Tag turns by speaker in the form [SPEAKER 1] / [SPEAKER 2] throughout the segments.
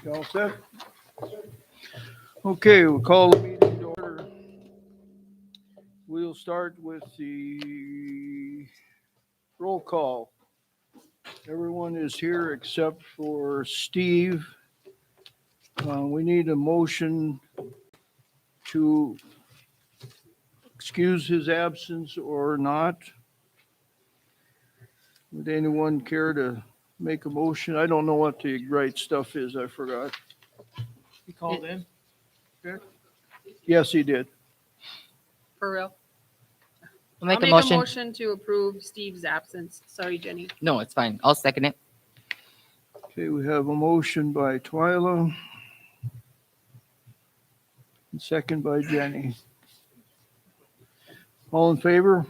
[SPEAKER 1] You all set? Okay, we'll call the meeting to order. We'll start with the roll call. Everyone is here except for Steve. We need a motion to excuse his absence or not. Would anyone care to make a motion? I don't know what the right stuff is. I forgot.
[SPEAKER 2] He called in.
[SPEAKER 1] Yes, he did.
[SPEAKER 3] For real?
[SPEAKER 4] I'll make
[SPEAKER 3] I'll
[SPEAKER 4] a
[SPEAKER 3] make
[SPEAKER 4] motion.
[SPEAKER 3] a motion to approve Steve's absence. Sorry, Jenny.
[SPEAKER 4] No, it's fine. I'll second it.
[SPEAKER 1] Okay, we have a motion by Twyla. And second by Jenny. All in favor?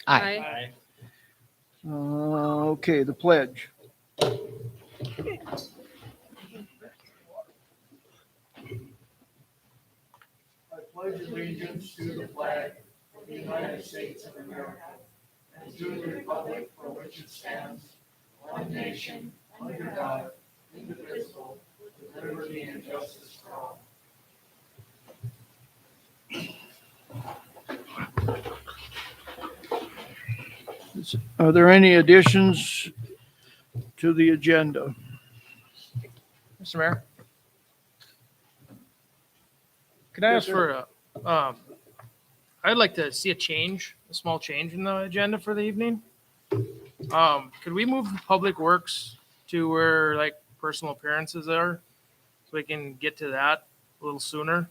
[SPEAKER 4] Aye.
[SPEAKER 1] Okay, the pledge. I pledge allegiance to the flag of the United States of America and to the republic for which it stands, one nation, under God, indivisible, with liberty and justice for all. Are there any additions to the agenda?
[SPEAKER 2] Mr. Mayor? Could I
[SPEAKER 1] Yes,
[SPEAKER 2] ask
[SPEAKER 1] sir.
[SPEAKER 2] for I'd like to see a small change in the agenda for the evening. Could we move Public Works to where like personal appearances are? So we can get to that a little sooner?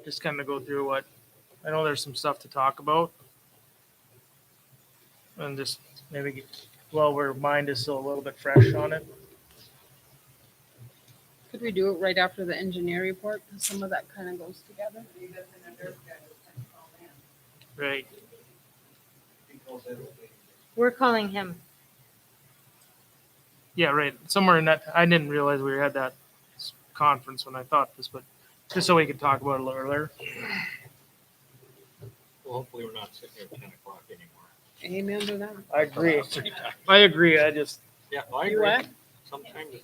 [SPEAKER 2] Just kind of go through I know there's some stuff to talk about. And just maybe, our mind is still a little bit fresh on it.
[SPEAKER 3] Could we do it right after the engineer report? Because some of that kind of goes together.
[SPEAKER 2] Right.
[SPEAKER 5] We're calling him.
[SPEAKER 2] Yeah, right. Somewhere in that, I didn't realize we had that conference when I thought this, but just so we could talk about it a little earlier.
[SPEAKER 6] Well, hopefully we're not sitting here at 10 o'clock anymore.
[SPEAKER 3] Amen to that.
[SPEAKER 2] I agree.
[SPEAKER 6] 3 times.
[SPEAKER 2] I agree. I just,
[SPEAKER 6] Yeah, well, I
[SPEAKER 3] You
[SPEAKER 6] agree.
[SPEAKER 3] what?
[SPEAKER 6] Sometimes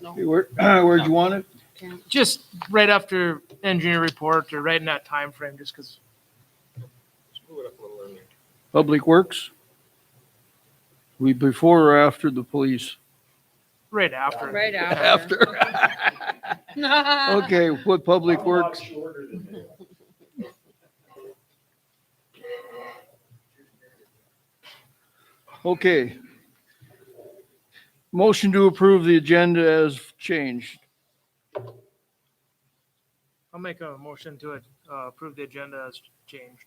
[SPEAKER 3] No.
[SPEAKER 1] Hey, where'd you want it?
[SPEAKER 3] Can't.
[SPEAKER 2] just right after engineer report or right in that time frame, just because.
[SPEAKER 6] just move it up a little earlier.
[SPEAKER 1] Public Works? We before or after the police?
[SPEAKER 2] Right after.
[SPEAKER 3] Right after.
[SPEAKER 1] Okay, what Public Works? Okay. Motion to approve the agenda as changed.
[SPEAKER 2] I'll make a motion to approve the agenda as changed.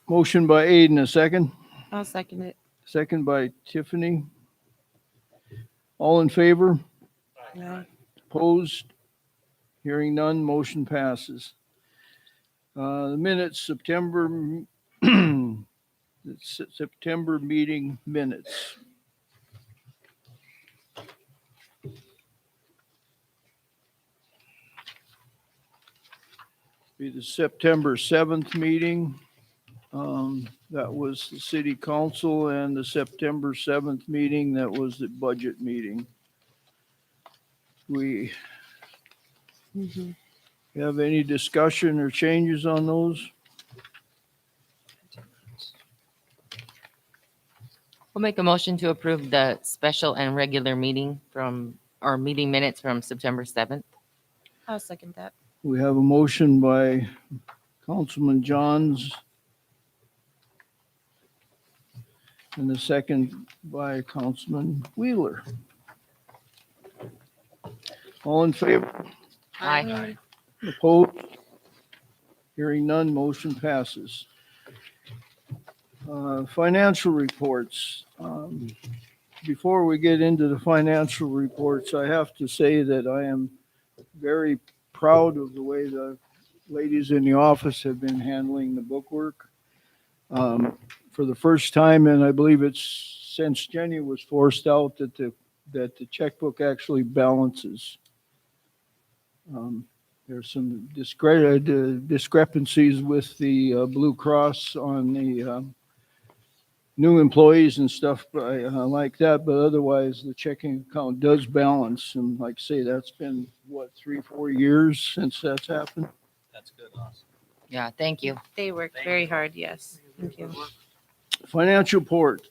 [SPEAKER 1] Motion by Aiden, a second.
[SPEAKER 4] I'll second it.
[SPEAKER 1] Second by Tiffany. All in favor?
[SPEAKER 4] Aye.
[SPEAKER 1] Opposed? Hearing none, motion passes. The minutes, September meeting minutes. Be the September 7th meeting. That was the City Council, and the September 7th meeting, that was the budget meeting. We have any discussion or changes on those?
[SPEAKER 4] We'll make a motion to approve the special and regular meeting meeting minutes from September 7th. I'll second that.
[SPEAKER 1] We have a motion by Councilman Johns and a second by Councilman Wheeler. All in favor?
[SPEAKER 4] Aye.
[SPEAKER 1] Opposed? Hearing none, motion passes. Financial reports. Before we get into the financial reports, I have to say that I am very proud of the way the ladies in the office have been handling the bookwork. For the first time, and I believe it's since Jenny was forced out, that the checkbook actually balances. There's some discrepancies with the Blue Cross on the new employees and stuff like that, but otherwise the checking account does balance. And like I say, that's been, what, 3-4 years since that's happened?
[SPEAKER 6] That's good, awesome.
[SPEAKER 4] Yeah, thank you.
[SPEAKER 3] They worked very hard, yes. Thank you.
[SPEAKER 1] Financial report.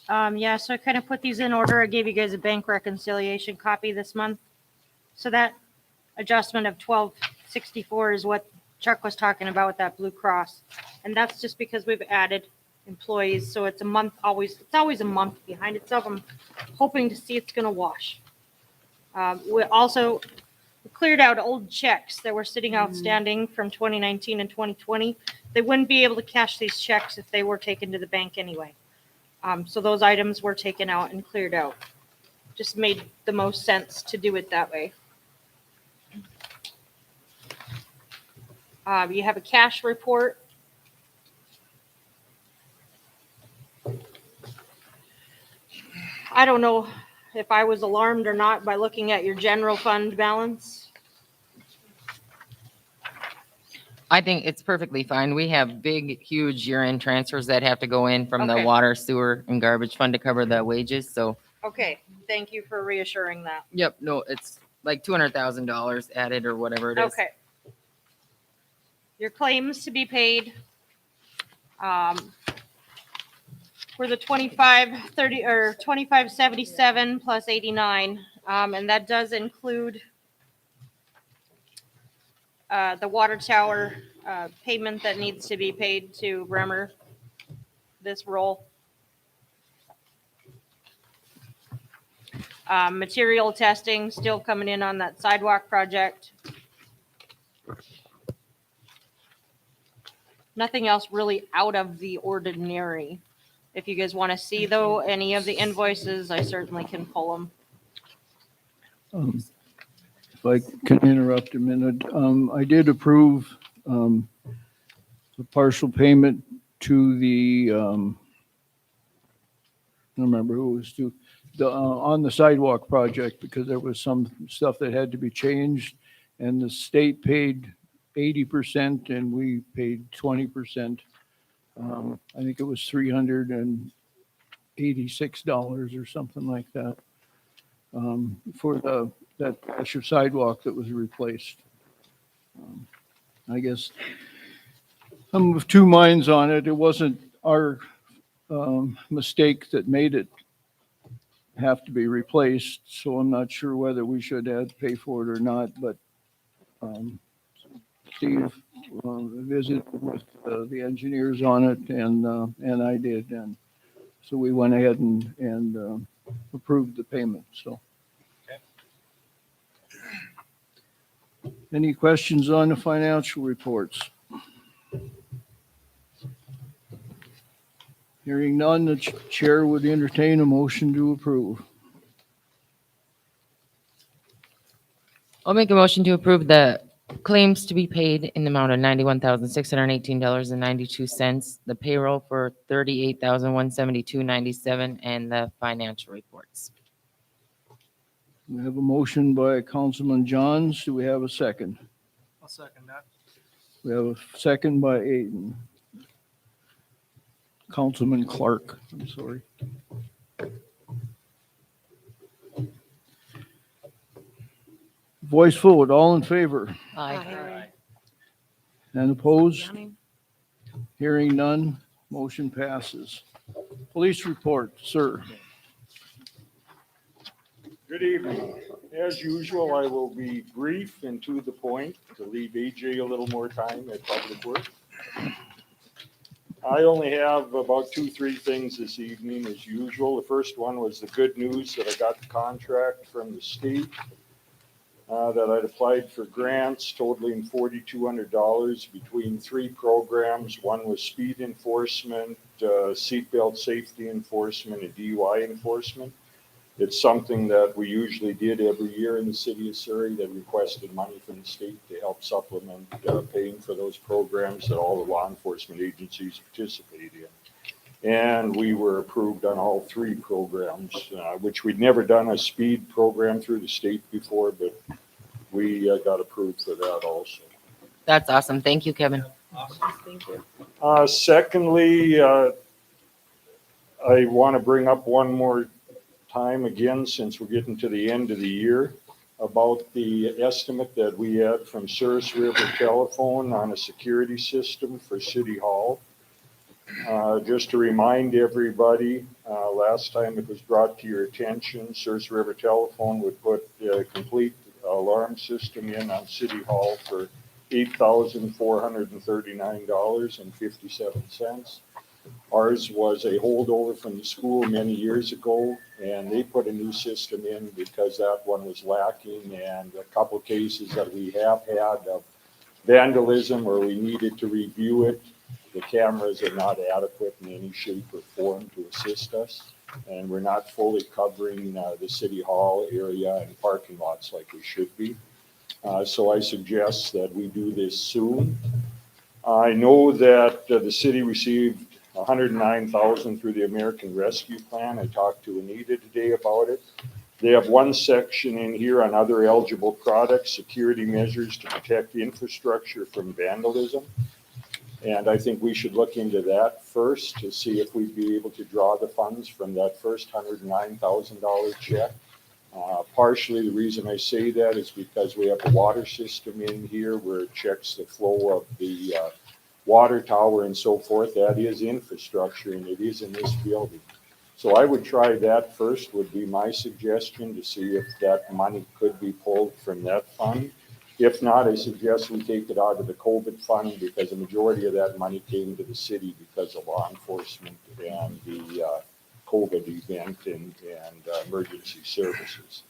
[SPEAKER 5] Yeah, so I kind of put these in order. I gave you guys a bank reconciliation copy this month. So that adjustment of 1264 is what Chuck was talking about with that Blue Cross. And that's just because we've added employees. So it's a month always, it's always a month behind itself. I'm hoping to see it's going to wash. We also cleared out old checks that were sitting outstanding from 2019 and 2020. They wouldn't be able to cash these checks if they were taken to the bank anyway. So those items were taken out and cleared out. Just made the most sense to do it that way. You have a cash report. I don't know if I was alarmed or not by looking at your general fund balance.
[SPEAKER 4] I think it's perfectly fine. We have big, huge year-end transfers that have to go in from the
[SPEAKER 5] Okay.
[SPEAKER 4] water, sewer, and garbage fund to cover the wages. So,
[SPEAKER 5] Okay, thank you for reassuring that.
[SPEAKER 4] yep, no, it's like $200,000 added or whatever it is.
[SPEAKER 5] Okay. Your claims to be paid for the 2530 or 2577 plus 89, and that does include the water tower payment that needs to be paid to Bremer. This roll. Material testing still coming in on that sidewalk project. Nothing else really out of the ordinary. If you guys want to see, though, any of the invoices, I certainly can pull them.
[SPEAKER 1] If I can interrupt a minute, I did approve the partial payment to the, I don't remember who it was to, on the sidewalk project, because there was some stuff that had to be changed, and the state paid 80% and we paid 20%. I think it was $386 or something like that, for that patch of sidewalk that was replaced. I guess I'm of two minds on it. It wasn't our mistake that made it have to be replaced, so I'm not sure whether we should have to pay for it or not, but Steve visited with the engineers on it, and I did, and so we went ahead and approved the payment, so. Any questions on the financial reports? Hearing none, the chair would entertain a motion to approve.
[SPEAKER 4] I'll make a motion to approve the claims to be paid in the amount of $91,618.92, the payroll for $38,172.97, and the financial reports.
[SPEAKER 1] We have a motion by Councilman Johns. Do we have a second?
[SPEAKER 2] I'll second that.
[SPEAKER 1] We have a second by Aiden. Councilman Clark, I'm sorry. Voice vote, all in favor
[SPEAKER 4] Aye.
[SPEAKER 1] and opposed? Hearing none, motion passes. Police report, sir.
[SPEAKER 7] Good evening. As usual, I will be brief and to the point to leave AJ a little more time at Public Works. I only have about 2-3 things this evening as usual. The first one was the good news that I got the contract from the state, that I'd applied for grants totaling $4,200 between 3 programs. One was speed enforcement, seatbelt safety enforcement, and DUI enforcement. It's something that we usually did every year in the city of Surrey, that requested money from the state to help supplement paying for those programs that all the law enforcement agencies participate in. And we were approved on all 3 programs, which we'd never done a speed program through the state before, but we got approved for that also.
[SPEAKER 4] That's awesome. Thank you, Kevin.
[SPEAKER 6] Awesome.
[SPEAKER 3] Thank you.
[SPEAKER 7] Secondly, I want to bring up one more time again, since we're getting to the end of the year, about the estimate that we had from Surrey Telephone on a security system for City Hall. Just to remind everybody, last time it was brought to your attention, Surrey River Telephone would put a complete alarm system in on City Hall for $8,439.57. Ours was a holdover from the school many years ago, and they put a new system in because that one was lacking, and a couple cases that we have had of vandalism where we needed to review it. The cameras are not adequate in any shape or form to assist us, and we're not fully covering the City Hall area and parking lots like we should be. So I suggest that we do this soon. I know that the city received $109,000 through the American Rescue Plan. I talked to Anita today about it. They have one section in here on other eligible products, security measures to protect infrastructure from vandalism. And I think we should look into that first to see if we'd be able to draw the funds from that first $109,000 check. Partially, the reason I say that is because we have a water system in here where it checks the flow of the water tower and so forth. That is infrastructure, and it is in this building. So I would try that first, would be my suggestion, to see if that money could be pulled from that fund. If not, I suggest we take it out of the COVID fund, because the majority of that money came to the city because of law enforcement and the COVID event and emergency services.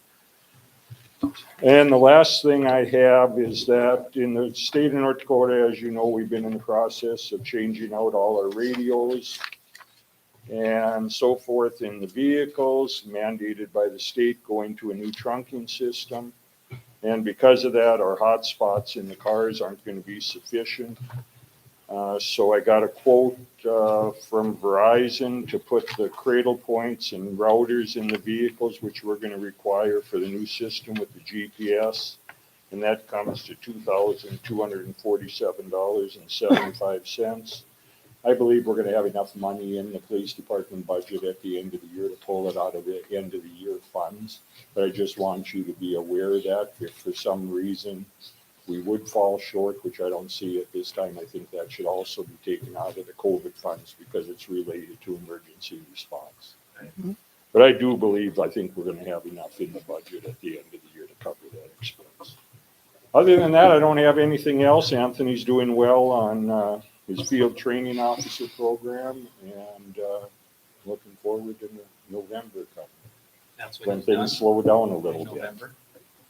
[SPEAKER 7] And the last thing I have is that in the state of North Dakota, as you know, we've been in the process of changing out all our radios and so forth in the vehicles, mandated by the state, going to a new trunking system. And because of that, our hotspots in the cars aren't going to be sufficient. So I got a quote from Verizon to put the cradle points and routers in the vehicles, which we're going to require for the new system with the GPS. And that comes to $2,247.75. I believe we're going to have enough money in the police department budget at the end of the year to pull it out of the end of the year funds. But I just want you to be aware of that. If for some reason we would fall short, which I don't see at this time, I think that should also be taken out of the COVID funds because it's related to emergency response. But I do believe, I think we're going to have enough in the budget at the end of the year to cover that expense. Other than that, I don't have anything else. Anthony's doing well on his field training officer program, and looking forward to November coming,
[SPEAKER 6] That's
[SPEAKER 7] when
[SPEAKER 6] he's done
[SPEAKER 7] things slow down a
[SPEAKER 6] in
[SPEAKER 7] little bit.
[SPEAKER 6] November.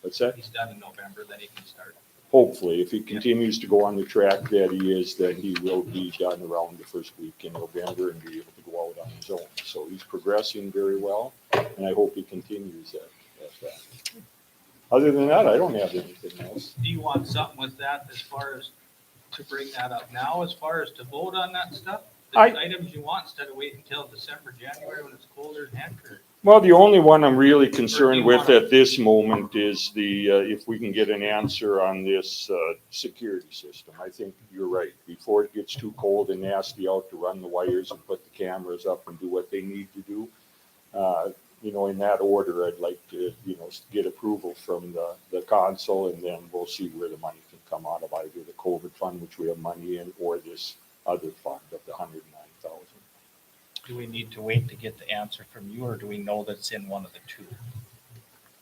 [SPEAKER 7] What's that?
[SPEAKER 6] He's done in November, then he can start.
[SPEAKER 7] Hopefully, if he continues to go on the track that he is, then he will be done around the first week in November and be able to go out on his own. So he's progressing very well, and I hope he continues at that. Other than that, I don't have anything else.
[SPEAKER 6] Do you want something with that as far as to bring that up now, as far as to vote on that stuff? The items you want instead of waiting until December, January when it's colder than heck, or?
[SPEAKER 7] Well, the only one I'm really concerned with at this moment is if we can get an answer on this security system. I think you're right. Before it gets too cold and nasty out to run the wires and put the cameras up and do what they need to do, in that order, I'd like to, get approval from the council, and then we'll see where the money can come out of, either the COVID fund, which we have money in, or this other fund of the $109,000.
[SPEAKER 6] Do we need to wait to get the answer from you, or do we know that's in one of the two?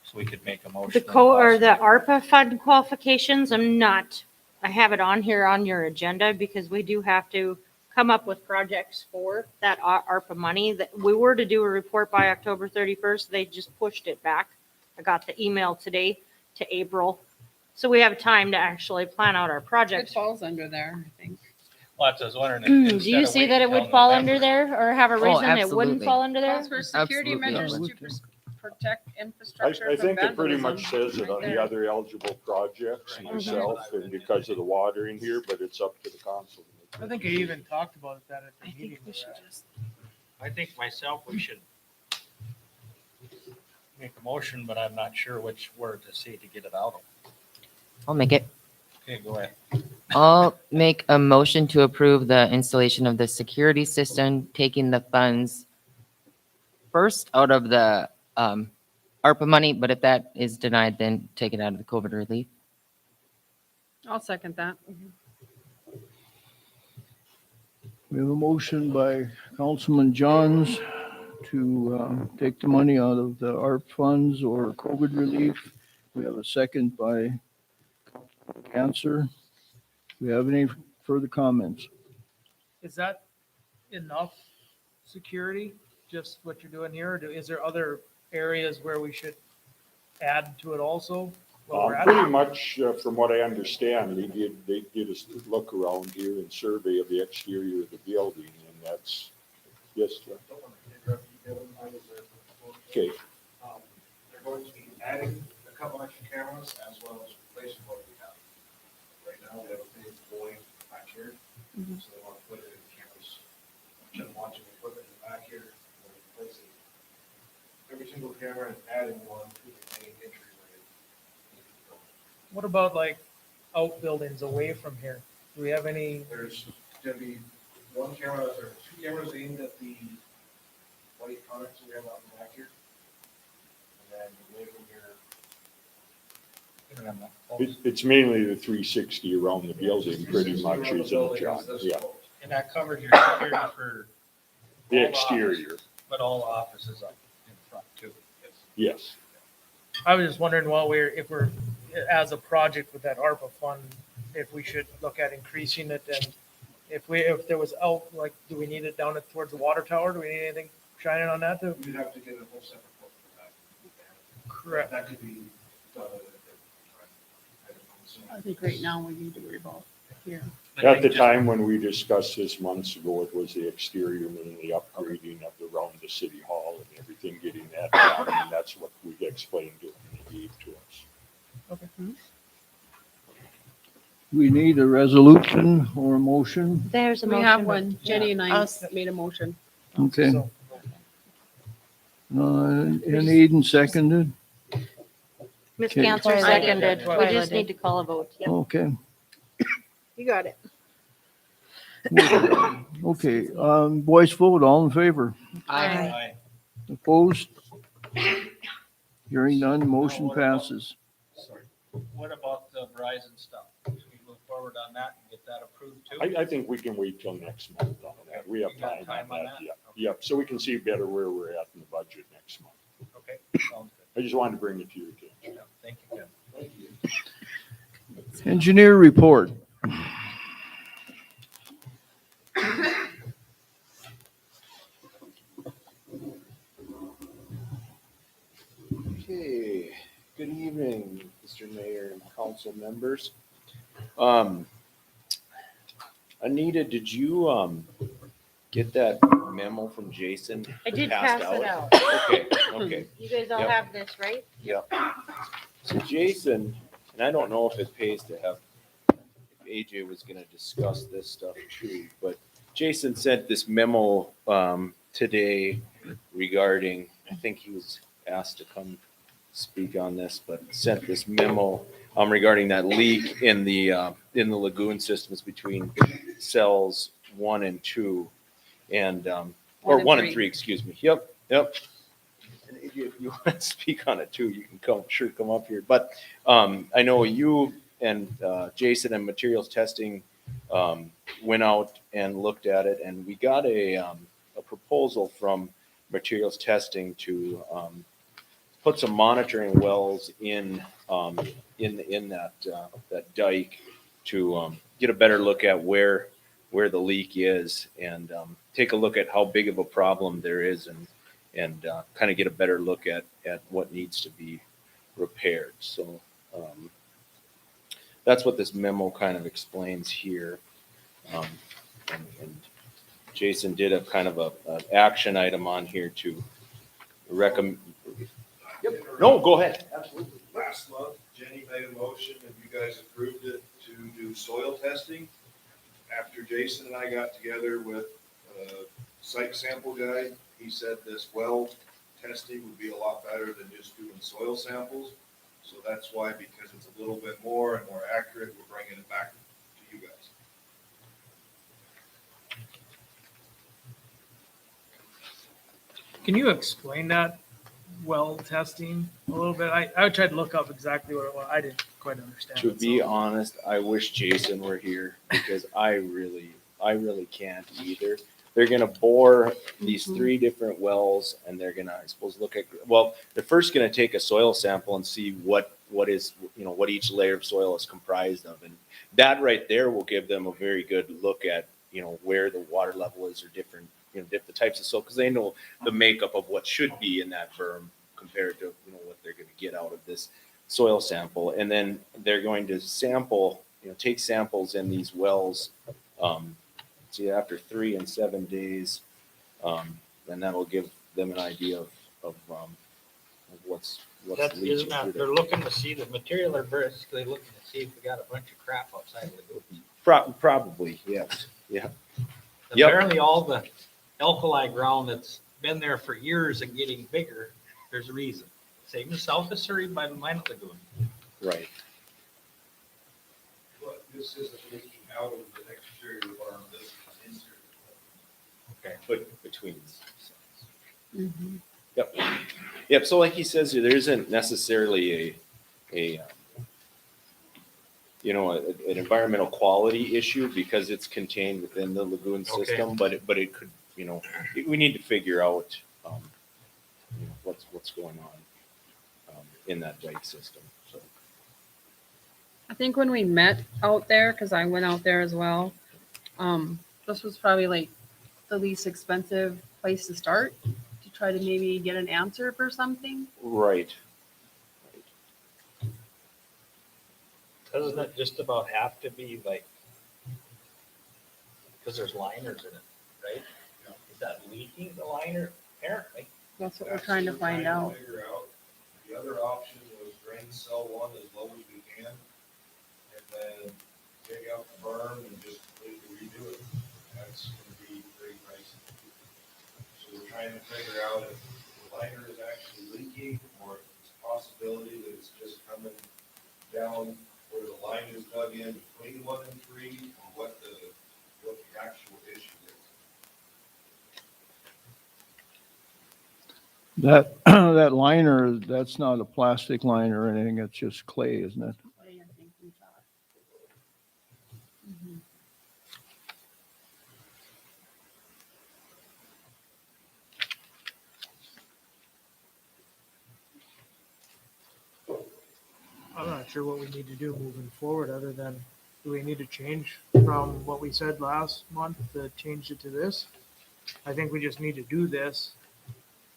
[SPEAKER 6] So we could make a motion.
[SPEAKER 5] The ARPA fund qualifications, I have it on here on your agenda because we do have to come up with projects for that ARPA money. That we were to do a report by October 31st. They just pushed it back. I got the email today to April. So we have time to actually plan out our
[SPEAKER 3] It
[SPEAKER 5] projects.
[SPEAKER 3] falls under there, I think.
[SPEAKER 6] Well, that's what I was wondering.
[SPEAKER 5] Do you see that it would fall under there, or have a reason it wouldn't
[SPEAKER 4] absolutely.
[SPEAKER 5] fall under there?
[SPEAKER 3] Calls for security
[SPEAKER 4] Absolutely.
[SPEAKER 3] measures
[SPEAKER 1] Yeah,
[SPEAKER 3] to protect infrastructure
[SPEAKER 7] I
[SPEAKER 3] from
[SPEAKER 7] think it pretty much
[SPEAKER 3] vandalism.
[SPEAKER 7] says it on
[SPEAKER 3] Right
[SPEAKER 7] the
[SPEAKER 3] there.
[SPEAKER 7] other eligible projects
[SPEAKER 6] Right.
[SPEAKER 7] myself, and because of the water in here, but it's up to the council.
[SPEAKER 2] I think I even talked about that at the
[SPEAKER 3] I
[SPEAKER 2] meeting.
[SPEAKER 3] think we should just.
[SPEAKER 6] I think myself, we should make a motion, but I'm not sure which word to say to get it out of.
[SPEAKER 4] I'll make it.
[SPEAKER 6] Okay, go ahead.
[SPEAKER 4] I'll make a motion to approve the installation of the security system, taking the funds first out of the ARPA money, but if that is denied, then take it out of the COVID relief.
[SPEAKER 3] I'll second that.
[SPEAKER 1] We have a motion by Councilman Johns to take the money out of the ARP funds or COVID relief. We have a second by Cancer. Do we have any further comments?
[SPEAKER 2] Is that enough security, just what you're doing here? Or is there other areas where we should add to it also? while we're at
[SPEAKER 7] Pretty
[SPEAKER 2] it?
[SPEAKER 7] much, from what I understand, they did a look around here and survey of the exterior of the building, and that's, yes, Jeff?
[SPEAKER 8] Don't want to interrupt you, Kevin. I was there for the
[SPEAKER 7] Okay.
[SPEAKER 8] They're going to be adding a couple extra cameras as well as replacing what we have. Right now, we have a big void back here, so they want to put it in cameras. Instead of watching equipment in the back here, we're replacing every single camera and adding one to the main entryway.
[SPEAKER 2] What about like outbuildings away from here? Do we have any?
[SPEAKER 8] There's gonna be one camera, or two cameras aimed at the white products we have out in the back here. And then away from here.
[SPEAKER 7] It's mainly the 360 around the building, pretty much, is in John, yeah,
[SPEAKER 6] And that covers your security for.
[SPEAKER 7] the
[SPEAKER 6] all
[SPEAKER 7] exterior,
[SPEAKER 6] offices, But all offices up in front too.
[SPEAKER 7] yes.
[SPEAKER 2] I was just wondering if we're, as a project with that ARPA fund, if we should look at increasing it, and if there was like, do we need it down towards the water tower? Do we need anything shining on that too?
[SPEAKER 8] You'd have to get a whole separate quote for that.
[SPEAKER 2] Correct.
[SPEAKER 8] That could be done at a different time.
[SPEAKER 3] I think right now we need to worry about here.
[SPEAKER 7] At the time when we discussed this months ago, it was the exterior, mainly upgrading of around the city hall and everything, getting that done, and that's what we explained to them and they gave to us.
[SPEAKER 1] We need a resolution or a motion.
[SPEAKER 5] There's a
[SPEAKER 3] We
[SPEAKER 5] motion.
[SPEAKER 3] have one. Jenny and I
[SPEAKER 5] Us.
[SPEAKER 3] made a motion.
[SPEAKER 1] Okay.
[SPEAKER 2] So,
[SPEAKER 1] And Eden seconded.
[SPEAKER 5] Ms.
[SPEAKER 1] Okay.
[SPEAKER 5] Cancer
[SPEAKER 4] Twyla
[SPEAKER 5] seconded.
[SPEAKER 4] did.
[SPEAKER 5] We
[SPEAKER 4] Twyla
[SPEAKER 5] just
[SPEAKER 4] did.
[SPEAKER 5] need to call a vote. Yep.
[SPEAKER 1] Okay.
[SPEAKER 3] You got it.
[SPEAKER 1] Okay, voice vote, all in favor?
[SPEAKER 3] Aye.
[SPEAKER 1] Opposed? Hearing none, motion passes.
[SPEAKER 6] Sorry. What about the Verizon stuff? Should we move forward on that and get that approved too?
[SPEAKER 7] I think we can wait till next month on that. We have
[SPEAKER 6] You got
[SPEAKER 7] time on that, yeah.
[SPEAKER 6] Okay.
[SPEAKER 7] Yep, so we can see better where we're at in the budget next month.
[SPEAKER 6] Okay, sounds
[SPEAKER 7] I just wanted to bring it to your attention.
[SPEAKER 6] good. Yeah, thank you, Ken.
[SPEAKER 8] Thank you.
[SPEAKER 1] Engineer report.
[SPEAKER 9] Okay, good evening, Mr. Mayor and council members. Anita, did you get that memo from Jason?
[SPEAKER 5] I did
[SPEAKER 9] Passed
[SPEAKER 5] pass it out.
[SPEAKER 9] Okay, okay.
[SPEAKER 5] You guys all
[SPEAKER 9] Yep.
[SPEAKER 5] have this, right?
[SPEAKER 9] Yep. So Jason, and I don't know if it pays to have, if AJ was gonna discuss this stuff too, but Jason sent this memo today regarding, I think he was asked to come speak on this, but sent this memo regarding that leak in the lagoon systems between cells 1 and 2 and or 1 and 3, excuse me. Yep. And if you want to speak on it too, you can come up here. But I know you and Jason and materials testing went out and looked at it, and we got a proposal from materials testing to put some monitoring wells in that dike to get a better look at where the leak is and take a look at how big of a problem there is and kind of get a better look at what needs to be repaired. So that's what this memo kind of explains here. And Jason did a kind of an action item on here to recommend. Yep. No, go ahead.
[SPEAKER 10] Absolutely. Last month, Jenny made a motion and you guys approved it to do soil testing. After Jason and I got together with a site sample guy, he said this well testing would be a lot better than just doing soil samples. So that's why, because it's a little bit more and more accurate, we're bringing it back to you guys.
[SPEAKER 2] Can you explain that well testing a little bit? I tried to look up exactly what it was. I didn't quite understand.
[SPEAKER 9] To
[SPEAKER 2] it,
[SPEAKER 9] be
[SPEAKER 2] so-
[SPEAKER 9] honest, I wish Jason were here because I really can't either. They're gonna bore these
[SPEAKER 3] Mhm.
[SPEAKER 9] 3 different wells and they're gonna, I suppose, look at, well, they're first gonna take a soil sample and see what is, what each layer of soil is comprised of. And that right there will give them a very good look at, where the water level is or different, different types of soil, because they know the makeup of what should be in that berm compared to, what they're gonna get out of this soil sample. And then they're going to sample, take samples in these wells, see after 3 and 7 days, and that'll give them an idea of what's
[SPEAKER 6] That,
[SPEAKER 9] leaching
[SPEAKER 6] isn't that,
[SPEAKER 9] through
[SPEAKER 6] they're
[SPEAKER 9] there.
[SPEAKER 6] looking to see the material, they're basically looking to see if we got a bunch of crap outside the lagoon.
[SPEAKER 9] Probably, yes, yeah. Yep.
[SPEAKER 6] Apparently all the alkali ground that's been there for years and getting bigger, there's a reason. Same as south of Surrey by the Minot Lagoon.
[SPEAKER 9] Right.
[SPEAKER 10] But this isn't leaking out of the exterior farm, this is interior.
[SPEAKER 6] Okay.
[SPEAKER 9] But between.
[SPEAKER 3] Mhm.
[SPEAKER 9] Yep. So like he says, there isn't necessarily an environmental quality issue because it's contained within the lagoon
[SPEAKER 6] Okay.
[SPEAKER 9] system, but it could, we need to figure out, what's going on, in that dike system, so.
[SPEAKER 3] I think when we met out there, because I went out there as well, this was probably like the least expensive place to start to try to maybe get an answer for something.
[SPEAKER 9] Right.
[SPEAKER 6] Doesn't it just about have to be like, because there's liners in it, right? Is that leaking the liner? Apparently.
[SPEAKER 3] That's what we're trying to find out.
[SPEAKER 10] Figure out. The other option was drain cell 1 as low as we can, and then dig out the berm and just completely redo it. That's gonna be pretty pricey. So we're trying to figure out if the liner is actually leaking, or if it's a possibility that it's just coming down where the line is dug in between 1 and 3, or what the actual issue is.
[SPEAKER 1] That, that liner, that's not a plastic liner or anything, it's just clay, isn't it?
[SPEAKER 3] I think we thought. Mhm.
[SPEAKER 2] I'm not sure what we need to do moving forward, other than, do we need to change from what we said last month to change it to this? I think we just need to do this,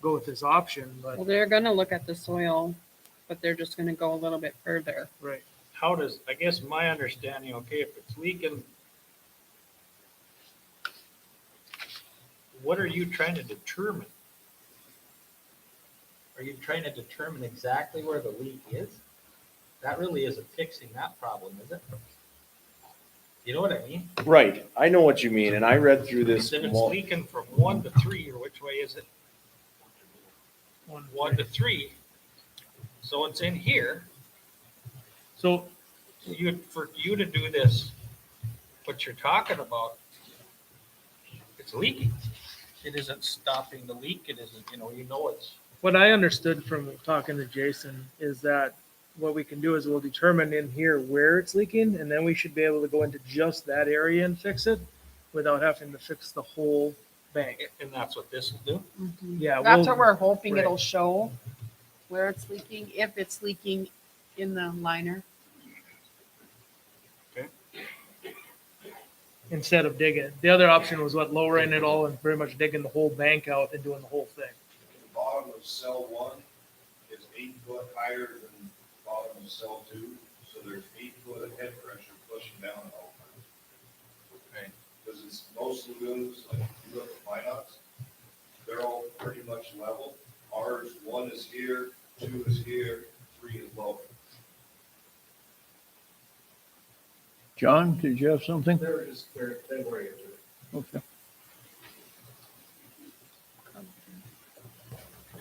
[SPEAKER 2] go with this option, but,
[SPEAKER 3] Well, they're gonna look at the soil, but they're just gonna go a little bit further.
[SPEAKER 2] right.
[SPEAKER 6] How does, I guess my understanding, okay, if it's leaking, what are you trying to determine? Are you trying to determine exactly where the leak is? That really isn't fixing that problem, is it? You know what I mean?
[SPEAKER 9] Right. I know what you mean, and I read through this.
[SPEAKER 6] If it's leaking from 1 to 3, or which way is it? 1 to 3. So it's in here. So for you to do this, what you're talking about, it's leaking. It isn't stopping the leak. It isn't, it's.
[SPEAKER 2] What I understood from talking to Jason is that what we can do is we'll determine in here where it's leaking, and then we should be able to go into just that area and fix it without having to fix the whole bank.
[SPEAKER 6] And that's what this will do.
[SPEAKER 2] Yeah,
[SPEAKER 3] That's
[SPEAKER 2] we'll-
[SPEAKER 3] what we're hoping
[SPEAKER 2] right.
[SPEAKER 3] it'll show, where it's leaking, if it's leaking in the liner.
[SPEAKER 2] Instead of digging. The other option was what, lowering it all and pretty much digging the whole bank out and doing the whole thing.
[SPEAKER 10] The bottom of cell 1 is 8 foot higher than the bottom of cell 2, so there's 8 foot of head pressure pushing down at all times. Okay. Because it's most lagoons, like if you look at Minot's, they're all pretty much level. Ours, 1 is here, 2 is here, 3 is lower.
[SPEAKER 1] John, did you have something?
[SPEAKER 8] They were into it.
[SPEAKER 1] Okay.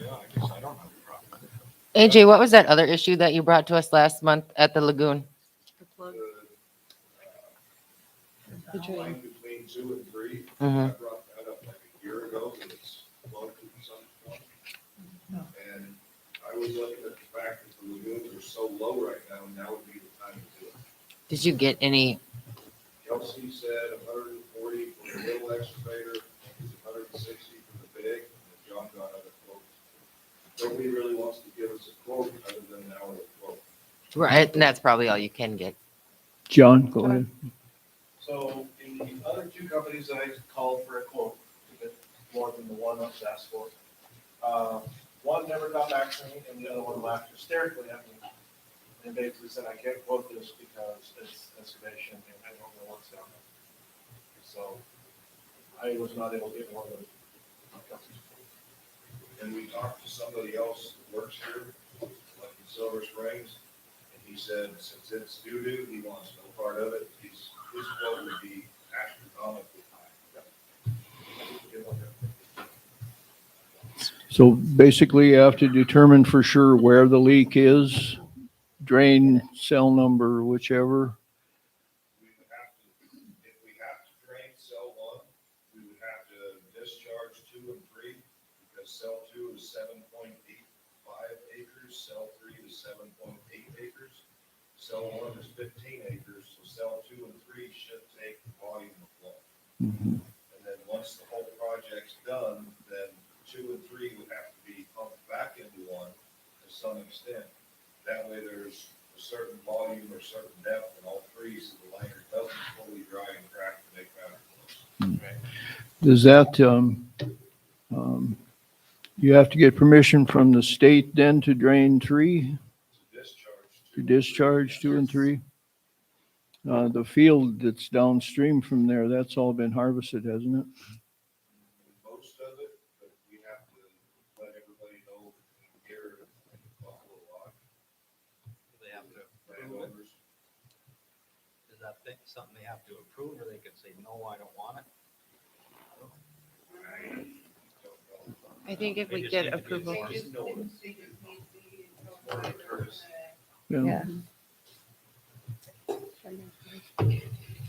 [SPEAKER 6] Yeah, I guess I don't have a problem.
[SPEAKER 4] AJ, what was that other issue that you brought to us last month at the lagoon?
[SPEAKER 3] The plug. The drain.
[SPEAKER 10] line between 2 and 3.
[SPEAKER 4] Mhm.
[SPEAKER 10] I brought that up like a year ago, and it's plugged at some point. And I was looking at the fact that the lagoons are so low right now, now would be the time to do it.
[SPEAKER 4] Did you get any,
[SPEAKER 10] Kelsey said 140 for the little excavator, 160 for the big, and John got other quotes. Nobody really wants to give us a quote other than an hourly quote.
[SPEAKER 4] right, and that's probably all you can get.
[SPEAKER 1] John, go ahead.
[SPEAKER 8] So the other two companies that I called for a quote to get more than the one I was asked for, one never got back to me and the other one laughed hysterically at me. And basically said, I can't quote this because it's excavation and I don't know what's down there. So I was not able to get more than
[SPEAKER 10] And we talked to somebody else that works here, like in Silver Springs, and he said, since it's doo-doo, he wants no part of it. His quote would be astronomically high.
[SPEAKER 1] So basically, you have to determine for sure where the leak is, drain, cell number, whichever.
[SPEAKER 10] We would have to, if we have to drain cell 1, we would have to discharge 2 and 3, because cell 2 is 7.85 acres, cell 3 is 7.8 acres, cell 1 is 15 acres, so cell 2 and 3 should take the volume of flow.
[SPEAKER 1] Mhm.
[SPEAKER 10] And then once the whole project's done, then 2 and 3 would have to be pumped back into 1 to some extent. That way there's a certain volume or certain depth in all 3, so the liner doesn't fully dry and crack to make better flows.
[SPEAKER 1] Does that, you have to get permission from the state then to drain 3,
[SPEAKER 10] To discharge
[SPEAKER 1] to discharge 2 and 3? The field that's downstream from there, that's all been harvested, hasn't it?
[SPEAKER 10] most of it, but we have to let everybody know here at Buffalo Lodge,
[SPEAKER 11] They have to approve it.
[SPEAKER 10] landowners.
[SPEAKER 11] Is that thing something they have to approve, or they can say, no, I don't want it?
[SPEAKER 10] I don't know.
[SPEAKER 3] I think if
[SPEAKER 11] They
[SPEAKER 3] we
[SPEAKER 11] just
[SPEAKER 3] get
[SPEAKER 11] need to be
[SPEAKER 3] approval.
[SPEAKER 11] informed.
[SPEAKER 10] More than courtesy.
[SPEAKER 1] Yeah.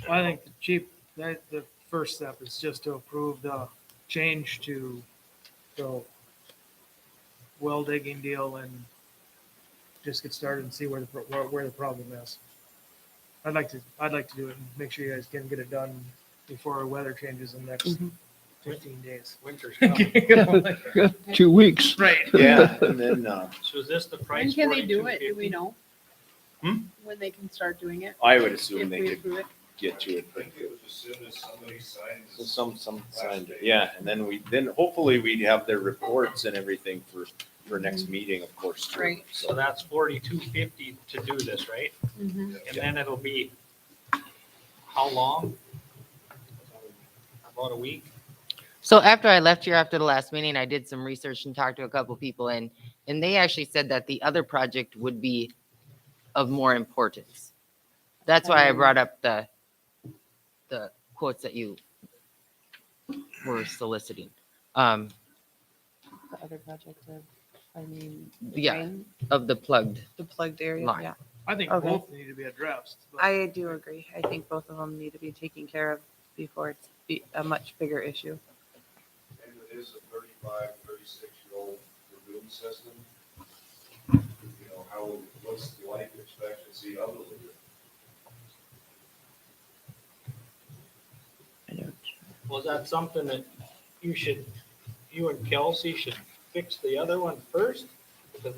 [SPEAKER 2] I think the first step is just to approve the change to the well digging deal and just get started and see where the problem is. I'd like to do it and make sure you guys can get it done before weather changes in the next
[SPEAKER 3] Mhm.
[SPEAKER 2] 15 days.
[SPEAKER 11] Winter's coming.
[SPEAKER 1] Got 2 weeks.
[SPEAKER 2] Right.
[SPEAKER 9] Yeah, and then,
[SPEAKER 11] So is this the
[SPEAKER 3] When
[SPEAKER 11] price?
[SPEAKER 3] can they do it? Do we
[SPEAKER 11] 42.50?
[SPEAKER 3] know?
[SPEAKER 9] Hmm?
[SPEAKER 3] When they can start doing it?
[SPEAKER 9] I would
[SPEAKER 3] If
[SPEAKER 9] assume they
[SPEAKER 3] we
[SPEAKER 9] could
[SPEAKER 3] approve it?
[SPEAKER 9] get to it.
[SPEAKER 10] I think it was as soon as somebody signed
[SPEAKER 9] So
[SPEAKER 10] this.
[SPEAKER 9] some signed it, yeah, and then hopefully we'd have their reports and everything for next meeting, of course, too.
[SPEAKER 3] Right.
[SPEAKER 11] So that's 42.50 to do this, right?
[SPEAKER 3] Mhm.
[SPEAKER 11] And then it'll be, how long? About a week?
[SPEAKER 4] So after I left here after the last meeting, I did some research and talked to a couple people, and they actually said that the other project would be of more importance. That's why I brought up the quotes that you were soliciting.
[SPEAKER 3] The other project of, I mean, the
[SPEAKER 4] Yeah.
[SPEAKER 3] drain,
[SPEAKER 4] Of the plugged
[SPEAKER 3] the plugged area,
[SPEAKER 4] line.
[SPEAKER 3] yeah.
[SPEAKER 2] I think
[SPEAKER 3] Okay.
[SPEAKER 2] both need to be addressed. but-
[SPEAKER 3] I do agree. I think both of them need to be taken care of before it's a much bigger issue.
[SPEAKER 10] And it is a 35, 36-year-old lagoon system. You know, what's the life expectancy of the lagoon?
[SPEAKER 11] Was that something that you and Kelsey should fix the other one first? Because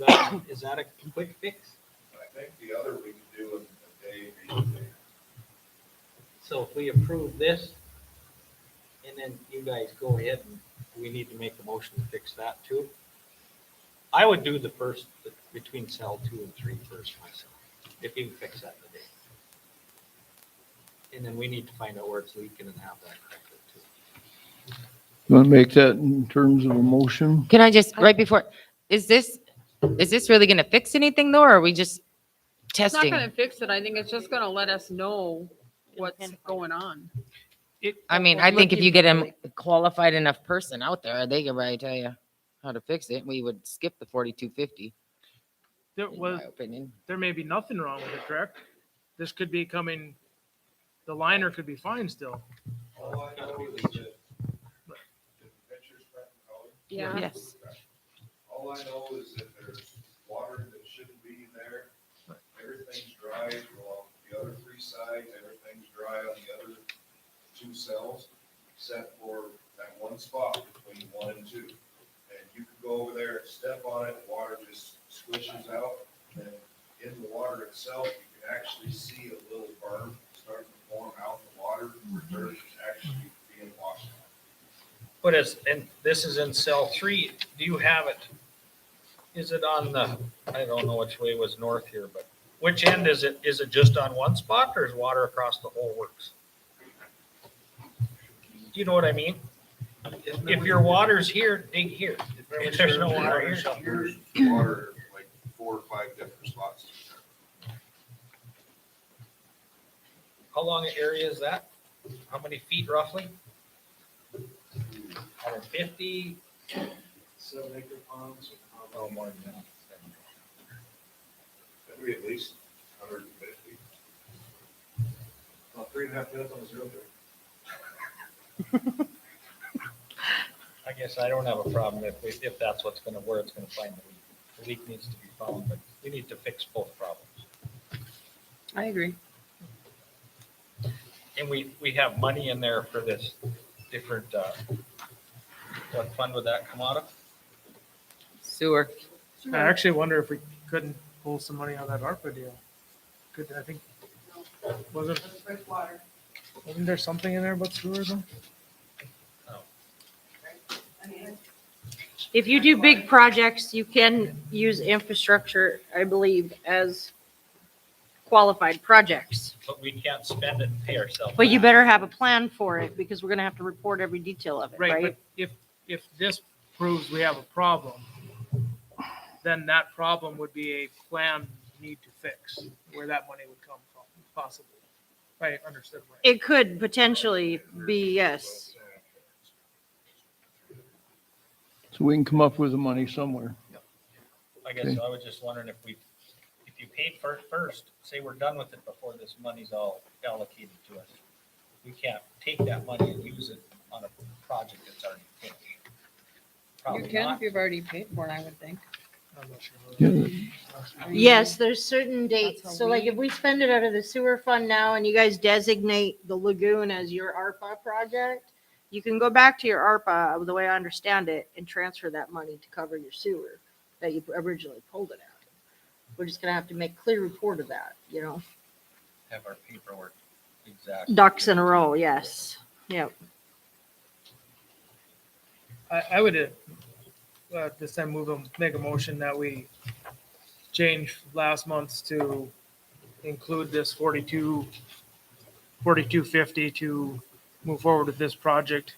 [SPEAKER 11] is that a quick fix?
[SPEAKER 10] I think the other we can do in a day, maybe a day.
[SPEAKER 11] So if we approve this, and then you guys go ahead and we need to make a motion to fix that too. I would do the first, between cell 2 and 3 first myself, if you can fix that today. And then we need to find out where it's leaking and have that corrected too.
[SPEAKER 1] You want to make that in terms of a motion?
[SPEAKER 4] Can I just, right before, is this really gonna fix anything though, or are we just
[SPEAKER 3] It's not
[SPEAKER 4] testing?
[SPEAKER 3] gonna fix it. I think it's just gonna let us know what's going on.
[SPEAKER 4] I mean, I think if you get a qualified enough person out there, they can probably tell you how to fix it. We would skip the 42.50,
[SPEAKER 2] There
[SPEAKER 4] in
[SPEAKER 2] was,
[SPEAKER 4] my opinion.
[SPEAKER 2] there may be nothing wrong with it, correct? This could be coming, the liner could be fine still.
[SPEAKER 10] All I know is that, the picture's correct color.
[SPEAKER 3] Yeah.
[SPEAKER 4] Yes.
[SPEAKER 10] All I know is that there's water that shouldn't be there. Everything's dry along the other three sides, everything's dry on the other two cells, except for that one spot between 1 and 2. And you could go over there and step on it, water just squishes out, and in the water itself, you can actually see a little berm starting to form out the water, where dirt is actually being washed out.
[SPEAKER 11] But and this is in cell 3, do you have it? Is it on the, I don't know which way was north here, but which end is it? Is it just on one spot or is water across the whole works? Do you know what I mean? If your water's here, dig here. If there's no water here, don't.
[SPEAKER 10] There's water like 4 or 5 different spots.
[SPEAKER 11] How long an area is that? How many feet roughly? 150?
[SPEAKER 8] 7 acre ponds.
[SPEAKER 11] Oh, more than that.
[SPEAKER 10] That'd be at least 150.
[SPEAKER 8] About 3.5 minutes on the 0
[SPEAKER 11] I guess I don't have a problem if that's where it's gonna find the leak. The leak needs to be found, but we need to fix both problems.
[SPEAKER 3] I agree.
[SPEAKER 11] And we have money in there for this different, what fund would that come out of?
[SPEAKER 4] Sewer.
[SPEAKER 2] I actually wonder if we couldn't pull some money out of that ARPA deal. I think, wasn't there something in there about sewer though?
[SPEAKER 5] If you do big projects, you can use infrastructure, I believe, as qualified projects.
[SPEAKER 11] But we can't spend it and pay ourselves.
[SPEAKER 5] But you
[SPEAKER 11] back.
[SPEAKER 5] better have a plan for it because we're gonna have to report every detail of it,
[SPEAKER 2] Right,
[SPEAKER 5] right?
[SPEAKER 2] but if this proves we have a problem, then that problem would be a plan need to fix, where that money would come from, possibly. Right, understood, right?
[SPEAKER 5] It could potentially be, yes.
[SPEAKER 1] So we can come up with the money somewhere.
[SPEAKER 11] I guess I was just wondering if you paid for it first, say we're done with it before this money's all allocated to us. We can't take that money and use it on a project that's already finished.
[SPEAKER 3] You
[SPEAKER 11] Probably
[SPEAKER 3] can
[SPEAKER 11] not.
[SPEAKER 3] if you've already paid for it, I would think.
[SPEAKER 2] I'm not sure.
[SPEAKER 5] Yes, there's certain dates.
[SPEAKER 3] That's how
[SPEAKER 5] So like
[SPEAKER 3] we-
[SPEAKER 5] if we spend it out of the sewer fund now and you guys designate the lagoon as your ARPA project, you can go back to your ARPA, the way I understand it, and transfer that money to cover your sewer that you originally pulled it out. We're just gonna have to make clear report of that,
[SPEAKER 11] Have our paperwork exact.
[SPEAKER 5] ducks in a row, yes. Yep.
[SPEAKER 2] I would, this time make a motion that we change last month's to include this 4250 to move forward with this project.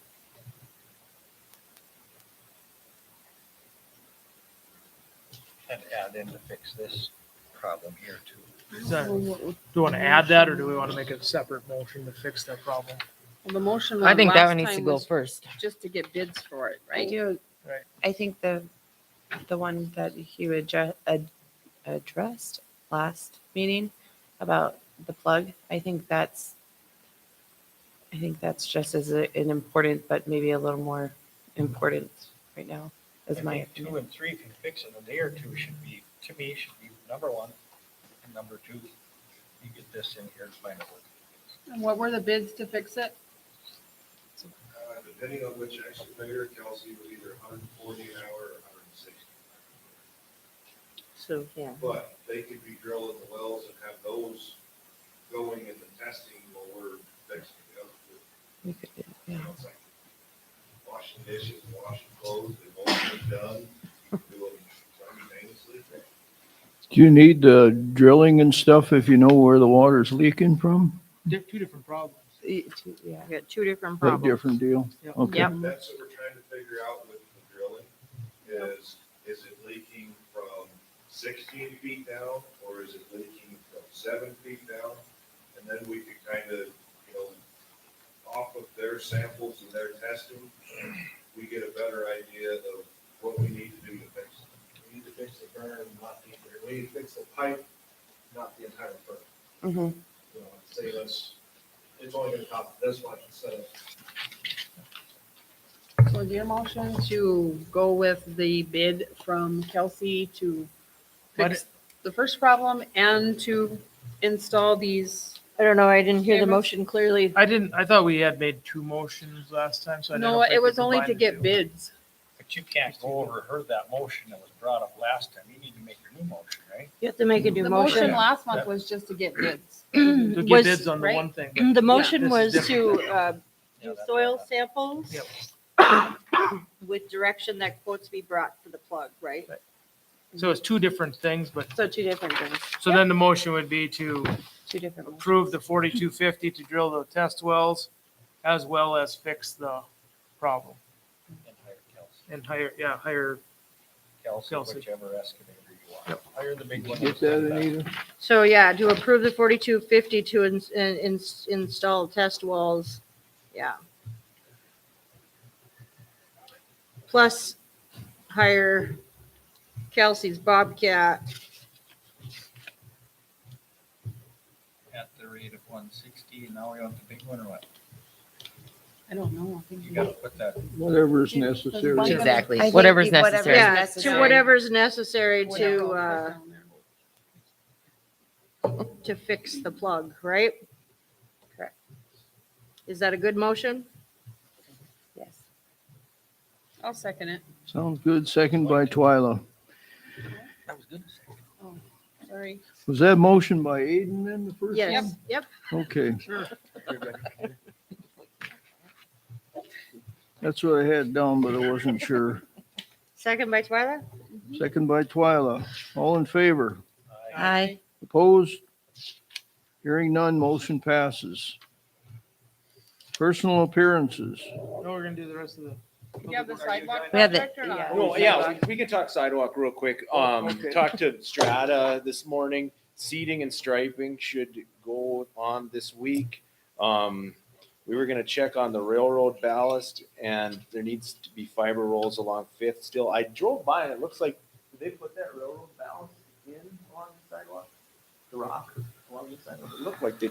[SPEAKER 11] And add in to fix this problem here too.
[SPEAKER 2] Is that- Do we want to add that, or do we want to make a separate motion to fix that problem?
[SPEAKER 3] Well, the motion
[SPEAKER 4] I think that
[SPEAKER 3] last
[SPEAKER 4] one needs to
[SPEAKER 3] time
[SPEAKER 4] go
[SPEAKER 3] was
[SPEAKER 4] first.
[SPEAKER 3] just to get bids for it,
[SPEAKER 12] I
[SPEAKER 3] right?
[SPEAKER 12] do.
[SPEAKER 2] Right.
[SPEAKER 12] I think the one that you addressed last meeting about the plug, I think that's just as an important, but maybe a little more important right now, is
[SPEAKER 11] I
[SPEAKER 12] my
[SPEAKER 11] think 2
[SPEAKER 12] opinion.
[SPEAKER 11] and 3, if you fix it in a day or two, should be, to me, should be number 1. And number 2, you get this in here to find out what.
[SPEAKER 3] And what were the bids to fix it?
[SPEAKER 10] Depending on which excavator, Kelsey was either 140 an hour or 160.
[SPEAKER 12] So, yeah.
[SPEAKER 10] But they could be drilling the wells and have those going in the testing while we're fixing the other two.
[SPEAKER 12] We could do,
[SPEAKER 10] You
[SPEAKER 12] yeah.
[SPEAKER 10] know, it's like washing dishes, washing clothes, they both get done. You can do them simultaneously.
[SPEAKER 1] Do you need the drilling and stuff if you know where the water's leaking from?
[SPEAKER 2] Two different problems.
[SPEAKER 12] Yeah.
[SPEAKER 5] I got two different
[SPEAKER 1] That
[SPEAKER 5] problems.
[SPEAKER 1] different deal?
[SPEAKER 2] Yep.
[SPEAKER 1] Okay.
[SPEAKER 5] Yep.
[SPEAKER 10] That's what we're trying to figure out with the drilling, is it leaking from 16 feet down, or is it leaking from 7 feet down? And then we could kind of, off of their samples and their testing, we get a better idea of what we need to do to fix it.
[SPEAKER 8] We need to fix the burn, not the, we need to fix the pipe, not the entire burn.
[SPEAKER 12] Mm-hmm.
[SPEAKER 8] Save us it's only gonna cost this much instead of.
[SPEAKER 3] So is your motion to go with the bid from Kelsey to fix the first problem and to install these?
[SPEAKER 5] I don't know, I didn't hear the
[SPEAKER 3] Cameras?
[SPEAKER 5] motion clearly.
[SPEAKER 2] I thought we had made two motions last time, so I didn't know
[SPEAKER 3] No,
[SPEAKER 2] if I
[SPEAKER 3] it
[SPEAKER 2] could
[SPEAKER 3] was only to
[SPEAKER 2] combine the
[SPEAKER 3] get
[SPEAKER 2] two.
[SPEAKER 3] bids.
[SPEAKER 11] But you can't go over, heard that motion that was brought up last time. You need to make your new motion, right?
[SPEAKER 5] You have to make a new
[SPEAKER 3] The motion
[SPEAKER 5] motion.
[SPEAKER 3] last month was just to get bids.
[SPEAKER 2] To get
[SPEAKER 5] Was-
[SPEAKER 2] bids on the
[SPEAKER 3] right?
[SPEAKER 2] one thing. but
[SPEAKER 5] The motion
[SPEAKER 2] this
[SPEAKER 5] was
[SPEAKER 2] is different.
[SPEAKER 5] to,
[SPEAKER 11] Yeah,
[SPEAKER 5] do
[SPEAKER 11] that's
[SPEAKER 5] soil
[SPEAKER 11] right.
[SPEAKER 5] samples.
[SPEAKER 2] Yep.
[SPEAKER 5] With direction that quotes be brought for the plug, right?
[SPEAKER 2] So it's two different things, but,
[SPEAKER 5] So two different things,
[SPEAKER 2] so then the motion would be to
[SPEAKER 5] two different motions.
[SPEAKER 2] approve the 4250 to drill the test wells as well as fix the problem
[SPEAKER 11] And hire Kelsey.
[SPEAKER 2] and hire, Kelsey.
[SPEAKER 11] Whichever excavator you want.
[SPEAKER 2] Yep.
[SPEAKER 11] Hire the big one.
[SPEAKER 1] Get that, Anita?
[SPEAKER 5] So yeah, to approve the 4250 to install test walls, yeah. Plus hire Kelsey's Bobcat
[SPEAKER 11] At the rate of 160, and now we want the big one or what?
[SPEAKER 3] I don't know. I think
[SPEAKER 11] You gotta put that,
[SPEAKER 1] Whatever is necessary.
[SPEAKER 4] Exactly,
[SPEAKER 12] I think
[SPEAKER 4] whatever's
[SPEAKER 12] whatever-
[SPEAKER 4] necessary.
[SPEAKER 5] Yeah,
[SPEAKER 12] necessary.
[SPEAKER 5] to whatever's necessary
[SPEAKER 3] Whatever.
[SPEAKER 5] to fix the plug, right?
[SPEAKER 12] Correct.
[SPEAKER 5] Is that a good motion?
[SPEAKER 12] Yes.
[SPEAKER 3] I'll second it.
[SPEAKER 1] Sounds good. Second by Twyla.
[SPEAKER 11] that was good.
[SPEAKER 3] Sorry.
[SPEAKER 1] Was that motion by Aiden then, the first
[SPEAKER 5] Yes,
[SPEAKER 1] one?
[SPEAKER 5] yep.
[SPEAKER 1] Okay. That's what I had down, but I wasn't sure.
[SPEAKER 5] Second by Twyla?
[SPEAKER 1] Second by Twyla. All in favor?
[SPEAKER 12] Aye.
[SPEAKER 1] Opposed? Hearing none, motion passes. Personal appearances.
[SPEAKER 2] no, we're gonna do the rest of the.
[SPEAKER 3] You have the sidewalk
[SPEAKER 12] We have the-
[SPEAKER 3] project or not?
[SPEAKER 12] yeah.
[SPEAKER 9] Oh, yeah, we can talk sidewalk real quick.
[SPEAKER 1] Okay.
[SPEAKER 9] Talked to Strata this morning. Seeding and striping should go on this week. We were gonna check on the railroad ballast and there needs to be fiber rolls along Fifth still. I drove by and it looks like, did they put that railroad ballast in along the sidewalk? The rock along the sidewalk? It looked like they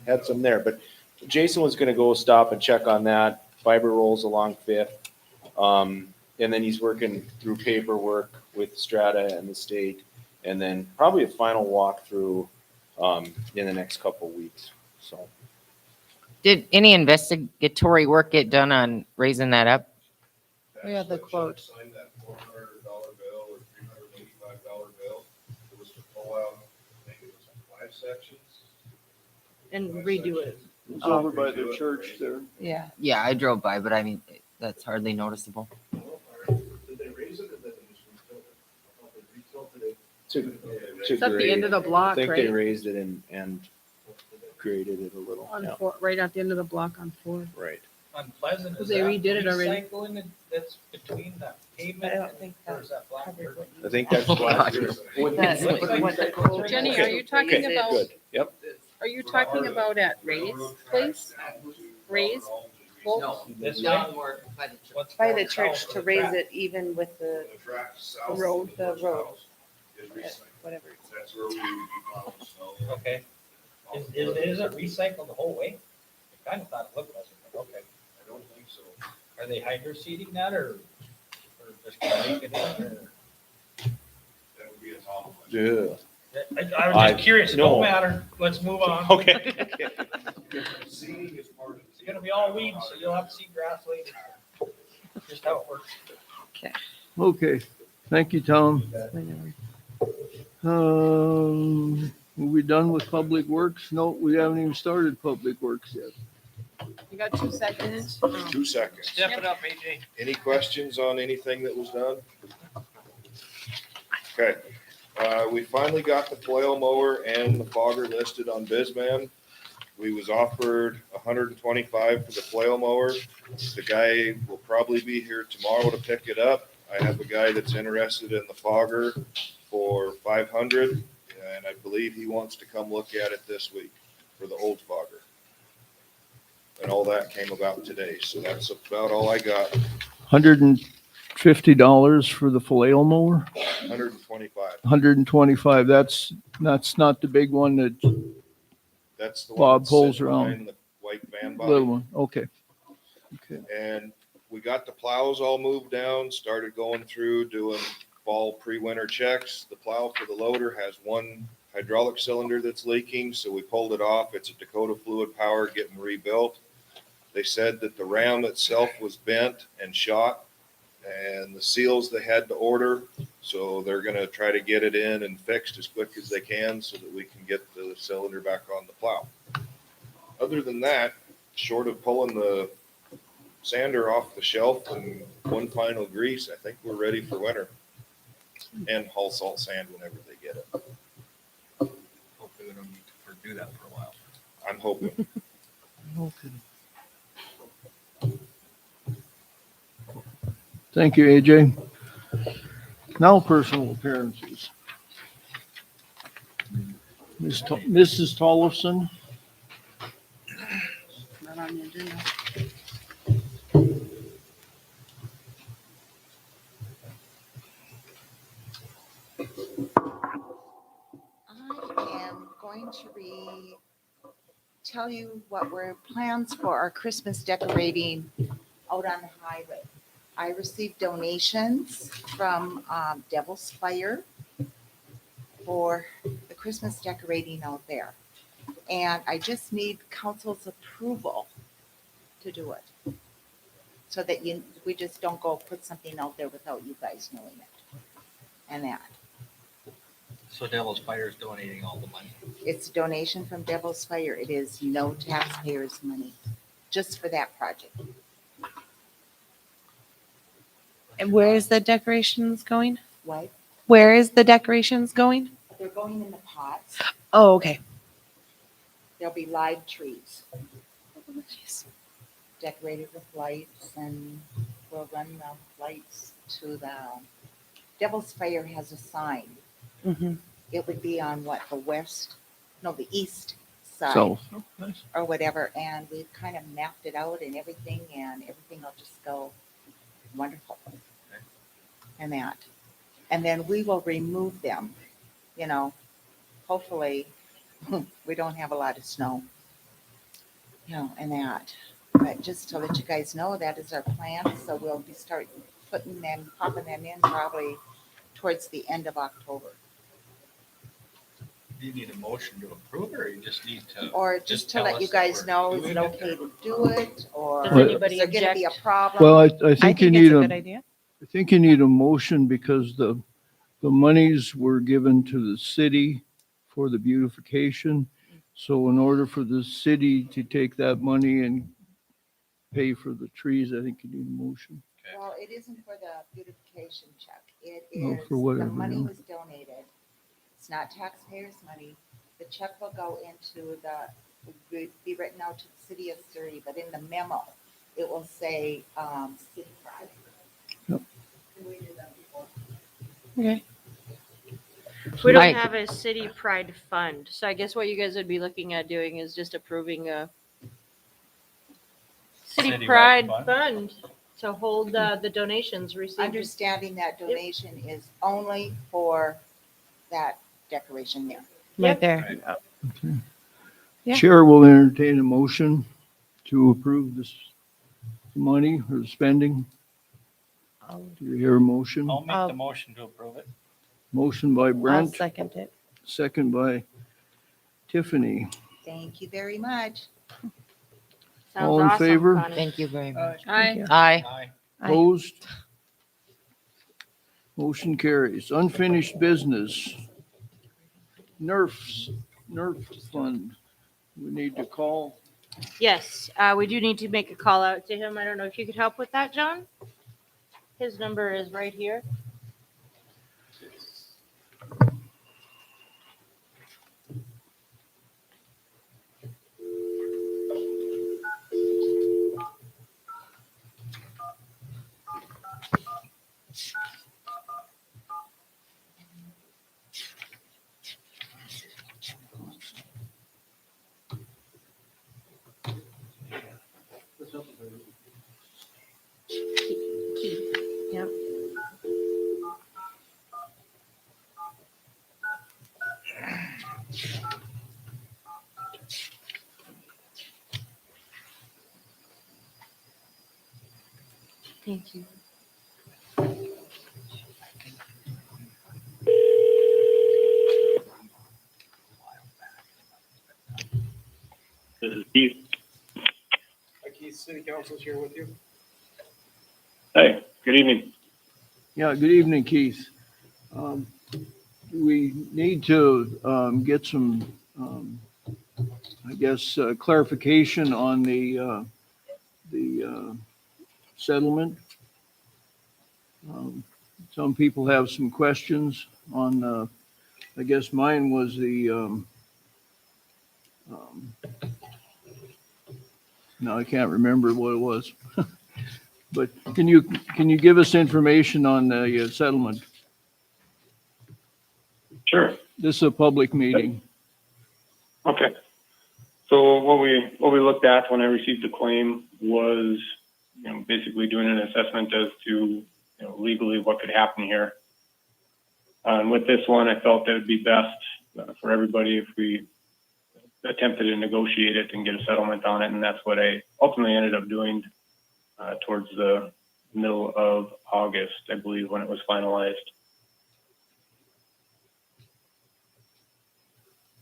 [SPEAKER 9] had some there, but Jason was gonna go stop and check on that. Fiber rolls along Fifth. And then he's working through paperwork with Strata and the state, and then probably a final walkthrough in the next couple of weeks. So
[SPEAKER 4] Did any investigatory work get done on raising that up?
[SPEAKER 12] We have the
[SPEAKER 10] Chuck
[SPEAKER 12] quote.
[SPEAKER 10] Signed that $400 bill or $385 bill. It was to pull out, I think it was 5 sections.
[SPEAKER 5] And redo it.
[SPEAKER 1] It's over by the church there.
[SPEAKER 12] Yeah.
[SPEAKER 4] Yeah, I drove by, but I mean, that's hardly noticeable.
[SPEAKER 10] Did they raise it or did they just retilt it? I thought they retilted it.
[SPEAKER 9] to
[SPEAKER 3] It's at the end of the
[SPEAKER 9] I
[SPEAKER 3] block,
[SPEAKER 9] think they
[SPEAKER 3] right?
[SPEAKER 9] raised it and graded it a little.
[SPEAKER 3] On
[SPEAKER 9] Yeah,
[SPEAKER 3] four, right at the end of the block on 4.
[SPEAKER 9] right.
[SPEAKER 11] On Pleasant, is
[SPEAKER 3] They
[SPEAKER 11] that
[SPEAKER 3] redid it already.
[SPEAKER 11] recycling that's between that pavement?
[SPEAKER 12] I don't think
[SPEAKER 11] Or
[SPEAKER 12] that
[SPEAKER 11] is that
[SPEAKER 12] covered
[SPEAKER 11] Blackbird?
[SPEAKER 12] what you
[SPEAKER 9] I think
[SPEAKER 12] said.
[SPEAKER 9] that's black.
[SPEAKER 12] That's
[SPEAKER 11] Looks like
[SPEAKER 12] what the quote
[SPEAKER 3] Jenny,
[SPEAKER 12] was.
[SPEAKER 3] are you talking
[SPEAKER 9] Okay,
[SPEAKER 3] about,
[SPEAKER 9] good. Yep.
[SPEAKER 3] are you talking about at Ray's place? Ray's? Well,
[SPEAKER 11] This way? What's
[SPEAKER 12] By the
[SPEAKER 11] going
[SPEAKER 12] church
[SPEAKER 11] south
[SPEAKER 12] to
[SPEAKER 11] of
[SPEAKER 12] raise
[SPEAKER 11] track?
[SPEAKER 12] it even with the
[SPEAKER 10] The track south.
[SPEAKER 12] road,
[SPEAKER 10] of
[SPEAKER 12] the
[SPEAKER 10] George's
[SPEAKER 12] road.
[SPEAKER 10] house is recycled.
[SPEAKER 12] whatever.
[SPEAKER 10] That's where we found snow.
[SPEAKER 11] Okay. Is it recycled the whole way? I kind of thought it looked like it, but okay.
[SPEAKER 10] I don't think so.
[SPEAKER 11] Are they hydro seeding that or just gonna leave it in or?
[SPEAKER 10] That would be a Tom.
[SPEAKER 9] Yeah.
[SPEAKER 11] I was
[SPEAKER 9] I-
[SPEAKER 11] just curious. It
[SPEAKER 9] no.
[SPEAKER 11] don't matter. Let's move on.
[SPEAKER 9] Okay.
[SPEAKER 10] Seeding is part of it.
[SPEAKER 11] It's gonna be all weeds, so you'll have to see grass later. Just how it works.
[SPEAKER 1] Okay, thank you, Tom.
[SPEAKER 12] Whenever.
[SPEAKER 1] Are we done with Public Works? No, we haven't even started Public Works yet.
[SPEAKER 3] you got 2 seconds.
[SPEAKER 10] 2 seconds.
[SPEAKER 11] Step it up, AJ.
[SPEAKER 10] Any questions on anything that was done? Okay, we finally got the flail mower and the fogger listed on Bizman. We was offered $125 for the flail mower. The guy will probably be here tomorrow to pick it up. I have a guy that's interested in the fogger for $500, and I believe he wants to come look at it this week for the old fogger. And all that came about today, so that's about all I got.
[SPEAKER 1] $150 for the flail mower,
[SPEAKER 10] 125.
[SPEAKER 1] 125. That's not the big one that,
[SPEAKER 10] That's the
[SPEAKER 1] Bob
[SPEAKER 10] one that's
[SPEAKER 1] pulls
[SPEAKER 10] sitting
[SPEAKER 1] around.
[SPEAKER 10] behind the white white van
[SPEAKER 1] Little
[SPEAKER 10] body.
[SPEAKER 1] one, okay. Okay,
[SPEAKER 10] And we got the plows all moved down, started going through, doing fall pre-winter checks. The plow for the loader has one hydraulic cylinder that's leaking, so we pulled it off. It's a Dakota Fluid Power getting rebuilt. They said that the ram itself was bent and shot, and the seals they had to order, so they're gonna try to get it in and fixed as quick as they can so that we can get the cylinder back on the plow. Other than that, short of pulling the sander off the shelf and one final grease, I think we're ready for winter. And haul salt sand whenever they get it.
[SPEAKER 6] Hopefully we don't need to do that for a while.
[SPEAKER 10] I'm hoping.
[SPEAKER 1] thank you, AJ. Now personal appearances. Mrs. Tollefson,
[SPEAKER 3] Not on the agenda.
[SPEAKER 13] I am going to tell you what were plans for our Christmas decorating out on the highway. I received donations from Devil's Fire for the Christmas decorating out there. And I just need council's approval to do it. So that we just don't go put something out there without you guys knowing it. And that.
[SPEAKER 11] So Devil's Fire is donating all the money.
[SPEAKER 13] It's a donation from Devil's Fire. It is no taxpayers' money, just for that project.
[SPEAKER 12] And where is the decorations going?
[SPEAKER 13] What?
[SPEAKER 12] Where is the decorations going?
[SPEAKER 13] They're going in the pots.
[SPEAKER 12] Oh, okay.
[SPEAKER 13] There'll be live trees decorated with lights, and we'll run the lights to the Devil's Fire has a sign.
[SPEAKER 12] Mm-hmm.
[SPEAKER 13] It would be on what, the east side
[SPEAKER 1] so,
[SPEAKER 13] or whatever. And we've kind of mapped it out and everything will just go wonderful. And that. And then we will remove them, hopefully we don't have a lot of snow, and that. But just to let you guys know, that is our plan. So we'll start popping them in probably towards the end of October.
[SPEAKER 11] Do you need a motion to approve it, or you just need to?
[SPEAKER 13] Or just to
[SPEAKER 11] tell
[SPEAKER 13] let
[SPEAKER 11] us
[SPEAKER 13] you
[SPEAKER 11] that
[SPEAKER 13] guys
[SPEAKER 11] we're
[SPEAKER 13] know, is
[SPEAKER 11] doing
[SPEAKER 13] it
[SPEAKER 11] it,
[SPEAKER 13] okay
[SPEAKER 11] or-
[SPEAKER 13] to do it? Or
[SPEAKER 5] Does anybody
[SPEAKER 13] is there going to be a
[SPEAKER 5] object?
[SPEAKER 13] problem?
[SPEAKER 1] well, I
[SPEAKER 12] I
[SPEAKER 1] think you
[SPEAKER 12] think
[SPEAKER 1] need
[SPEAKER 12] it's a
[SPEAKER 1] a,
[SPEAKER 12] good idea.
[SPEAKER 1] I think you need a motion because the monies were given to the city for the beautification. So in order for the city to take that money and pay for the trees, I think you need a motion.
[SPEAKER 13] Well, it isn't for the beautification check. It
[SPEAKER 1] No,
[SPEAKER 13] is,
[SPEAKER 1] for
[SPEAKER 13] the
[SPEAKER 1] whatever,
[SPEAKER 13] money
[SPEAKER 1] yeah.
[SPEAKER 13] was donated. It's not taxpayers' money. The check will go into be written out to the city of Surrey, but in the memo, it will say, city pride.
[SPEAKER 1] Yep.
[SPEAKER 13] And we did that before.
[SPEAKER 12] Okay.
[SPEAKER 5] We don't
[SPEAKER 4] Right.
[SPEAKER 5] have a city pride fund, so I guess what you guys would be looking at doing is just approving a city
[SPEAKER 11] Citywide
[SPEAKER 5] pride
[SPEAKER 11] fund.
[SPEAKER 5] fund to hold the donations received.
[SPEAKER 13] Understanding that donation is only for that decoration there.
[SPEAKER 12] Right there. Yeah.
[SPEAKER 1] Chair will entertain a motion to approve this money or the spending. Do you hear a motion?
[SPEAKER 11] I'll make
[SPEAKER 12] I'll-
[SPEAKER 11] the motion to approve it.
[SPEAKER 1] Motion by
[SPEAKER 12] I'll
[SPEAKER 1] Brent,
[SPEAKER 12] second it.
[SPEAKER 1] second by Tiffany.
[SPEAKER 13] Thank you very much.
[SPEAKER 5] Sounds
[SPEAKER 1] All in
[SPEAKER 5] awesome,
[SPEAKER 1] favor?
[SPEAKER 5] Connie.
[SPEAKER 4] Thank you very much.
[SPEAKER 3] Aye.
[SPEAKER 4] Aye.
[SPEAKER 11] Aye.
[SPEAKER 12] Aye.
[SPEAKER 1] Opposed? Motion carries. Unfinished business. NERF fund. We need to call.
[SPEAKER 5] Yes, we do need to make a call out to him. I don't know if you could help with that, John? His number is right here. Yep.
[SPEAKER 3] Thank you.
[SPEAKER 14] This is Keith.
[SPEAKER 6] Hi, Keith, City Council's here with you.
[SPEAKER 14] Hey, good evening.
[SPEAKER 1] Yeah, good evening, Keith. We need to get some, I guess, clarification on the settlement. Some people have some questions on, I guess mine was no, I can't remember what it was. But can you give us information on the settlement?
[SPEAKER 14] Sure.
[SPEAKER 1] This is a public meeting.
[SPEAKER 14] Okay. So what we looked at when I received the claim was, basically doing an assessment as to, legally what could happen here. And with this one, I felt that it would be best for everybody if we attempted to negotiate it and get a settlement on it. And that's what I ultimately ended up doing towards the middle of August, I believe, when it was finalized.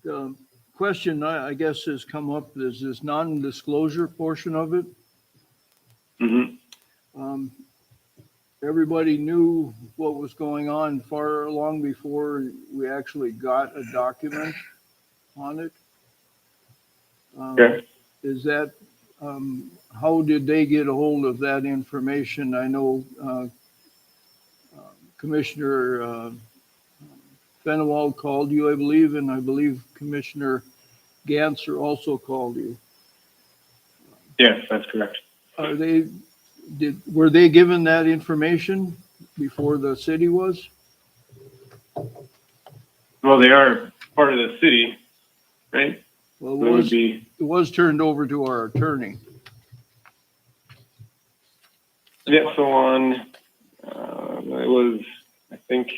[SPEAKER 1] The question I guess has come up is this non-disclosure portion of it.
[SPEAKER 14] Mm-hmm.
[SPEAKER 1] Everybody knew what was going on far long before we actually got a document on it.
[SPEAKER 14] Okay.
[SPEAKER 1] Is that, how did they get a hold of that information? I know Commissioner Fenwald called you, I believe, and I believe Commissioner Ganser also called you.
[SPEAKER 14] Yes, that's correct.
[SPEAKER 1] Were they given that information before the city was?
[SPEAKER 14] Well, they are part of the city, right?
[SPEAKER 1] Well,
[SPEAKER 14] So
[SPEAKER 1] it was turned over to our attorney.
[SPEAKER 14] Yeah, so on, it was, I think,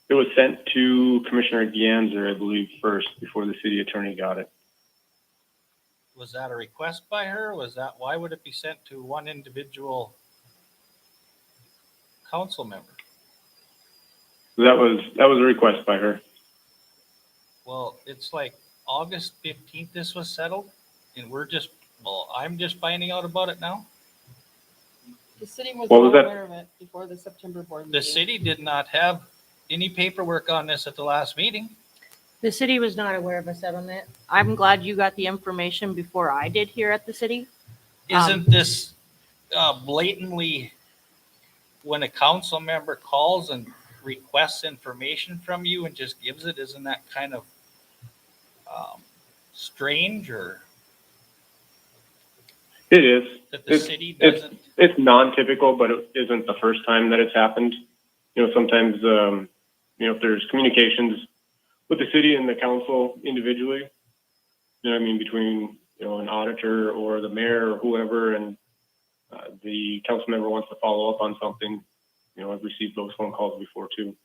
[SPEAKER 14] it was sent to Commissioner Ganser, I believe, first before the city attorney got it.
[SPEAKER 11] Was that a request by her? Why would it be sent to one individual council member?
[SPEAKER 14] That was a request by her.
[SPEAKER 11] Well, it's like August 15th this was settled, and I'm just finding out about it now.
[SPEAKER 3] The city was
[SPEAKER 14] What
[SPEAKER 3] all
[SPEAKER 14] was that?
[SPEAKER 3] aware of it before the September board meeting.
[SPEAKER 11] The city did not have any paperwork on this at the last meeting.
[SPEAKER 5] The city was not aware of a settlement. I'm glad you got the information before I did here at the city.
[SPEAKER 11] Isn't this blatantly when a council member calls and requests information from you and just gives it? Isn't that kind of strange, or
[SPEAKER 14] It is.
[SPEAKER 11] that the city doesn't?
[SPEAKER 14] It's non-typical, but it isn't the first time that it's happened. Sometimes, if there's communications with the city and the council individually, between, an auditor or the mayor or whoever, and the council member wants to follow up on something, I've received those phone calls before too.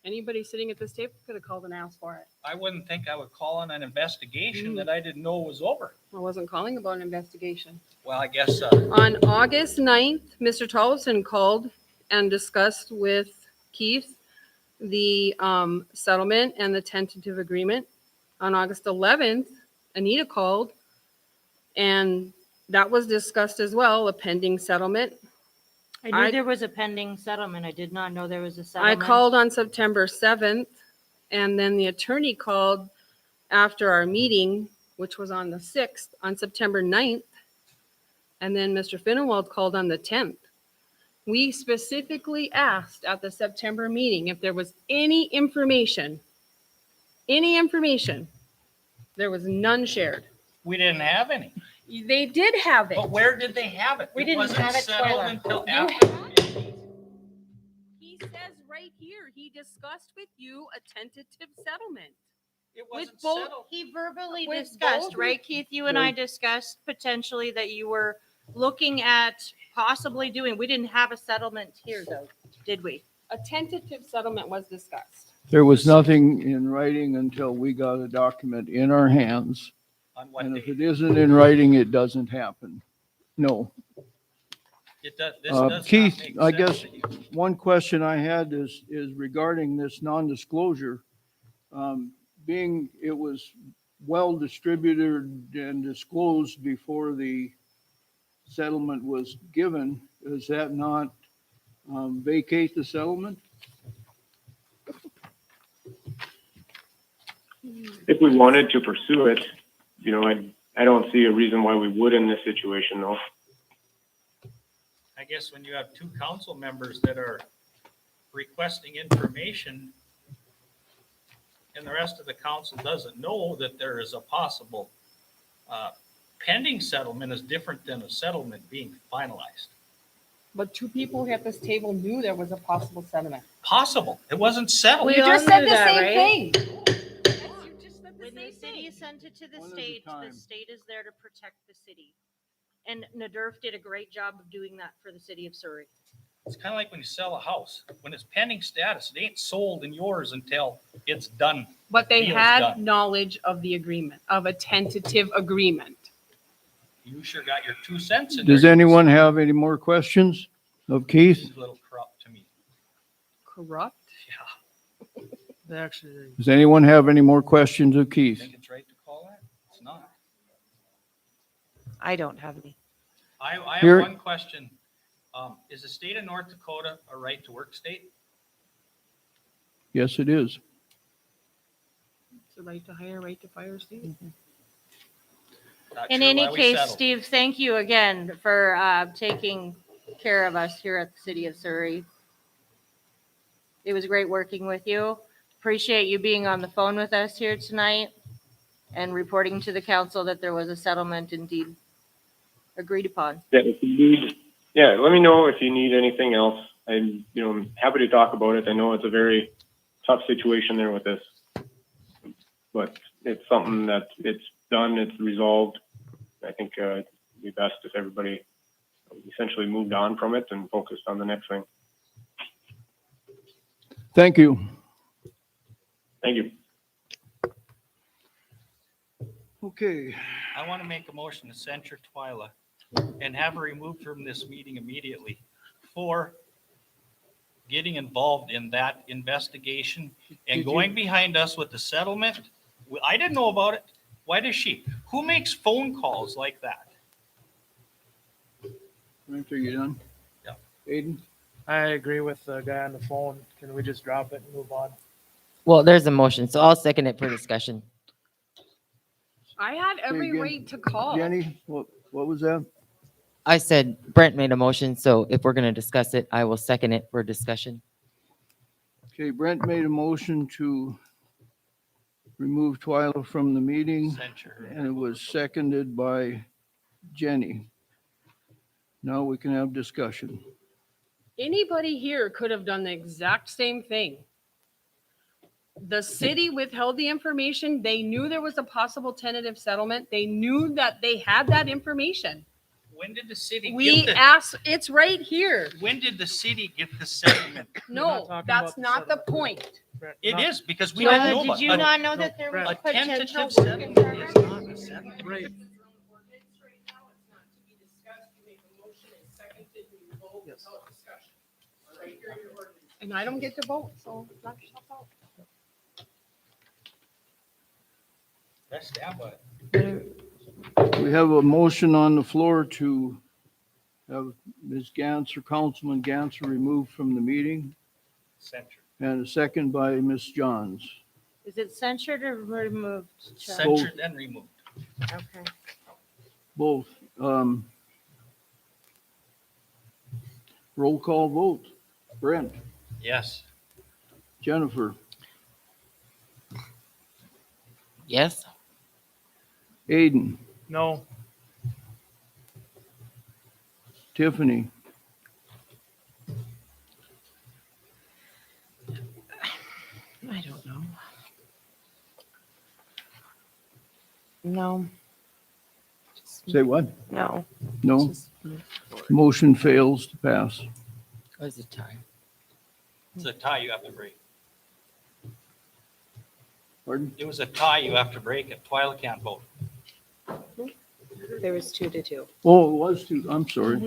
[SPEAKER 3] Anybody sitting at this table could have called and asked for it.
[SPEAKER 11] I wouldn't think I would call on an investigation that I didn't know was over.
[SPEAKER 3] I wasn't calling about an investigation.
[SPEAKER 11] Well, I guess
[SPEAKER 3] On August 9th, Mr. Tollefson called and discussed with Keith the settlement and the tentative agreement. On August 11th, Anita called, and that was discussed as well, a pending settlement.
[SPEAKER 5] I knew there was a pending settlement. I did not know there was a
[SPEAKER 3] I
[SPEAKER 5] settlement.
[SPEAKER 3] called on September 7th, and then the attorney called after our meeting, which was on the 6th, on September 9th. And then Mr. Finnewald called on the 10th. We specifically asked at the September meeting if there was any information. There was none shared.
[SPEAKER 11] we didn't have any.
[SPEAKER 3] They did have it.
[SPEAKER 11] But where did they have it?
[SPEAKER 5] We didn't
[SPEAKER 11] wasn't
[SPEAKER 5] have it,
[SPEAKER 11] settled
[SPEAKER 5] Twyla.
[SPEAKER 11] until
[SPEAKER 3] You
[SPEAKER 11] after.
[SPEAKER 3] He says right here, he discussed with you a tentative settlement.
[SPEAKER 11] It
[SPEAKER 3] With
[SPEAKER 11] wasn't
[SPEAKER 3] both-
[SPEAKER 11] settled.
[SPEAKER 5] He verbally
[SPEAKER 3] With
[SPEAKER 5] discussed,
[SPEAKER 3] both-
[SPEAKER 5] right, Keith? You and I discussed potentially that you were looking at possibly doing, we didn't have a settlement here though, did we?
[SPEAKER 3] A tentative settlement was discussed.
[SPEAKER 1] There was nothing in writing until we got a document in our hands.
[SPEAKER 11] On what
[SPEAKER 1] And if
[SPEAKER 11] date?
[SPEAKER 1] it isn't in writing, it doesn't happen. No.
[SPEAKER 6] It does, this does not
[SPEAKER 1] Keith,
[SPEAKER 6] make
[SPEAKER 1] I
[SPEAKER 6] sense
[SPEAKER 1] guess
[SPEAKER 6] to you.
[SPEAKER 1] one question I had is regarding this non-disclosure. Being it was well distributed and disclosed before the settlement was given, does that not vacate the settlement?
[SPEAKER 14] If we wanted to pursue it, you know, I don't see a reason why we would in this situation though.
[SPEAKER 6] I guess when you have two council members that are requesting information and the rest of the council doesn't know that there is a possible pending settlement is different than a settlement being finalized.
[SPEAKER 3] But two people at this table knew there was a possible settlement.
[SPEAKER 6] Possible. It wasn't settled.
[SPEAKER 5] We
[SPEAKER 3] You
[SPEAKER 5] all
[SPEAKER 3] just said
[SPEAKER 5] knew
[SPEAKER 3] the
[SPEAKER 5] that,
[SPEAKER 3] same
[SPEAKER 5] right?
[SPEAKER 3] thing.
[SPEAKER 5] When the city sent it to the
[SPEAKER 1] One at a
[SPEAKER 5] state, the
[SPEAKER 1] time.
[SPEAKER 5] state is there to protect the city. And NADERF did a great job of doing that for the city of Surrey.
[SPEAKER 6] It's kind of like when you sell a house. When it's pending status, it ain't sold in yours until it's done.
[SPEAKER 3] But they
[SPEAKER 6] Deal's
[SPEAKER 3] had
[SPEAKER 6] done.
[SPEAKER 3] knowledge of the agreement, of a tentative agreement.
[SPEAKER 6] You sure got your 2 cents in
[SPEAKER 1] Does
[SPEAKER 6] there.
[SPEAKER 1] anyone have any more questions of Keith?
[SPEAKER 6] Seems a little corrupt to me.
[SPEAKER 3] Corrupt?
[SPEAKER 6] Yeah.
[SPEAKER 2] They actually,
[SPEAKER 1] Does anyone have any more questions of
[SPEAKER 6] You
[SPEAKER 1] Keith?
[SPEAKER 6] think it's right to call that? It's not.
[SPEAKER 12] I don't have any.
[SPEAKER 6] I have
[SPEAKER 1] Here-
[SPEAKER 6] one question. Is the state of North Dakota a right to work state?
[SPEAKER 1] Yes, it is.
[SPEAKER 3] It's the right to hire, right to fire, Steve.
[SPEAKER 6] Not
[SPEAKER 5] In
[SPEAKER 6] sure
[SPEAKER 5] any
[SPEAKER 6] why we
[SPEAKER 5] case,
[SPEAKER 6] settled.
[SPEAKER 5] Steve, thank you again for taking care of us here at the city of Surrey. It was great working with you. Appreciate you being on the phone with us here tonight and reporting to the council that there was a settlement indeed agreed upon.
[SPEAKER 14] Yeah, if you need, yeah, let me know if you need anything else. I'm, you know, I'm happy to talk about it. I know it's a very tough situation there with this, but it's something that it's done, it's resolved. I think it'd be best if everybody essentially moved on from it and focused on the next thing.
[SPEAKER 1] Thank you.
[SPEAKER 14] Thank you.
[SPEAKER 1] Okay.
[SPEAKER 6] I want to make a motion to censure Twyla and have her removed from this meeting immediately for getting involved in that investigation and
[SPEAKER 1] Did
[SPEAKER 6] going behind us with the settlement. I didn't know about it. Why does she? Who makes phone calls like that?
[SPEAKER 1] Are you done?
[SPEAKER 6] Yeah.
[SPEAKER 1] Aiden?
[SPEAKER 2] I agree with the guy on the phone. Can we just drop it and move on?
[SPEAKER 4] Well, there's a motion, so I'll second it for discussion.
[SPEAKER 3] I had every
[SPEAKER 1] again,
[SPEAKER 3] right to call.
[SPEAKER 1] Jenny, what was that?
[SPEAKER 4] I said Brent made a motion, so if we're going to discuss it, I will second it for discussion.
[SPEAKER 1] Okay, Brent made a motion to remove Twyla from the meeting,
[SPEAKER 6] Censure her.
[SPEAKER 1] and it was seconded by Jenny. Now we can have discussion.
[SPEAKER 3] Anybody here could have done the exact same thing. The city withheld the information. They knew there was a possible tentative settlement. They knew that they had that information.
[SPEAKER 6] When did the city
[SPEAKER 3] We
[SPEAKER 6] get the,
[SPEAKER 3] asked, it's right here.
[SPEAKER 6] when did the city get the settlement?
[SPEAKER 3] No,
[SPEAKER 2] talking
[SPEAKER 3] that's
[SPEAKER 2] about the
[SPEAKER 3] not the
[SPEAKER 2] settlement.
[SPEAKER 3] point.
[SPEAKER 2] Brent,
[SPEAKER 6] It
[SPEAKER 2] not-
[SPEAKER 6] is because we didn't know
[SPEAKER 5] Twyla,
[SPEAKER 6] about
[SPEAKER 5] did you
[SPEAKER 6] it.
[SPEAKER 5] not know that there was
[SPEAKER 6] A
[SPEAKER 5] potential
[SPEAKER 6] tentative
[SPEAKER 5] work
[SPEAKER 6] settlement
[SPEAKER 5] in
[SPEAKER 6] is not a settlement.
[SPEAKER 2] Right. Yes.
[SPEAKER 3] And I don't get to vote, so knock yourself out.
[SPEAKER 6] Let's stand by it.
[SPEAKER 1] We have a motion on the floor to have Ms. Gantz Councilman Gantz removed from the meeting,
[SPEAKER 6] Censure.
[SPEAKER 1] and a second by Ms. Johns.
[SPEAKER 5] Is it censured or removed? Chuck?
[SPEAKER 6] Censured and removed.
[SPEAKER 5] Okay.
[SPEAKER 1] Both. Roll call vote. Brent,
[SPEAKER 6] Yes.
[SPEAKER 1] Jennifer,
[SPEAKER 4] Yes?
[SPEAKER 1] Aiden,
[SPEAKER 2] No,
[SPEAKER 1] Tiffany,
[SPEAKER 12] I don't know. No.
[SPEAKER 1] say what?
[SPEAKER 12] No.
[SPEAKER 1] No?
[SPEAKER 12] Just move forward.
[SPEAKER 1] Motion fails to pass.
[SPEAKER 4] Or is it time?
[SPEAKER 6] It's a tie you have to break.
[SPEAKER 1] Pardon?
[SPEAKER 6] It was a tie you have to break it. Twyla can't vote.
[SPEAKER 12] There was 2-2.
[SPEAKER 1] Oh, it was two. I'm sorry.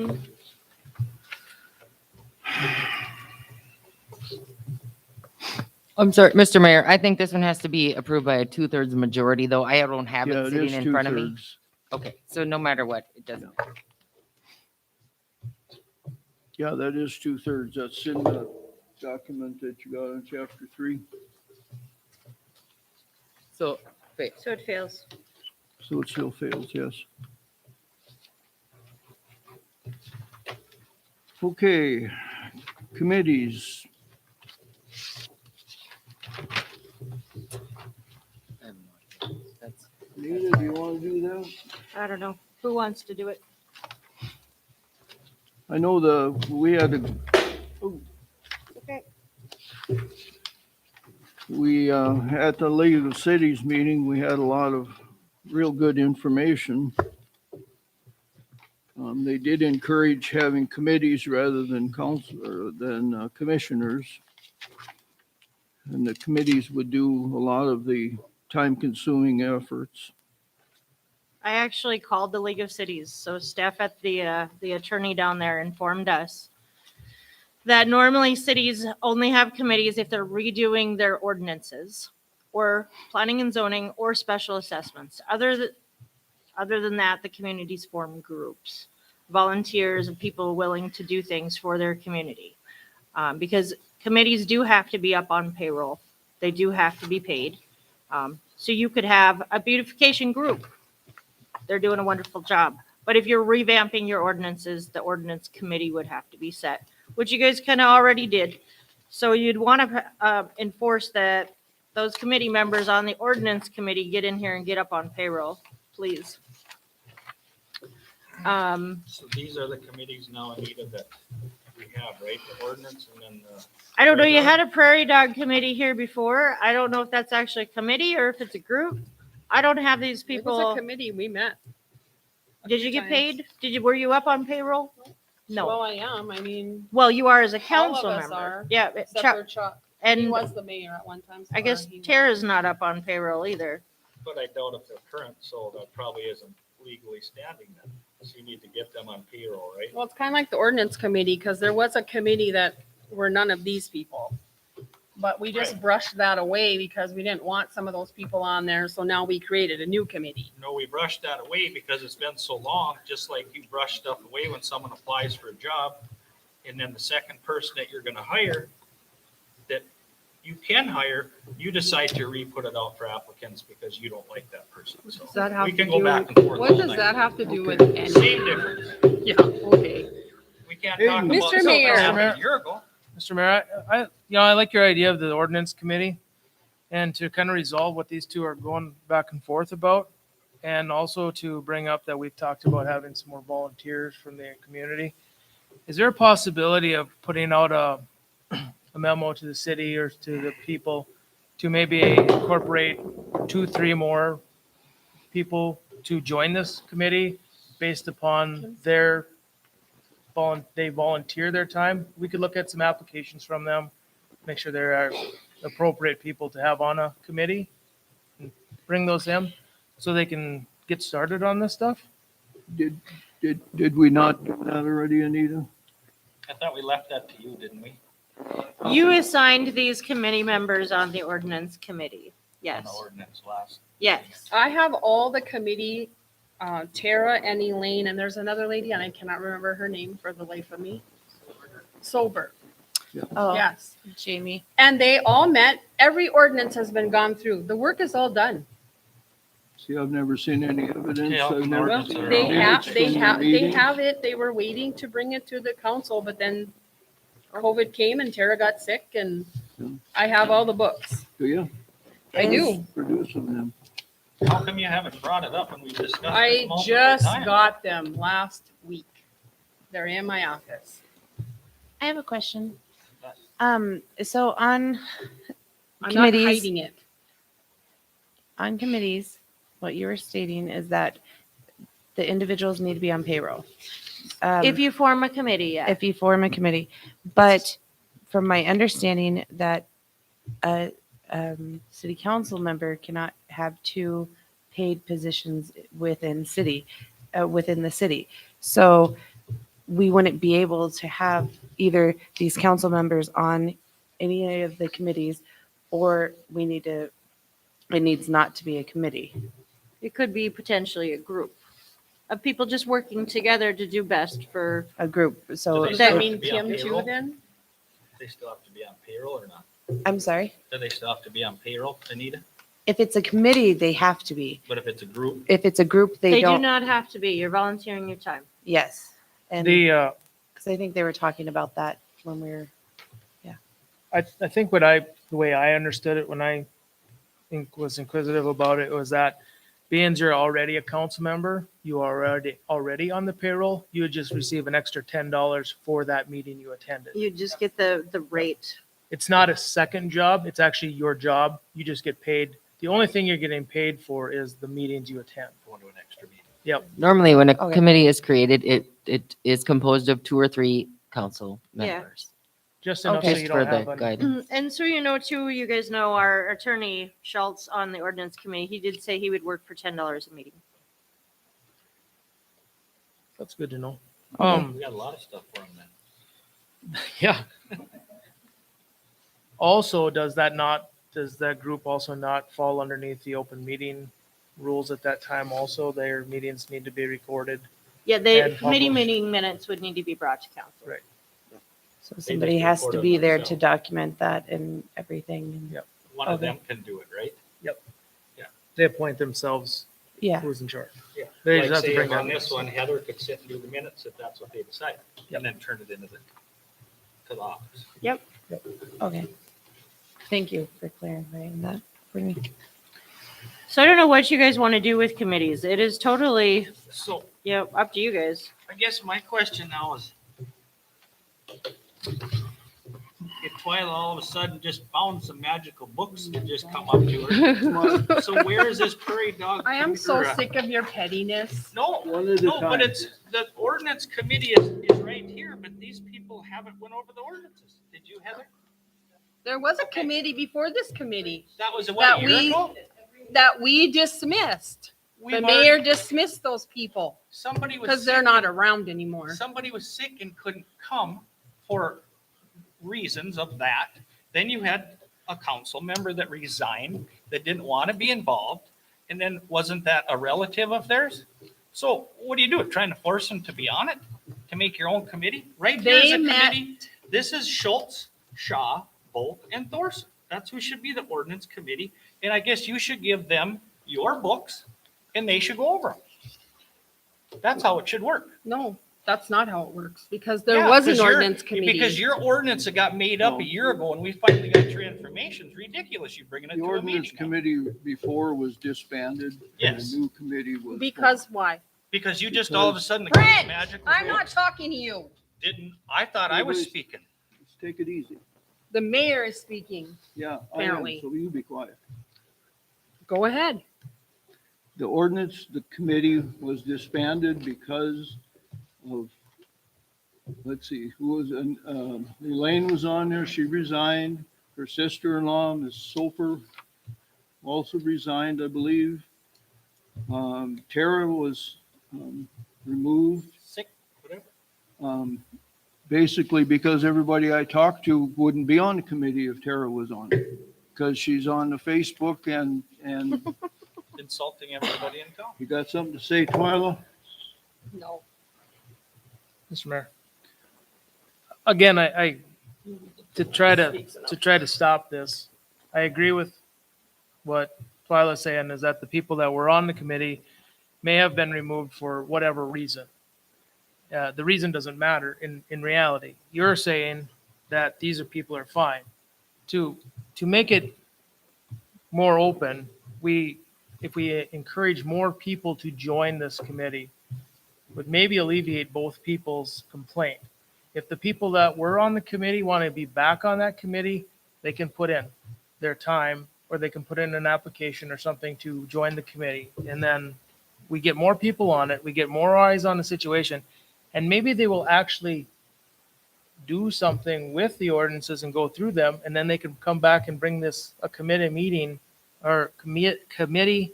[SPEAKER 4] I'm sorry, Mr. Mayor, I think this one has to be approved by a 2/3 majority, though. I don't have
[SPEAKER 1] Yeah,
[SPEAKER 4] it
[SPEAKER 1] it
[SPEAKER 4] sitting
[SPEAKER 1] is
[SPEAKER 4] in front of me.
[SPEAKER 1] 2/3.
[SPEAKER 4] Okay, so no matter what, it doesn't.
[SPEAKER 1] Yeah, that is 2/3. That's in the document that you got in chapter 3.
[SPEAKER 4] So,
[SPEAKER 5] So it fails.
[SPEAKER 1] So it still fails, yes. Okay, committees.
[SPEAKER 4] that's,
[SPEAKER 1] Anita, do you want to do that?
[SPEAKER 5] I don't know. Who wants to do it?
[SPEAKER 1] I know we had a,
[SPEAKER 5] Okay.
[SPEAKER 1] at the League of Cities meeting, we had a lot of real good information. They did encourage having committees rather than commissioners. And the committees would do a lot of the time-consuming efforts.
[SPEAKER 5] I actually called the League of Cities, so staff at the attorney down there informed us that normally cities only have committees if they're redoing their ordinances or planning and zoning or special assessments. Other than that, the communities form groups, volunteers and people willing to do things for their community. Because committees do have to be up on payroll. They do have to be paid. So you could have a beautification group. They're doing a wonderful job. But if you're revamping your ordinances, the ordinance committee would have to be set, which you guys kind of already did. So you'd want to enforce that those committee members on the ordinance committee get in here and get up on payroll, please.
[SPEAKER 11] So these are the committees now, Anita, that we have, right? The ordinance and then the.
[SPEAKER 5] I don't know, you had a prairie dog committee here before. I don't know if that's actually a committee or if it's a group. I don't have these
[SPEAKER 3] It was a
[SPEAKER 5] people.
[SPEAKER 3] committee, we met.
[SPEAKER 5] Did you get paid? Were you up on payroll?
[SPEAKER 3] Well,
[SPEAKER 5] No.
[SPEAKER 3] I am, I mean,
[SPEAKER 5] Well, you are as a
[SPEAKER 3] all of
[SPEAKER 5] council
[SPEAKER 3] us
[SPEAKER 5] member.
[SPEAKER 3] are,
[SPEAKER 5] Yeah,
[SPEAKER 3] except
[SPEAKER 5] Chuck,
[SPEAKER 3] for Chuck. He
[SPEAKER 5] and
[SPEAKER 3] was the mayor at one time. so
[SPEAKER 5] I guess
[SPEAKER 3] he was-
[SPEAKER 5] Tara's not up on payroll either.
[SPEAKER 11] But I doubt if they're current, so that probably isn't legally standing then. So you need to get them on payroll, right?
[SPEAKER 3] Well, it's kind of like the ordinance committee, because there was a committee that were none of these people. But we just
[SPEAKER 11] Right.
[SPEAKER 3] brushed that away because we didn't want some of those people on there, so now we created a new committee.
[SPEAKER 11] No, we brushed that away because it's been so long, just like you brush stuff away when someone applies for a job. And then the second person that you're gonna hire, that you can hire, you decide to re-put it out for applicants because you don't like that person. So
[SPEAKER 3] Does that have
[SPEAKER 11] we
[SPEAKER 3] to
[SPEAKER 11] can go
[SPEAKER 3] do
[SPEAKER 11] back
[SPEAKER 3] with-
[SPEAKER 11] and forth.
[SPEAKER 3] What
[SPEAKER 11] all
[SPEAKER 3] does
[SPEAKER 11] night.
[SPEAKER 3] that have to do with
[SPEAKER 1] Okay.
[SPEAKER 11] Same
[SPEAKER 3] anything?
[SPEAKER 11] difference.
[SPEAKER 3] Yeah, okay.
[SPEAKER 11] We can't
[SPEAKER 1] Hey,
[SPEAKER 11] talk about
[SPEAKER 3] Mr.
[SPEAKER 11] something
[SPEAKER 3] Mayor.
[SPEAKER 11] that happened a year ago.
[SPEAKER 2] Mr. Mayor, I like your idea of the ordinance committee and to kind of resolve what these two are going back and forth about. And also to bring up that we've talked about having some more volunteers from the community. Is there a possibility of putting out a memo to the city or to the people to maybe incorporate 2-3 more people to join this committee based upon they volunteer their time? We could look at some applications from them, make sure they're appropriate people to have on a committee, and bring those in so they can get started on this stuff.
[SPEAKER 1] Did we not do that already, Anita?
[SPEAKER 11] I thought we left that to you, didn't we?
[SPEAKER 5] You assigned these committee members on the ordinance committee.
[SPEAKER 11] On
[SPEAKER 5] Yes,
[SPEAKER 11] the ordinance last.
[SPEAKER 5] yes.
[SPEAKER 3] I have all the committee, Tara and Elaine, and there's another lady, and I cannot remember her name for the life of me. Sober,
[SPEAKER 12] Oh,
[SPEAKER 3] yes.
[SPEAKER 12] Jamie.
[SPEAKER 3] And they all met. Every ordinance has been gone through. The work is all done.
[SPEAKER 1] See, I've never seen any evidence.
[SPEAKER 11] Yeah,
[SPEAKER 1] I've never
[SPEAKER 11] ordinance
[SPEAKER 1] seen
[SPEAKER 11] are
[SPEAKER 3] They
[SPEAKER 11] all-
[SPEAKER 1] minutes
[SPEAKER 3] have, they
[SPEAKER 1] from the
[SPEAKER 3] have, they
[SPEAKER 1] meetings.
[SPEAKER 3] have it. They were waiting to bring it to the council, but then COVID came and Tara got sick and I have all the books.
[SPEAKER 1] Do you?
[SPEAKER 3] I do.
[SPEAKER 1] Produce them.
[SPEAKER 11] How come you haven't brought it up when we discussed
[SPEAKER 3] I
[SPEAKER 11] it multiple
[SPEAKER 3] just
[SPEAKER 11] times?
[SPEAKER 3] got them last week. They're in my office.
[SPEAKER 12] I have a question.
[SPEAKER 11] Yes.
[SPEAKER 12] So on
[SPEAKER 3] I'm not
[SPEAKER 12] committees,
[SPEAKER 3] hiding it.
[SPEAKER 12] on committees, what you were stating is that the individuals need to be on payroll.
[SPEAKER 5] If you form a committee, yeah.
[SPEAKER 12] If you form a committee, but from my understanding that a city council member cannot have two paid positions within the city. So we wouldn't be able to have either these council members on any of the committees, or it needs not to be a committee.
[SPEAKER 5] It could be potentially a group of people just working together to do best for,
[SPEAKER 12] A group, so.
[SPEAKER 11] Do
[SPEAKER 3] Does
[SPEAKER 11] they
[SPEAKER 3] that
[SPEAKER 11] have
[SPEAKER 3] mean
[SPEAKER 11] to be on
[SPEAKER 3] Kim too
[SPEAKER 11] payroll?
[SPEAKER 3] then?
[SPEAKER 11] They still have to be on payroll or not?
[SPEAKER 12] I'm sorry?
[SPEAKER 11] Do they still have to be on payroll, Anita?
[SPEAKER 12] If it's a committee, they have to be.
[SPEAKER 11] But if it's a group,
[SPEAKER 12] If it's a group,
[SPEAKER 5] they
[SPEAKER 12] they
[SPEAKER 5] do
[SPEAKER 12] don't.
[SPEAKER 5] not have to be. You're volunteering your time.
[SPEAKER 12] Yes. And,
[SPEAKER 2] The,
[SPEAKER 12] because I think they were talking about that when we were,
[SPEAKER 2] I think the way I understood it when I was inquisitive about it was that being you're already a council member, you are already on the payroll, you would just receive an extra $10 for that meeting you attended.
[SPEAKER 5] You just get the rate.
[SPEAKER 2] It's not a second job, it's actually your job. You just get paid. The only thing you're getting paid for is the meetings you attend.
[SPEAKER 11] going to an extra meeting.
[SPEAKER 2] Yep.
[SPEAKER 4] Normally, when a
[SPEAKER 12] Okay.
[SPEAKER 4] committee is created, it is composed of 2 or 3 council
[SPEAKER 5] Yeah.
[SPEAKER 4] members.
[SPEAKER 2] Just enough so
[SPEAKER 12] Okay.
[SPEAKER 2] you
[SPEAKER 4] Just for
[SPEAKER 2] don't have
[SPEAKER 4] the
[SPEAKER 2] an
[SPEAKER 4] guidance.
[SPEAKER 5] And so you know too, you guys know our attorney Schultz on the ordinance committee. He did say he would work for $10 a meeting.
[SPEAKER 2] That's good to know.
[SPEAKER 11] We got a lot of stuff for them then.
[SPEAKER 2] Yeah. Also, does that group also not fall underneath the open meeting rules at that time also? Their meetings need to be recorded.
[SPEAKER 5] Yeah,
[SPEAKER 2] And
[SPEAKER 5] the committee
[SPEAKER 2] published.
[SPEAKER 5] meeting minutes would need to be brought to council.
[SPEAKER 2] Right.
[SPEAKER 12] so somebody has to
[SPEAKER 11] report
[SPEAKER 12] be
[SPEAKER 11] it
[SPEAKER 12] there to
[SPEAKER 11] themselves.
[SPEAKER 12] document that and everything. and-
[SPEAKER 2] Yep.
[SPEAKER 11] One of
[SPEAKER 12] Okay.
[SPEAKER 11] them can do it, right?
[SPEAKER 2] They appoint themselves
[SPEAKER 12] Yeah.
[SPEAKER 2] who's in charge.
[SPEAKER 11] Yeah.
[SPEAKER 2] They
[SPEAKER 11] Like
[SPEAKER 2] just have to
[SPEAKER 11] say
[SPEAKER 2] bring
[SPEAKER 11] on
[SPEAKER 2] that.
[SPEAKER 11] this one, Heather could sit and do the minutes if that's what they decide,
[SPEAKER 2] Yep.
[SPEAKER 11] and then turn it into to the office.
[SPEAKER 12] Okay. Thank you for clarifying that for me.
[SPEAKER 5] So I don't know what you guys want to do with committees. It is totally,
[SPEAKER 11] So
[SPEAKER 5] up to you guys.
[SPEAKER 11] I guess my question now is, if Twyla all of a sudden just found some magical books to just come up to her, so where is this prairie dog?
[SPEAKER 3] I am so
[SPEAKER 11] or,
[SPEAKER 3] sick of your pettiness.
[SPEAKER 11] No,
[SPEAKER 1] One at a
[SPEAKER 11] no, but
[SPEAKER 1] time.
[SPEAKER 11] it's, the ordinance committee is right here, but these people haven't went over the ordinances. Did you, Heather?
[SPEAKER 3] There was a committee before this committee
[SPEAKER 11] That was a
[SPEAKER 3] That
[SPEAKER 11] what, a year
[SPEAKER 3] we-
[SPEAKER 11] ago?
[SPEAKER 3] that we dismissed. The
[SPEAKER 11] We've
[SPEAKER 3] mayor
[SPEAKER 11] already-
[SPEAKER 3] dismissed those people
[SPEAKER 11] Somebody was.
[SPEAKER 3] because they're
[SPEAKER 11] sick
[SPEAKER 3] not
[SPEAKER 11] and-
[SPEAKER 3] around anymore.
[SPEAKER 11] Somebody was sick and couldn't come for reasons of that. Then you had a council member that resigned, that didn't want to be involved. And then wasn't that a relative of theirs? So what do you do? Trying to force them to be on it? To make your own committee? Right here is
[SPEAKER 3] They
[SPEAKER 11] a
[SPEAKER 3] met-
[SPEAKER 11] committee. This is Schultz, Shaw, Volk, and Thorson. That's who should be the ordinance committee. And I guess you should give them your books and they should go over them. That's how it should work.
[SPEAKER 3] No, that's not how it works because there
[SPEAKER 11] Yeah,
[SPEAKER 3] was an
[SPEAKER 11] 'cause your-
[SPEAKER 3] ordinance committee.
[SPEAKER 11] Because your ordinance that got made up a year ago and we finally got your information, it's ridiculous you bringing it
[SPEAKER 1] The
[SPEAKER 11] to a
[SPEAKER 1] ordinance
[SPEAKER 11] meeting now.
[SPEAKER 1] committee before was disbanded. and
[SPEAKER 11] Yes.
[SPEAKER 1] A new committee was.
[SPEAKER 3] Because why?
[SPEAKER 11] Because you just all of a sudden.
[SPEAKER 3] Brent,
[SPEAKER 11] magical
[SPEAKER 3] I'm
[SPEAKER 11] vote.
[SPEAKER 3] not talking to you.
[SPEAKER 11] Didn't, I thought I was
[SPEAKER 1] Everybody's-
[SPEAKER 11] speaking.
[SPEAKER 1] Let's take it easy.
[SPEAKER 3] The mayor is speaking.
[SPEAKER 1] Yeah, I am,
[SPEAKER 3] Apparently.
[SPEAKER 1] so you be quiet.
[SPEAKER 3] Go ahead.
[SPEAKER 1] The ordinance, the committee was disbanded because of, let's see, who was, Elaine was on there, she resigned. Her sister-in-law, Ms. Soper, also resigned, I believe. Tara was removed,
[SPEAKER 11] Sick, whatever.
[SPEAKER 1] basically because everybody I talked to wouldn't be on the committee if Tara was on it. Because she's on the Facebook and
[SPEAKER 11] Insulting everybody in town.
[SPEAKER 1] you got something to say, Twyla?
[SPEAKER 3] No.
[SPEAKER 2] Mr. Mayor. Again, I to try to stop this, I agree with what Twyla's saying is that the people that were on the committee may have been removed for whatever reason. The reason doesn't matter in reality. You're saying that these are people are fine. To make it more open, if we encourage more people to join this committee, would maybe alleviate both people's complaint. If the people that were on the committee want to be back on that committee, they can put in their time or they can put in an application or something to join the committee. And then we get more people on it, we get more eyes on the situation, and maybe they will actually do something with the ordinances and go through them, and then they can come back and bring this a committee meeting or committee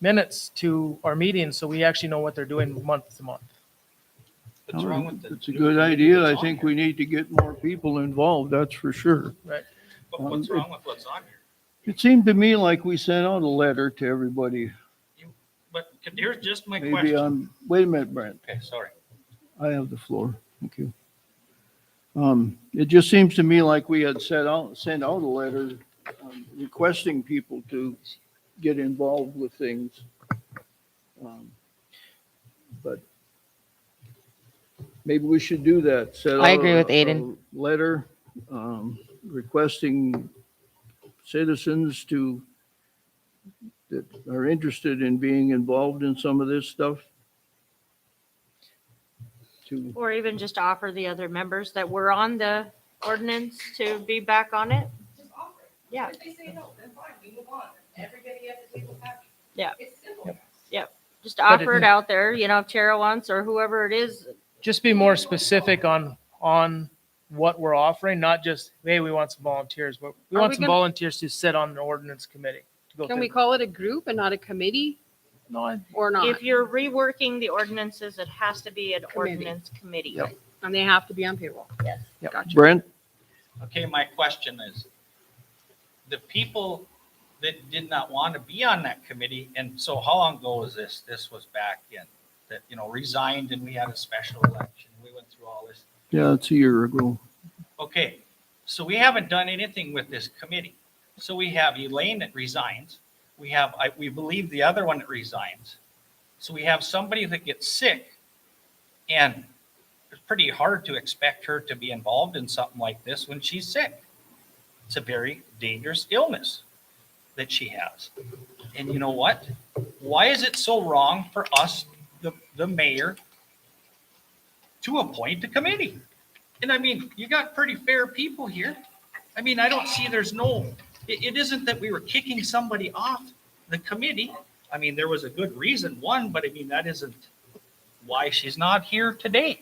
[SPEAKER 2] minutes to our meetings so we actually know what they're doing month to month.
[SPEAKER 6] What's wrong with the
[SPEAKER 1] It's a
[SPEAKER 6] new
[SPEAKER 1] good
[SPEAKER 6] committee
[SPEAKER 1] idea. I
[SPEAKER 6] that's on
[SPEAKER 1] think
[SPEAKER 6] here?
[SPEAKER 1] we need to get more people involved, that's for sure.
[SPEAKER 6] But what's wrong with what's on here?
[SPEAKER 1] It seemed to me like we sent out a letter to everybody.
[SPEAKER 6] But here's just my
[SPEAKER 1] Maybe
[SPEAKER 6] question.
[SPEAKER 1] wait a minute, Brent.
[SPEAKER 6] Okay, sorry.
[SPEAKER 1] I have the floor. Thank you. It just seems to me like we had sent out a letter requesting people to get involved with things. But maybe we should do that.
[SPEAKER 4] I agree with Aiden.
[SPEAKER 1] A letter requesting citizens that are interested in being involved in some of this stuff.
[SPEAKER 5] Or even just offer the other members that were on the ordinance to be back on it.
[SPEAKER 15] Just offer it.
[SPEAKER 5] Yeah.
[SPEAKER 15] If they say no, then fine, we move on. Everybody at the table happy.
[SPEAKER 5] Yeah.
[SPEAKER 15] It's simple.
[SPEAKER 5] Just
[SPEAKER 2] But
[SPEAKER 5] offer it out there, you know, if Tara wants or whoever it is.
[SPEAKER 2] Just be more specific on what we're offering, not just, hey, we want some volunteers, but we
[SPEAKER 3] Are
[SPEAKER 2] want
[SPEAKER 3] we
[SPEAKER 2] some
[SPEAKER 3] gonna-
[SPEAKER 2] volunteers to sit on the ordinance committee. to go
[SPEAKER 3] Can
[SPEAKER 2] through.
[SPEAKER 3] we call it a group and not a committee
[SPEAKER 2] No,
[SPEAKER 3] or not?
[SPEAKER 5] If you're reworking the ordinances, it has to be an
[SPEAKER 3] Committee.
[SPEAKER 5] ordinance committee.
[SPEAKER 1] Yep.
[SPEAKER 3] And they have to be on payroll.
[SPEAKER 5] Yes.
[SPEAKER 3] Gotcha.
[SPEAKER 1] Brent?
[SPEAKER 6] Okay, my question is, the people that did not want to be on that committee, and so how long ago was this? This was back in, that, resigned and we had a special election. We went through all this.
[SPEAKER 1] Yeah, it's a year ago.
[SPEAKER 6] Okay, so we haven't done anything with this committee. So we have Elaine that resigns. We have, we believe the other one that resigns. So we have somebody that gets sick, and it's pretty hard to expect her to be involved in something like this when she's sick. It's a very dangerous illness that she has. And you know what? Why is it so wrong for us, the mayor, to appoint a committee? And I mean, you got pretty fair people here. I mean, I don't see it isn't that we were kicking somebody off the committee. I mean, there was a good reason, but I mean, that isn't why she's not here today.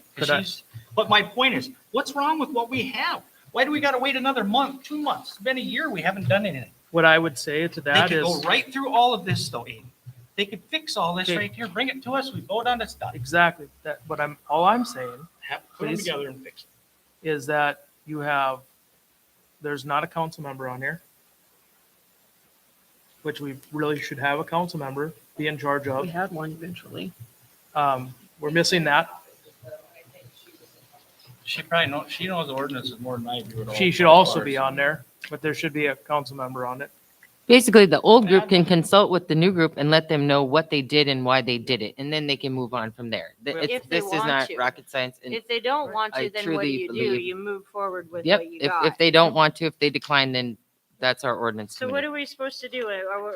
[SPEAKER 6] But my point is, what's wrong with what we have? Why do we got to wait another month, 2 months? It's been a year. We haven't done anything.
[SPEAKER 2] what I would say to
[SPEAKER 6] They
[SPEAKER 2] that
[SPEAKER 6] could go
[SPEAKER 2] is,
[SPEAKER 6] right through all of this though, Aiden. They could fix all this
[SPEAKER 2] Okay.
[SPEAKER 6] right here, bring it to us, we vote on it, it's done.
[SPEAKER 2] exactly, all I'm saying
[SPEAKER 6] Put them
[SPEAKER 2] Please.
[SPEAKER 6] together and fix it.
[SPEAKER 2] is that there's not a council member on here, which we really should have a council member be in charge
[SPEAKER 3] We
[SPEAKER 2] of.
[SPEAKER 3] had one eventually.
[SPEAKER 2] We're missing that.
[SPEAKER 6] She probably knows, she knows the ordinances more than I do.
[SPEAKER 2] She should also be on there, but there should be a council member on it.
[SPEAKER 4] Basically, the old group can consult with the new group and let them know what they did and why they did it, and then they can move on from there.
[SPEAKER 5] If they
[SPEAKER 4] This is
[SPEAKER 5] want
[SPEAKER 4] not
[SPEAKER 5] to.
[SPEAKER 4] rocket science. And
[SPEAKER 5] If they don't want
[SPEAKER 4] I
[SPEAKER 5] to, then what do
[SPEAKER 4] truly
[SPEAKER 5] you do?
[SPEAKER 4] believe-
[SPEAKER 5] You move forward with
[SPEAKER 4] Yep,
[SPEAKER 5] what you
[SPEAKER 4] if
[SPEAKER 5] got.
[SPEAKER 4] they don't want to, if they decline, then that's our ordinance
[SPEAKER 5] So what
[SPEAKER 4] committee.
[SPEAKER 5] are we supposed to do? Are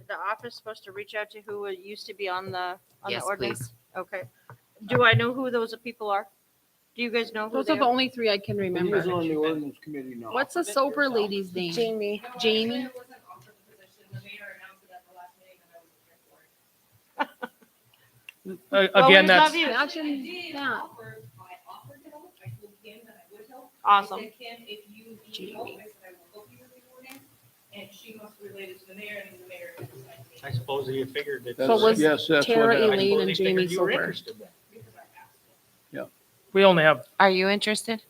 [SPEAKER 5] the office supposed to reach out to who used to be on the
[SPEAKER 4] Yes,
[SPEAKER 5] ordinance? Okay. Do I know who those people are? Do you guys know who
[SPEAKER 3] Those
[SPEAKER 5] they
[SPEAKER 3] are the
[SPEAKER 5] are?
[SPEAKER 3] only three I can
[SPEAKER 1] Who's
[SPEAKER 3] remember.
[SPEAKER 1] on the ordinance committee now?
[SPEAKER 3] What's the sober lady's name?
[SPEAKER 12] Jamie.
[SPEAKER 3] Jamie?
[SPEAKER 15] The mayor wasn't offered the position. The mayor announced it at the last meeting and I wasn't here for it.
[SPEAKER 5] Well,
[SPEAKER 2] Again,
[SPEAKER 5] we
[SPEAKER 2] that's,
[SPEAKER 5] love you.
[SPEAKER 3] Imagine
[SPEAKER 15] I
[SPEAKER 3] that.
[SPEAKER 15] offered to help. I told Kim that I would help.
[SPEAKER 5] Awesome.
[SPEAKER 15] I said, Kim, if you need help, I said, I will help you with the ordinance. And she must relate it to the mayor and the mayor can decide.
[SPEAKER 6] I suppose you figured that.
[SPEAKER 1] That's-
[SPEAKER 3] was
[SPEAKER 1] yes, that's what
[SPEAKER 3] Tara,
[SPEAKER 1] happened.
[SPEAKER 6] I
[SPEAKER 3] Elaine,
[SPEAKER 6] suppose
[SPEAKER 3] and
[SPEAKER 6] they
[SPEAKER 3] Jamie
[SPEAKER 6] figured you were
[SPEAKER 3] sober.
[SPEAKER 6] interested then.
[SPEAKER 15] Because I asked.
[SPEAKER 2] we only have,
[SPEAKER 12] Are you interested?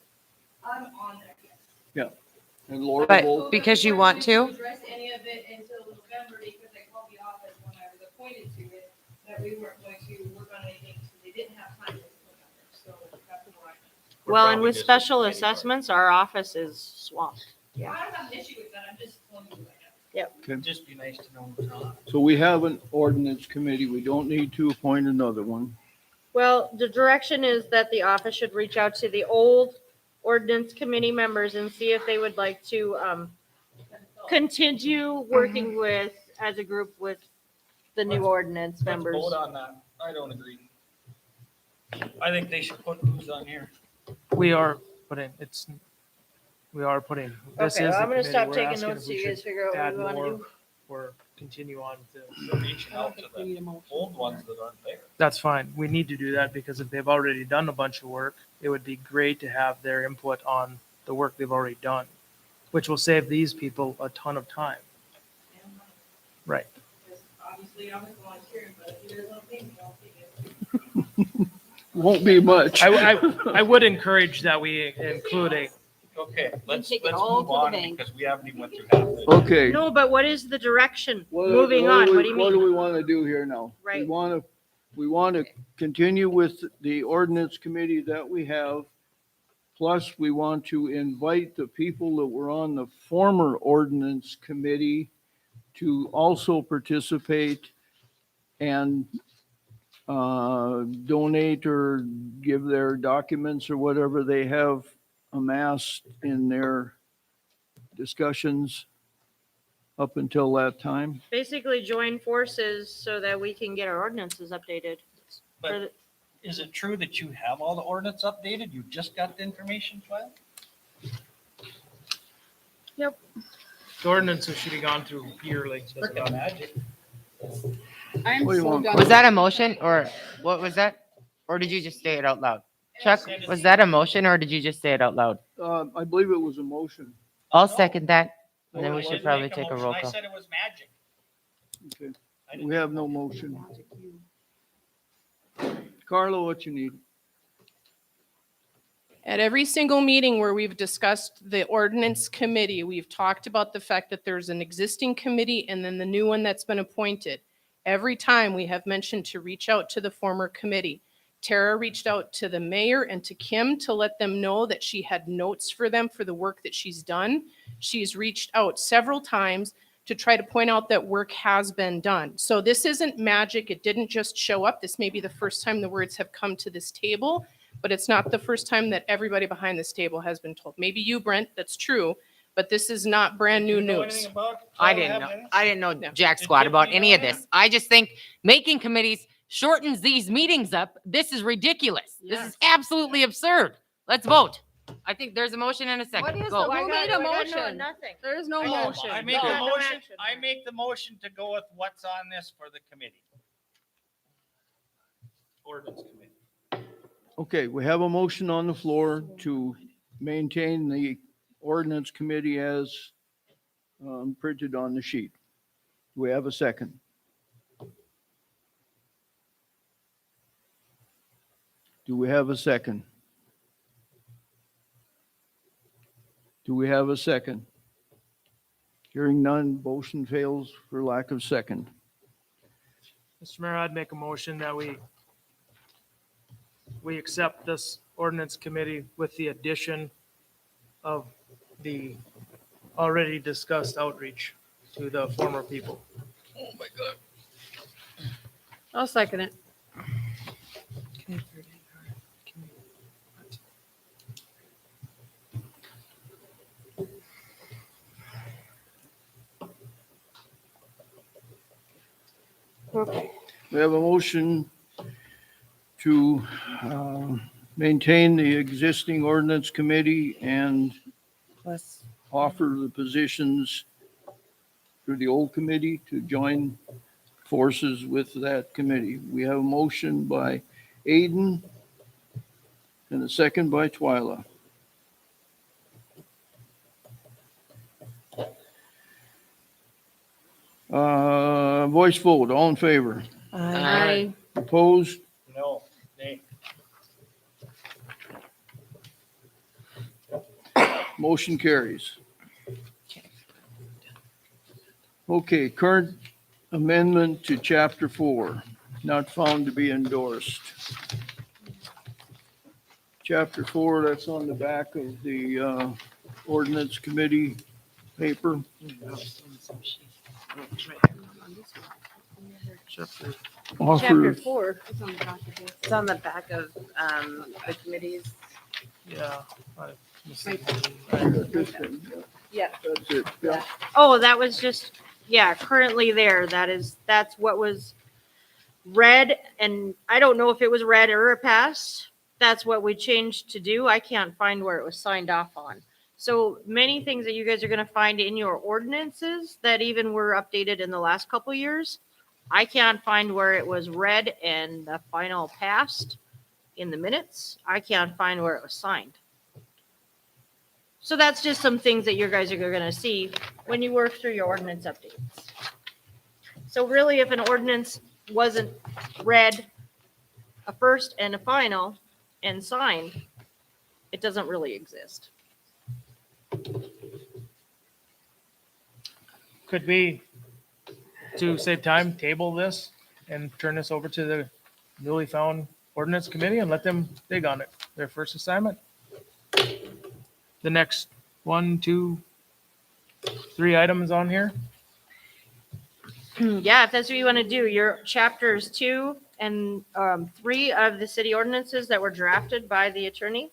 [SPEAKER 15] I'm on there, yes.
[SPEAKER 1] And Laura
[SPEAKER 12] But
[SPEAKER 1] will,
[SPEAKER 12] because you want to?
[SPEAKER 15] Address any of it until November because I called the office when I was appointed to it, that we weren't going to work on anything, so they didn't have time to put on there, so that's what I.
[SPEAKER 6] We're
[SPEAKER 5] Well, and
[SPEAKER 6] probably
[SPEAKER 5] with
[SPEAKER 6] just
[SPEAKER 5] special
[SPEAKER 6] committee work.
[SPEAKER 5] assessments, our office is swamped.
[SPEAKER 15] I don't have an issue with that, I'm just telling you right now.
[SPEAKER 6] It'd just be nice to know who's on.
[SPEAKER 1] so we have an ordinance committee. We don't need to appoint another one.
[SPEAKER 5] Well, the direction is that the office should reach out to the old ordinance committee members and see if they would like to continue working with, as a group with the new ordinance
[SPEAKER 6] Let's
[SPEAKER 5] members.
[SPEAKER 6] vote on that. I don't agree. I think they should put who's on here.
[SPEAKER 2] we are putting, this
[SPEAKER 5] Okay,
[SPEAKER 2] is the
[SPEAKER 5] well, I'm gonna
[SPEAKER 2] committee.
[SPEAKER 5] stop
[SPEAKER 2] We're
[SPEAKER 5] taking
[SPEAKER 2] asking
[SPEAKER 5] notes
[SPEAKER 2] if
[SPEAKER 5] so
[SPEAKER 2] we
[SPEAKER 5] you guys
[SPEAKER 2] should
[SPEAKER 5] figure out what
[SPEAKER 2] add
[SPEAKER 5] we want to
[SPEAKER 2] more
[SPEAKER 5] do.
[SPEAKER 2] or continue on with
[SPEAKER 6] They're reaching
[SPEAKER 3] I don't
[SPEAKER 6] out to
[SPEAKER 3] think we
[SPEAKER 6] the
[SPEAKER 3] need a motion.
[SPEAKER 6] old ones that aren't there.
[SPEAKER 2] That's fine. We need to do that because if they've already done a bunch of work, it would be great to have their input on the work they've already done, which will save these people a ton of time.
[SPEAKER 15] And money,
[SPEAKER 2] Right.
[SPEAKER 15] because obviously I'm volunteering, but if you guys don't pay me, I'll take it.
[SPEAKER 1] Won't be much.
[SPEAKER 2] I would encourage that we include a,
[SPEAKER 11] Okay, let's
[SPEAKER 3] take it
[SPEAKER 11] move
[SPEAKER 3] all to the
[SPEAKER 11] on
[SPEAKER 3] bank.
[SPEAKER 11] because we haven't even went through half of it.
[SPEAKER 1] Okay.
[SPEAKER 5] No, but what is the direction?
[SPEAKER 1] What-
[SPEAKER 5] Moving on, what do you
[SPEAKER 1] What do
[SPEAKER 5] mean?
[SPEAKER 1] we want to do here now?
[SPEAKER 5] Right.
[SPEAKER 1] We want to continue with the ordinance committee that we have. Plus, we want to invite the people that were on the former ordinance committee to also participate and donate or give their documents or whatever they have amassed in their discussions up until that time.
[SPEAKER 5] Basically join forces so that we can get our ordinances updated. For
[SPEAKER 11] But is it true that you have all the ordinance updated? You just got the information file?
[SPEAKER 2] the ordinances should be gone through yearly.
[SPEAKER 11] Freaking magic.
[SPEAKER 3] I'm
[SPEAKER 1] What do you
[SPEAKER 3] so
[SPEAKER 1] want?
[SPEAKER 3] done.
[SPEAKER 4] Was that a motion or what was that? Or did you just say it out loud? Chuck, was that a motion or did you just say it out loud?
[SPEAKER 1] I believe it was a motion.
[SPEAKER 4] I'll second that. And then
[SPEAKER 11] No,
[SPEAKER 4] we
[SPEAKER 11] I
[SPEAKER 4] should
[SPEAKER 11] didn't
[SPEAKER 4] probably
[SPEAKER 11] make
[SPEAKER 4] take a
[SPEAKER 11] motion.
[SPEAKER 4] roll
[SPEAKER 11] I
[SPEAKER 4] call.
[SPEAKER 11] said it was magic.
[SPEAKER 1] Okay.
[SPEAKER 11] I didn't
[SPEAKER 1] We have no motion. Carla, what you need?
[SPEAKER 16] At every single meeting where we've discussed the ordinance committee, we've talked about the fact that there's an existing committee and then the new one that's been appointed. Every time we have mentioned to reach out to the former committee. Tara reached out to the mayor and to Kim to let them know that she had notes for them for the work that she's done. She's reached out several times to try to point out that work has been done. So this isn't magic. It didn't just show up. This may be the first time the words have come to this table, but it's not the first time that everybody behind this table has been told. Maybe you, Brent, that's true, but this is not brand new
[SPEAKER 11] You know
[SPEAKER 16] news.
[SPEAKER 11] anything about it?
[SPEAKER 4] I
[SPEAKER 11] Tell
[SPEAKER 4] didn't
[SPEAKER 11] them
[SPEAKER 4] know.
[SPEAKER 11] it.
[SPEAKER 4] I didn't know
[SPEAKER 16] No.
[SPEAKER 4] jack
[SPEAKER 11] Did
[SPEAKER 4] squat about
[SPEAKER 11] Tiffany
[SPEAKER 4] any of
[SPEAKER 11] know
[SPEAKER 4] this. I just think making committees shortens these meetings up. This is ridiculous. This is absolutely absurd. Let's vote. I think there's a motion and a second.
[SPEAKER 3] What is
[SPEAKER 4] Go.
[SPEAKER 3] the- Who made a motion?
[SPEAKER 5] Nothing.
[SPEAKER 16] There is no
[SPEAKER 11] No,
[SPEAKER 16] motion.
[SPEAKER 11] I make
[SPEAKER 16] No.
[SPEAKER 11] the motion,
[SPEAKER 5] action.
[SPEAKER 11] I make the motion to go with what's on this for the committee. Ordinance committee.
[SPEAKER 1] Okay, we have a motion on the floor to maintain the ordinance committee as printed on the sheet. Do we have a second? Do we have a second? Do we have a second? Hearing none, motion fails for lack of second.
[SPEAKER 2] Mr. Mayor, I'd make a motion that we accept this ordinance committee with the addition of the already discussed outreach to the former people.
[SPEAKER 3] I'll second it.
[SPEAKER 16] Okay.
[SPEAKER 1] We have a motion to maintain the existing ordinance committee and
[SPEAKER 12] Plus,
[SPEAKER 1] offer the positions for the old committee to join forces with that committee. We have a motion by Aiden and a second by Twyla. Voice vote, all in favor?
[SPEAKER 12] I,
[SPEAKER 1] Opposed?
[SPEAKER 11] No, nay.
[SPEAKER 1] Motion carries. Okay, current amendment to chapter 4, not found to be endorsed. Chapter 4, that's on the back of the ordinance committee paper.
[SPEAKER 3] Chapter
[SPEAKER 1] Offer,
[SPEAKER 3] 4 is on the back of this.
[SPEAKER 12] it's on the back of the committees.
[SPEAKER 2] Yeah.
[SPEAKER 1] this thing,
[SPEAKER 12] Yeah.
[SPEAKER 1] that's it. Yeah.
[SPEAKER 5] Oh, that was just, yeah, currently there. That's what was read. And I don't know if it was read or passed. That's what we changed to do. I can't find where it was signed off on. So many things that you guys are going to find in your ordinances that even were updated in the last couple years. I can't find where it was read and the final passed in the minutes. I can't find where it was signed. So that's just some things that you guys are going to see when you work through your ordinance updates. So really, if an ordinance wasn't read a first and a final and signed, it doesn't really exist.
[SPEAKER 2] Could we, to save time, table this and turn this over to the newly found ordinance committee and let them dig on it, their first assignment? The next 1, 2, 3 items on here?
[SPEAKER 5] Yeah, if that's what you want to do, your chapters 2 and 3 of the city ordinances that were drafted by the attorney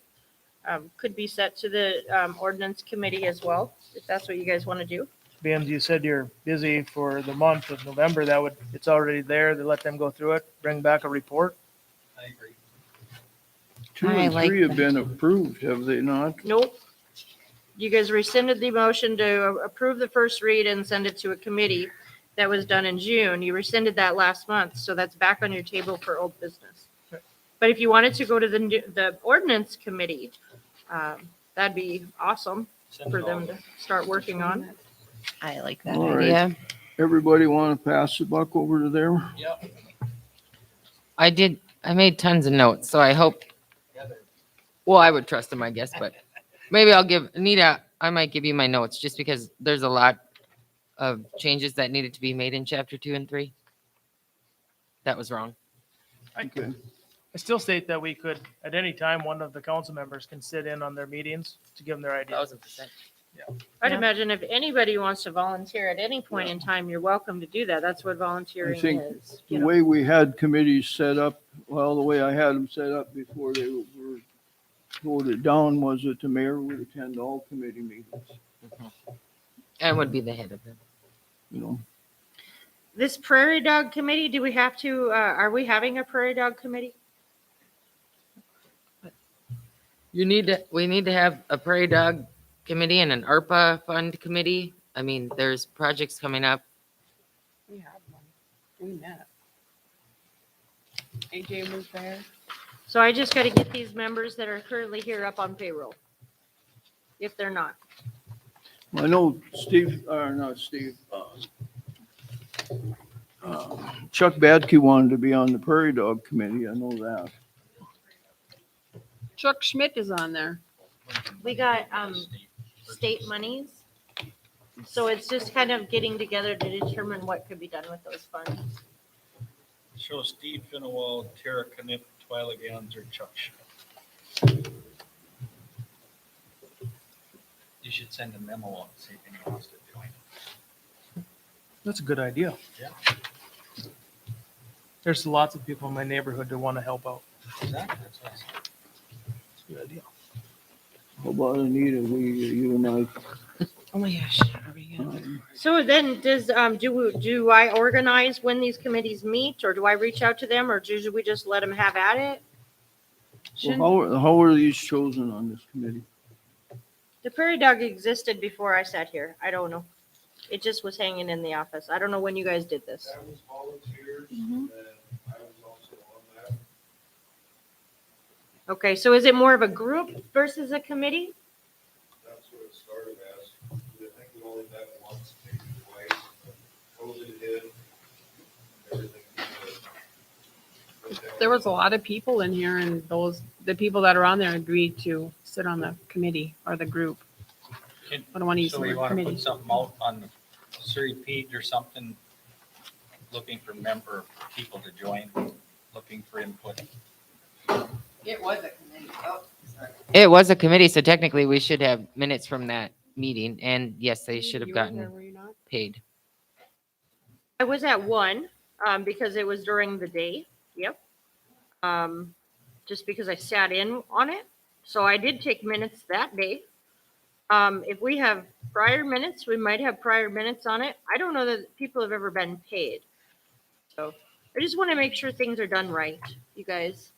[SPEAKER 5] could be set to the ordinance committee as well, if that's what you guys want to do.
[SPEAKER 2] Being you said you're busy for the month of November, it's already there, to let them go through it, bring back a report.
[SPEAKER 11] I agree.
[SPEAKER 1] 2
[SPEAKER 12] I
[SPEAKER 1] and
[SPEAKER 12] like
[SPEAKER 1] 3 have been approved, have they not?
[SPEAKER 5] Nope. You guys rescinded the motion to approve the first read and send it to a committee that was done in June. You rescinded that last month, so that's back on your table for old business. But if you wanted to go to the ordinance committee, that'd be awesome
[SPEAKER 11] Send
[SPEAKER 5] for
[SPEAKER 11] it
[SPEAKER 5] them
[SPEAKER 11] all.
[SPEAKER 5] to start working on.
[SPEAKER 12] I like that
[SPEAKER 1] All right.
[SPEAKER 12] idea.
[SPEAKER 1] Everybody want to pass the buck over to there?
[SPEAKER 11] Yep.
[SPEAKER 4] I made tons of notes, so I hope, well, I would trust him, I guess, but maybe I'll give Anita, I might give you my notes just because there's a lot of changes that needed to be made in chapter 2 and 3. That was wrong.
[SPEAKER 1] Okay.
[SPEAKER 2] I still state that we could, at any time, one of the council members can sit in on their meetings to give them their ideas.
[SPEAKER 4] 1000%.
[SPEAKER 5] I'd
[SPEAKER 12] Yeah.
[SPEAKER 5] imagine if anybody wants to volunteer at any point in time, you're welcome to do that. That's what volunteering
[SPEAKER 1] think
[SPEAKER 5] is.
[SPEAKER 1] The
[SPEAKER 5] you know.
[SPEAKER 1] way we had committees set up, well, the way I had them set up before they were voted down was that the mayor would attend all committee meetings,
[SPEAKER 4] And would be the head of them.
[SPEAKER 1] you know.
[SPEAKER 5] This prairie dog committee, do we have to, are we having a prairie dog committee?
[SPEAKER 4] We need to have a prairie dog committee and an ARPA fund committee. I mean, there's projects coming up.
[SPEAKER 3] We have one. We met. AJ was there.
[SPEAKER 5] So I just got to get these members that are currently here up on payroll. If they're not.
[SPEAKER 1] I know Steve, or not Steve, Chuck Badke wanted to be on the prairie dog committee, I know that.
[SPEAKER 3] Chuck Schmidt is on there.
[SPEAKER 5] We got state monies. So it's just kind of getting together to determine what could be done with those funds.
[SPEAKER 11] Show Steve Finnewall, Tara Knipp, Twyla Ganser, Chuck Schmidt. You should send a memo out and see if anyone wants to join.
[SPEAKER 2] That's a good idea.
[SPEAKER 11] Yeah.
[SPEAKER 2] There's lots of people in my neighborhood that want to help out.
[SPEAKER 11] Exactly, that's awesome.
[SPEAKER 2] It's a good idea.
[SPEAKER 1] How about Anita, you and I?
[SPEAKER 12] Oh my gosh. Are we good?
[SPEAKER 5] So then does, do I organize when these committees meet, or do I reach out to them, or do we just let them have at it?
[SPEAKER 1] Well, how are these chosen on this committee?
[SPEAKER 5] The prairie dog existed before I sat here. I don't know. It just was hanging in the office. I don't know when you guys did this.
[SPEAKER 10] That was volunteers, and I was also on that.
[SPEAKER 5] Okay, so is it more of a group versus a committee?
[SPEAKER 10] That's what it started as. I think we only met once, maybe twice. COVID hit. Everything.
[SPEAKER 3] There was a lot of people in here, and the people that are on there agreed to sit on the committee or the group.
[SPEAKER 11] Can-
[SPEAKER 3] I don't want to use the
[SPEAKER 11] So we
[SPEAKER 3] word
[SPEAKER 11] want to
[SPEAKER 3] committee.
[SPEAKER 11] put something out on the Surrey page or something, looking for member people to join, looking for input.
[SPEAKER 3] It was a committee. Oh, sorry.
[SPEAKER 4] It was a committee, so technically we should have minutes from that meeting. And yes, they should have
[SPEAKER 3] You were there,
[SPEAKER 4] gotten
[SPEAKER 3] were you not?
[SPEAKER 4] paid.
[SPEAKER 5] I was at one, because it was during the day. Yep. Just because I sat in on it. So I did take minutes that day. If we have prior minutes, we might have prior minutes on it. I don't know that people have ever been paid. So I just want to make sure things are done right, you guys.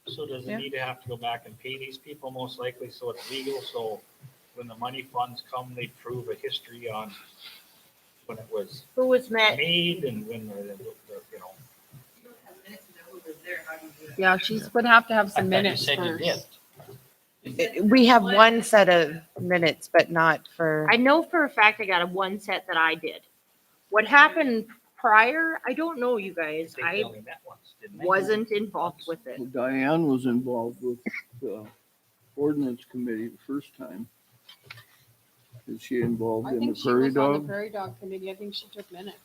[SPEAKER 11] So does
[SPEAKER 3] Yeah.
[SPEAKER 11] it need to have to go back and pay these people most likely, so it's legal, so when the money funds come, they prove a history on when it was
[SPEAKER 5] Who was met?
[SPEAKER 11] made and when you know.
[SPEAKER 3] Yeah, she's would have to have
[SPEAKER 11] I
[SPEAKER 3] some
[SPEAKER 11] thought you
[SPEAKER 3] minutes
[SPEAKER 11] said you
[SPEAKER 3] first.
[SPEAKER 11] did.
[SPEAKER 12] We have one set of minutes, but not for,
[SPEAKER 5] I know for a fact I got a one set that I did. What happened prior, I don't know, you guys.
[SPEAKER 11] They
[SPEAKER 5] I
[SPEAKER 11] only met once, didn't they?
[SPEAKER 5] wasn't involved with it.
[SPEAKER 1] Diane was involved with the ordinance committee the first time. Is she involved
[SPEAKER 3] I
[SPEAKER 1] in the
[SPEAKER 3] think she
[SPEAKER 1] prairie
[SPEAKER 3] was on the
[SPEAKER 1] dog?
[SPEAKER 3] prairie dog committee. I think she took minutes.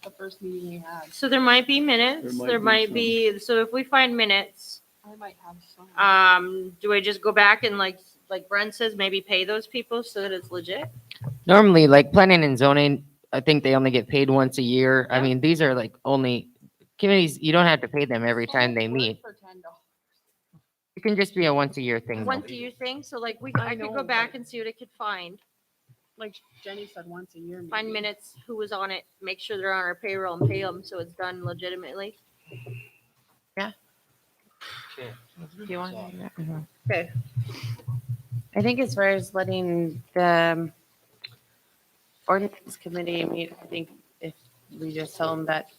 [SPEAKER 3] The first meeting we had.
[SPEAKER 5] So there might be minutes,
[SPEAKER 1] There
[SPEAKER 5] there
[SPEAKER 1] might
[SPEAKER 5] might
[SPEAKER 1] be
[SPEAKER 5] be, so if we find minutes,
[SPEAKER 3] I might have some.
[SPEAKER 5] do I just go back and like Brent says, maybe pay those people so that it's legit?
[SPEAKER 4] Normally, like planning and zoning, I think they only get paid once a year. I
[SPEAKER 5] Yeah.
[SPEAKER 4] mean, these are like only committees, you don't have to pay them every time they meet.
[SPEAKER 3] For $10.
[SPEAKER 4] It can just be a once a year thing. though.
[SPEAKER 5] Once a year thing, so like
[SPEAKER 3] I
[SPEAKER 5] I could
[SPEAKER 3] know,
[SPEAKER 5] go back
[SPEAKER 3] but-
[SPEAKER 5] and see what I could find.
[SPEAKER 3] Like Jenny said, once a year. Maybe.
[SPEAKER 5] Find minutes, who was on it, make sure they're on our payroll and pay them so it's done legitimately.
[SPEAKER 11] Okay.
[SPEAKER 12] Do you want to do that?
[SPEAKER 5] Okay.
[SPEAKER 12] I think as far as letting the ordinance committee meet, I think if we just tell them that,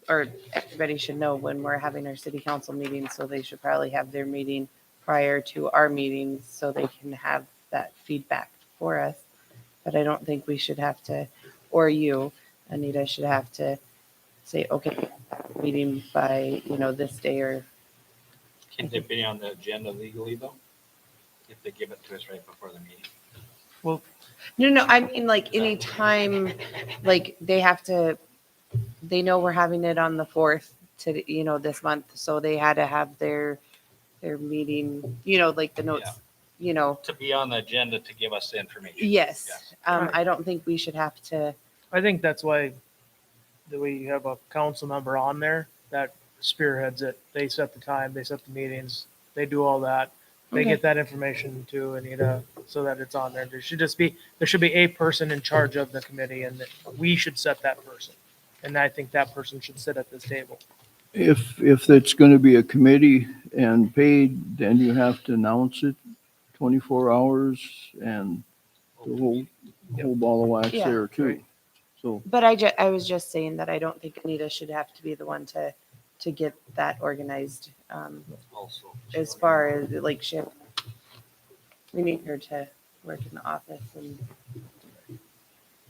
[SPEAKER 12] or everybody should know when we're having our city council meeting, so they should probably have their meeting prior to our meeting so they can have that feedback for us. But I don't think we should have to, or you, Anita, should have to say, okay, meeting by, this day or,
[SPEAKER 11] Can they be on the agenda legally though? If they give it to us right before the meeting?
[SPEAKER 12] no, I mean, like, anytime, like, they know we're having it on the 4th to, this month, so they had to have their meeting, like the notes,
[SPEAKER 11] To be on the agenda to give us the information.
[SPEAKER 12] yes. I don't think we should have to,
[SPEAKER 2] I think that's why we have a council member on there that spearheads it. They set the time, they set the meetings, they do all that. They
[SPEAKER 12] Okay.
[SPEAKER 2] get that information to Anita so that it's on there. There should be a person in charge of the committee and that we should set that person. And I think that person should sit at this table.
[SPEAKER 1] If it's gonna be a committee and paid, then you have to announce it 24 hours and the whole ball of wax
[SPEAKER 12] Yeah.
[SPEAKER 1] there too. So,
[SPEAKER 12] but I was just saying that I don't think Anita should have to be the one to get that organized.
[SPEAKER 11] Also.
[SPEAKER 12] As far as like we need her to work in the office, and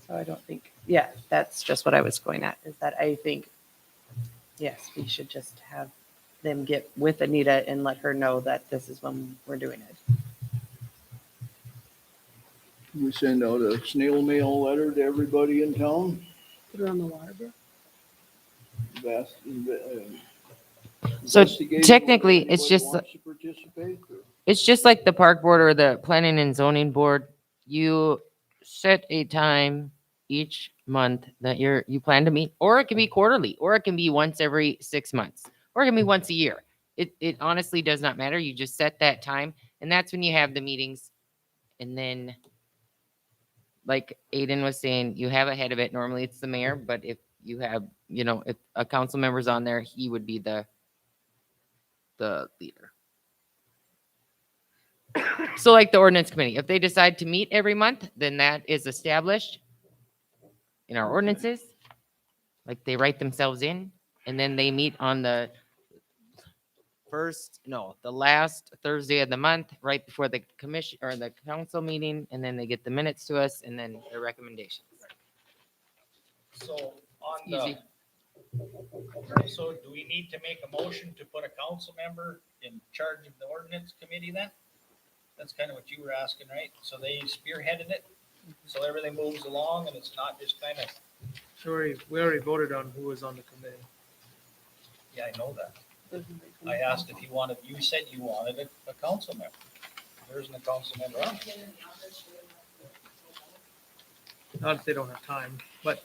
[SPEAKER 12] so I don't think, yeah, that's just what I was going at, is that I think, yes, we should just have them get with Anita and let her know that this is when we're doing it.
[SPEAKER 1] we send out a snail mail letter to everybody in town.
[SPEAKER 3] Put her on the water bill.
[SPEAKER 4] So
[SPEAKER 1] Investigate
[SPEAKER 4] technically,
[SPEAKER 1] whether
[SPEAKER 4] it's
[SPEAKER 1] anybody
[SPEAKER 4] just-
[SPEAKER 1] wants to participate, or-
[SPEAKER 4] It's just like the park board or the planning and zoning board. You set a time each month that you plan to meet, or it can be quarterly, or it can be once every 6 months, or it can be once a year. It honestly does not matter. You just set that time, and that's when you have the meetings. And then, like Aiden was saying, you have a head of it. Normally it's the mayor, but if you have, if a council member's on there, he would be the leader. So like the ordinance committee, if they decide to meet every month, then that is established in our ordinances. Like they write themselves in, and then they meet on the last Thursday of the month, right before the commission or the council meeting, and then they get the minutes to us and then their recommendations.
[SPEAKER 11] So on
[SPEAKER 4] Easy.
[SPEAKER 11] so do we need to make a motion to put a council member in charge of the ordinance committee then? That's kind of what you were asking, right? So they spearheaded it, so everything moves along and it's not just kind of,
[SPEAKER 2] We already voted on who was on the committee.
[SPEAKER 11] yeah, I know that. I asked if you said you wanted a council member. There isn't a council member on it.
[SPEAKER 2] Not if they don't have time, but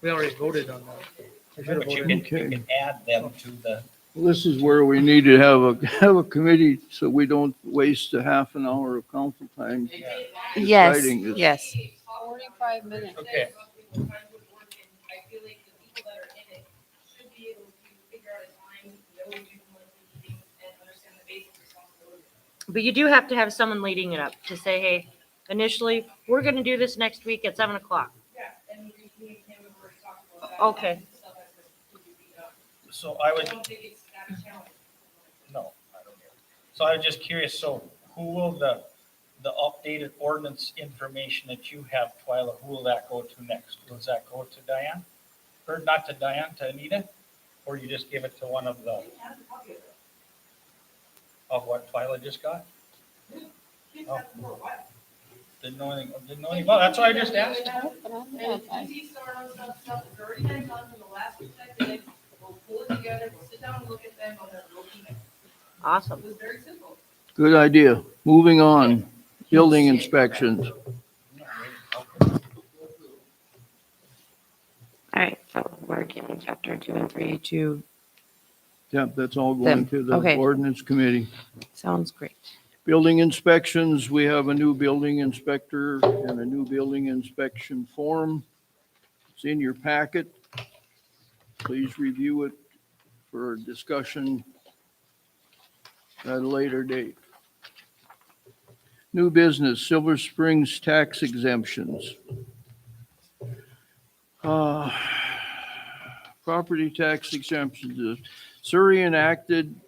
[SPEAKER 2] we already voted on that. We should have
[SPEAKER 11] But you
[SPEAKER 2] voted.
[SPEAKER 11] can add them to the,
[SPEAKER 1] This is where we need to have a committee so we don't waste a half an hour of council time.
[SPEAKER 12] Yes,
[SPEAKER 1] deciding this.
[SPEAKER 12] yes.
[SPEAKER 3] 45 minutes.
[SPEAKER 11] okay.
[SPEAKER 15] I feel like the people that are in it should be able to figure out a time, know when you want to meeting and understand the basic responsibilities.
[SPEAKER 5] But you do have to have someone leading it up to say, hey, initially, we're gonna do this next week at 7:00.
[SPEAKER 15] Yeah, and we can remember to talk about that.
[SPEAKER 5] Okay.
[SPEAKER 15] and stuff as to be done.
[SPEAKER 11] So I
[SPEAKER 15] I
[SPEAKER 11] would,
[SPEAKER 15] don't think it's that challenging.
[SPEAKER 11] no, I don't hear. So I was just curious, so who will the updated ordinance information that you have, Twyla, who will that go to next? Does that go to Diane? or not to Diane, to Anita? Or you just give it to one of the, of what Twyla just got? Oh. Didn't know anything, well, that's why I just asked.
[SPEAKER 15] And easy start on some stuff that's already been done in the last week I did. We'll pull it together, we'll sit down and look at them, we'll have a real meeting.
[SPEAKER 3] Awesome.
[SPEAKER 15] It was very simple.
[SPEAKER 1] Good idea. Moving on. Building inspections.
[SPEAKER 12] All right, so we're getting chapter 2 and 3 to,
[SPEAKER 1] Yep, that's all going to the
[SPEAKER 12] Okay.
[SPEAKER 1] ordinance committee.
[SPEAKER 12] sounds great.
[SPEAKER 1] Building inspections, we have a new building inspector and a new building inspection form. It's in your packet. Please review it for discussion at a later date. New business, Silver Springs tax exemptions. Property tax exemptions. Surrey enacted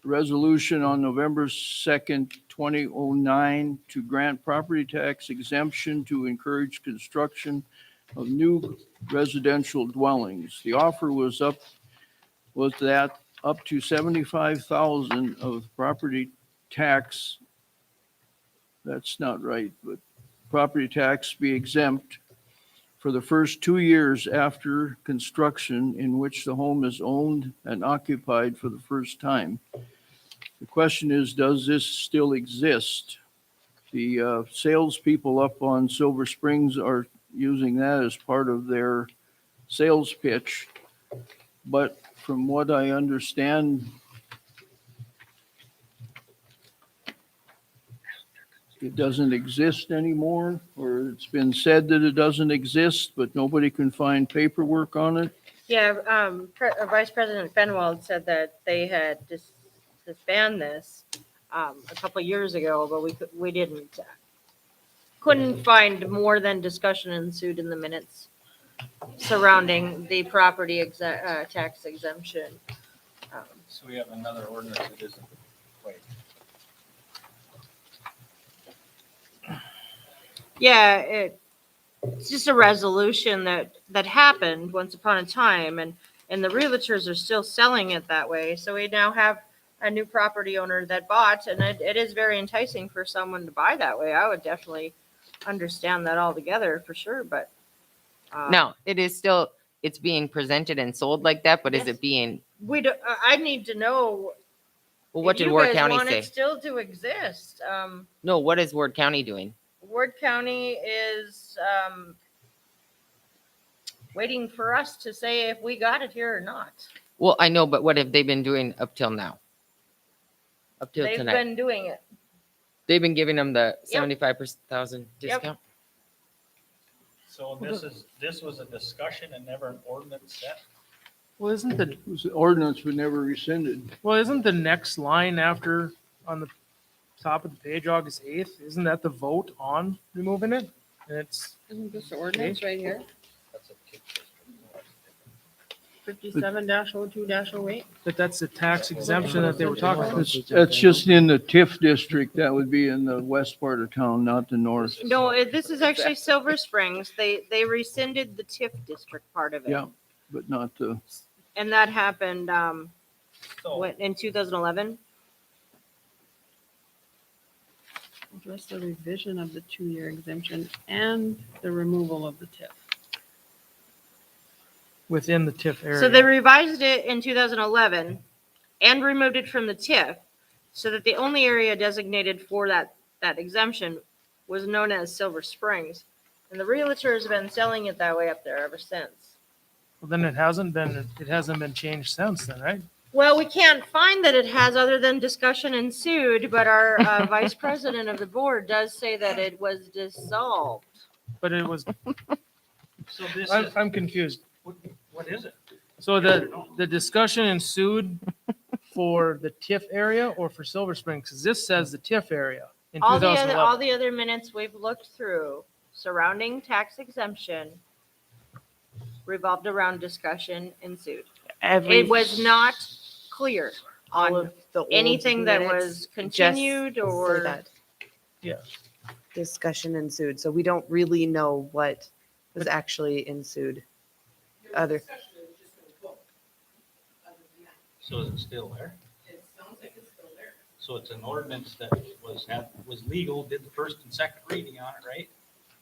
[SPEAKER 1] resolution on November 2nd, 2009 to grant property tax exemption to encourage construction of new residential dwellings. The offer was that up to 75,000 of property tax. That's not right, but property tax be exempt for the first 2 years after construction in which the home is owned and occupied for the first time. The question is, does this still exist? The salespeople up on Silver Springs are using that as part of their sales pitch. But from what I understand, it doesn't exist anymore, or it's been said that it doesn't exist, but nobody can find paperwork on it.
[SPEAKER 5] Yeah, Vice President Fenwald said that they had disbanded this a couple of years ago, but we didn't. Couldn't find more than discussion ensued in the minutes surrounding the property tax exemption.
[SPEAKER 11] So we have another ordinance that isn't quite.
[SPEAKER 5] Yeah, it's just a resolution that happened once upon a time, and the realtors are still selling it that way. So we now have a new property owner that bought, and it is very enticing for someone to buy that way. I would definitely understand that altogether for sure, but.
[SPEAKER 4] Now, it is still, it's being presented and sold like that, but is
[SPEAKER 5] Yes.
[SPEAKER 4] it being,
[SPEAKER 5] We do, I need to know.
[SPEAKER 4] well, what
[SPEAKER 5] if
[SPEAKER 4] did
[SPEAKER 5] you
[SPEAKER 4] Ward
[SPEAKER 5] guys
[SPEAKER 4] County
[SPEAKER 5] want
[SPEAKER 4] say?
[SPEAKER 5] it still to exist.
[SPEAKER 4] No, what is Ward County doing?
[SPEAKER 5] Ward County is waiting for us to say if we got it here or not.
[SPEAKER 4] Well, I know, but what have they been doing up till now? Up till
[SPEAKER 5] They've
[SPEAKER 4] tonight?
[SPEAKER 5] been doing it.
[SPEAKER 4] They've been giving them the
[SPEAKER 5] Yep.
[SPEAKER 4] 75,000 discount?
[SPEAKER 11] So this was a discussion and never an ordinance set?
[SPEAKER 2] Well, isn't the,
[SPEAKER 1] It was the ordinance was never rescinded.
[SPEAKER 2] well, isn't the next line after, on the top of the page, August 8th, isn't that the vote on removing it? And it's,
[SPEAKER 3] Isn't this the ordinance right here?
[SPEAKER 11] That's a TIF district.
[SPEAKER 3] 57-02-08?
[SPEAKER 2] but that's the tax exemption that they were talking about.
[SPEAKER 1] That's just in the TIF district. That would be in the west part of town, not the north.
[SPEAKER 5] No, this is actually Silver Springs. They rescinded the TIF district part of it.
[SPEAKER 1] Yeah, but not the,
[SPEAKER 5] And that happened
[SPEAKER 11] So
[SPEAKER 5] in 2011.
[SPEAKER 3] Address the revision of the 2-year exemption and the removal of the TIF.
[SPEAKER 2] Within the TIF area.
[SPEAKER 5] So they revised it in 2011 and removed it from the TIF so that the only area designated for that exemption was known as Silver Springs. And the realtors have been selling it that way up there ever since.
[SPEAKER 2] Well, then it hasn't been changed since then, right?
[SPEAKER 5] Well, we can't find that it has other than discussion ensued, but our vice president of the board does say that it was dissolved.
[SPEAKER 2] But it was,
[SPEAKER 11] so this is,
[SPEAKER 2] I'm confused.
[SPEAKER 11] what is it?
[SPEAKER 2] So the discussion ensued for the TIF area or for Silver Springs? Because this says the TIF area in
[SPEAKER 5] All
[SPEAKER 2] 2011.
[SPEAKER 5] the other minutes we've looked through surrounding tax exemption revolved around discussion ensued. It was not clear
[SPEAKER 12] all
[SPEAKER 5] on
[SPEAKER 12] of the old
[SPEAKER 5] anything that
[SPEAKER 12] minutes
[SPEAKER 5] was
[SPEAKER 12] just
[SPEAKER 5] continued
[SPEAKER 12] say
[SPEAKER 5] or.
[SPEAKER 12] that
[SPEAKER 2] Yeah.
[SPEAKER 12] discussion ensued, so we don't really know what was actually ensued. other,
[SPEAKER 11] So is it still there?
[SPEAKER 15] It sounds like it's still there.
[SPEAKER 11] So it's an ordinance that was legal, did the first and second reading on it, right?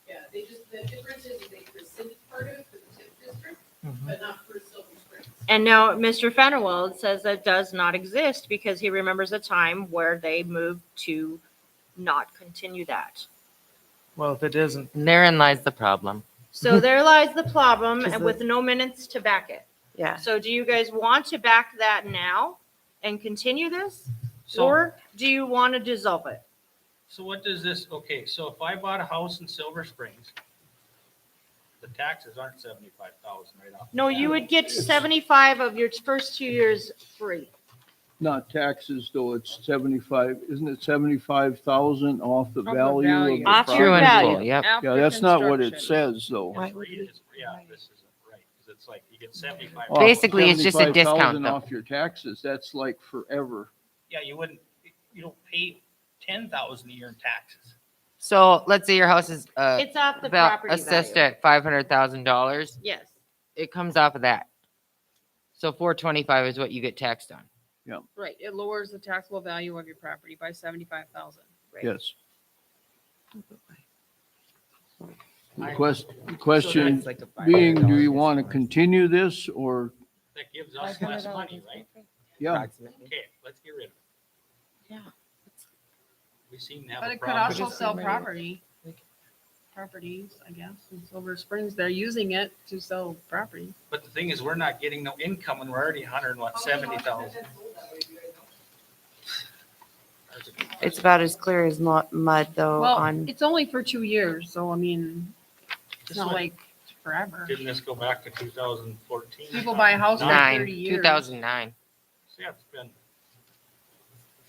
[SPEAKER 15] Yeah, the difference is they rescinded part of it for the TIF district, but not for Silver Springs.
[SPEAKER 5] And now Mr. Fennerwald says that does not exist because he remembers a time where they moved to not continue that.
[SPEAKER 2] Well, if it isn't,
[SPEAKER 4] Therein lies the problem.
[SPEAKER 5] So there lies the problem,
[SPEAKER 12] 'Cause
[SPEAKER 5] and
[SPEAKER 12] the-
[SPEAKER 5] with no minutes to back it.
[SPEAKER 12] yeah.
[SPEAKER 5] So do you guys want to back that now and continue this?
[SPEAKER 11] So,
[SPEAKER 5] Or do you want to dissolve it?
[SPEAKER 11] so what does this, okay, so if I bought a house in Silver Springs, the taxes aren't 75,000 right off. the
[SPEAKER 5] No,
[SPEAKER 11] bat.
[SPEAKER 5] you would get 75 of your first 2 years free.
[SPEAKER 1] Not taxes, though, it's 75, isn't it 75,000 off the
[SPEAKER 3] the
[SPEAKER 1] value of
[SPEAKER 3] value.
[SPEAKER 1] the
[SPEAKER 5] Off
[SPEAKER 1] property?
[SPEAKER 5] your
[SPEAKER 4] True and
[SPEAKER 5] value.
[SPEAKER 4] full, yep.
[SPEAKER 1] Yeah, that's not what it
[SPEAKER 3] After
[SPEAKER 1] says, though.
[SPEAKER 12] Why
[SPEAKER 11] It's
[SPEAKER 12] would
[SPEAKER 11] free,
[SPEAKER 12] we-
[SPEAKER 11] it's- Yeah, this isn't right, 'cause it's like, you get 75.
[SPEAKER 1] Off
[SPEAKER 4] Basically, it's just a discount,
[SPEAKER 1] 75,000
[SPEAKER 4] though.
[SPEAKER 1] off your taxes, that's like forever.
[SPEAKER 11] Yeah, you don't pay 10,000 a year in taxes.
[SPEAKER 4] So let's say your house is
[SPEAKER 5] It's off the
[SPEAKER 4] about
[SPEAKER 5] property
[SPEAKER 4] assessed
[SPEAKER 5] value.
[SPEAKER 4] at $500,000.
[SPEAKER 5] Yes.
[SPEAKER 4] It comes off of that. So 425 is what you get taxed on.
[SPEAKER 3] Right, it lowers the taxable value of your property by 75,000.
[SPEAKER 1] Yes.
[SPEAKER 11] I-
[SPEAKER 1] The question
[SPEAKER 4] It's like a
[SPEAKER 1] being, do you
[SPEAKER 4] $500
[SPEAKER 1] want to
[SPEAKER 4] discount.
[SPEAKER 1] continue this, or,
[SPEAKER 11] That gives us less money, right?
[SPEAKER 1] yeah,
[SPEAKER 4] Approximately.
[SPEAKER 11] Okay, let's get rid of it.
[SPEAKER 12] Yeah.
[SPEAKER 11] We seem to have
[SPEAKER 3] But
[SPEAKER 11] a
[SPEAKER 3] it could
[SPEAKER 11] problem.
[SPEAKER 3] also sell properties, I guess, in Silver Springs. They're using it to sell property.
[SPEAKER 11] But the thing is, we're not getting no income and we're already 170,000.
[SPEAKER 12] It's about as clear as mud though
[SPEAKER 3] Well,
[SPEAKER 12] on,
[SPEAKER 3] it's only for 2 years, so I mean, it's
[SPEAKER 11] This
[SPEAKER 3] not
[SPEAKER 11] one-
[SPEAKER 3] like forever.
[SPEAKER 11] Didn't this go back to 2014?
[SPEAKER 3] People buy a house for
[SPEAKER 4] Nine,
[SPEAKER 3] 30 years.
[SPEAKER 4] 2009.
[SPEAKER 11] So yeah, it's been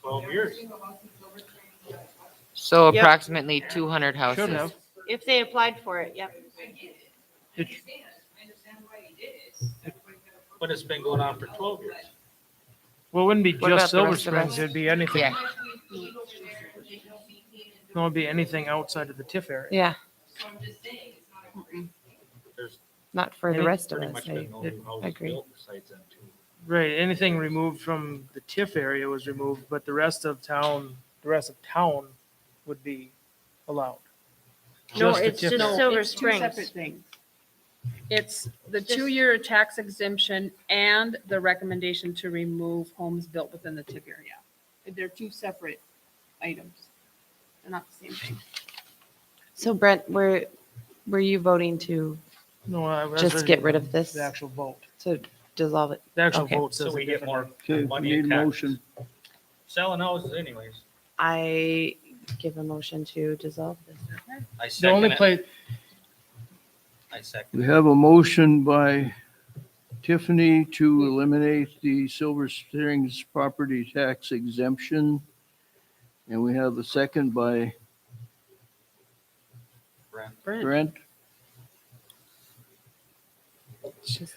[SPEAKER 11] 12 years.
[SPEAKER 4] So
[SPEAKER 5] Yep.
[SPEAKER 4] approximately 200
[SPEAKER 2] should
[SPEAKER 4] houses.
[SPEAKER 2] have.
[SPEAKER 5] If they applied for it, yep.
[SPEAKER 15] I get it. I understand why he did it.
[SPEAKER 11] But it's been going on for 12 years.
[SPEAKER 2] Well, it wouldn't be
[SPEAKER 4] What about
[SPEAKER 2] just
[SPEAKER 4] the
[SPEAKER 2] Silver
[SPEAKER 4] rest of
[SPEAKER 2] Springs,
[SPEAKER 4] us?
[SPEAKER 2] it'd be anything.
[SPEAKER 4] Yeah.
[SPEAKER 15] How much we leave over there and they don't maintain and
[SPEAKER 2] No, it'd be anything outside of the TIF area.
[SPEAKER 12] yeah,
[SPEAKER 15] So I'm just saying, it's not a great.
[SPEAKER 11] There's
[SPEAKER 12] not for the
[SPEAKER 2] Any-
[SPEAKER 12] rest of
[SPEAKER 11] pretty
[SPEAKER 12] us.
[SPEAKER 11] much
[SPEAKER 12] I
[SPEAKER 11] been no new houses
[SPEAKER 12] agree.
[SPEAKER 11] built besides them two.
[SPEAKER 2] Right, anything removed from the TIF area was removed, but the rest of town would be allowed.
[SPEAKER 5] No,
[SPEAKER 2] the
[SPEAKER 5] it's
[SPEAKER 2] TIF
[SPEAKER 5] just
[SPEAKER 2] area.
[SPEAKER 5] Silver
[SPEAKER 3] It's two
[SPEAKER 5] Springs.
[SPEAKER 3] separate things. It's the
[SPEAKER 5] Just-
[SPEAKER 3] 2-year tax exemption and the recommendation to remove homes built within the TIF area. They're two separate items. They're not the same thing.
[SPEAKER 12] So Brent, were you voting to
[SPEAKER 2] No, I was
[SPEAKER 12] just
[SPEAKER 2] ready
[SPEAKER 12] get
[SPEAKER 2] to
[SPEAKER 12] rid
[SPEAKER 2] go
[SPEAKER 12] of this?
[SPEAKER 2] The actual vote.
[SPEAKER 12] To dissolve it?
[SPEAKER 2] The actual
[SPEAKER 12] Okay.
[SPEAKER 2] vote
[SPEAKER 11] So
[SPEAKER 2] says
[SPEAKER 11] we
[SPEAKER 2] it
[SPEAKER 11] get
[SPEAKER 2] differently.
[SPEAKER 11] more
[SPEAKER 1] okay, we
[SPEAKER 11] money
[SPEAKER 1] need
[SPEAKER 11] in
[SPEAKER 1] a
[SPEAKER 11] taxes.
[SPEAKER 1] motion.
[SPEAKER 11] Selling houses anyways.
[SPEAKER 12] I give a motion to dissolve this.
[SPEAKER 11] I
[SPEAKER 2] The only
[SPEAKER 11] second it.
[SPEAKER 2] place,
[SPEAKER 11] I second
[SPEAKER 1] We
[SPEAKER 11] it.
[SPEAKER 1] have a motion by Tiffany to eliminate the Silver Springs property tax exemption. And we have a second by
[SPEAKER 11] Brent.
[SPEAKER 1] Brent.
[SPEAKER 12] It's just-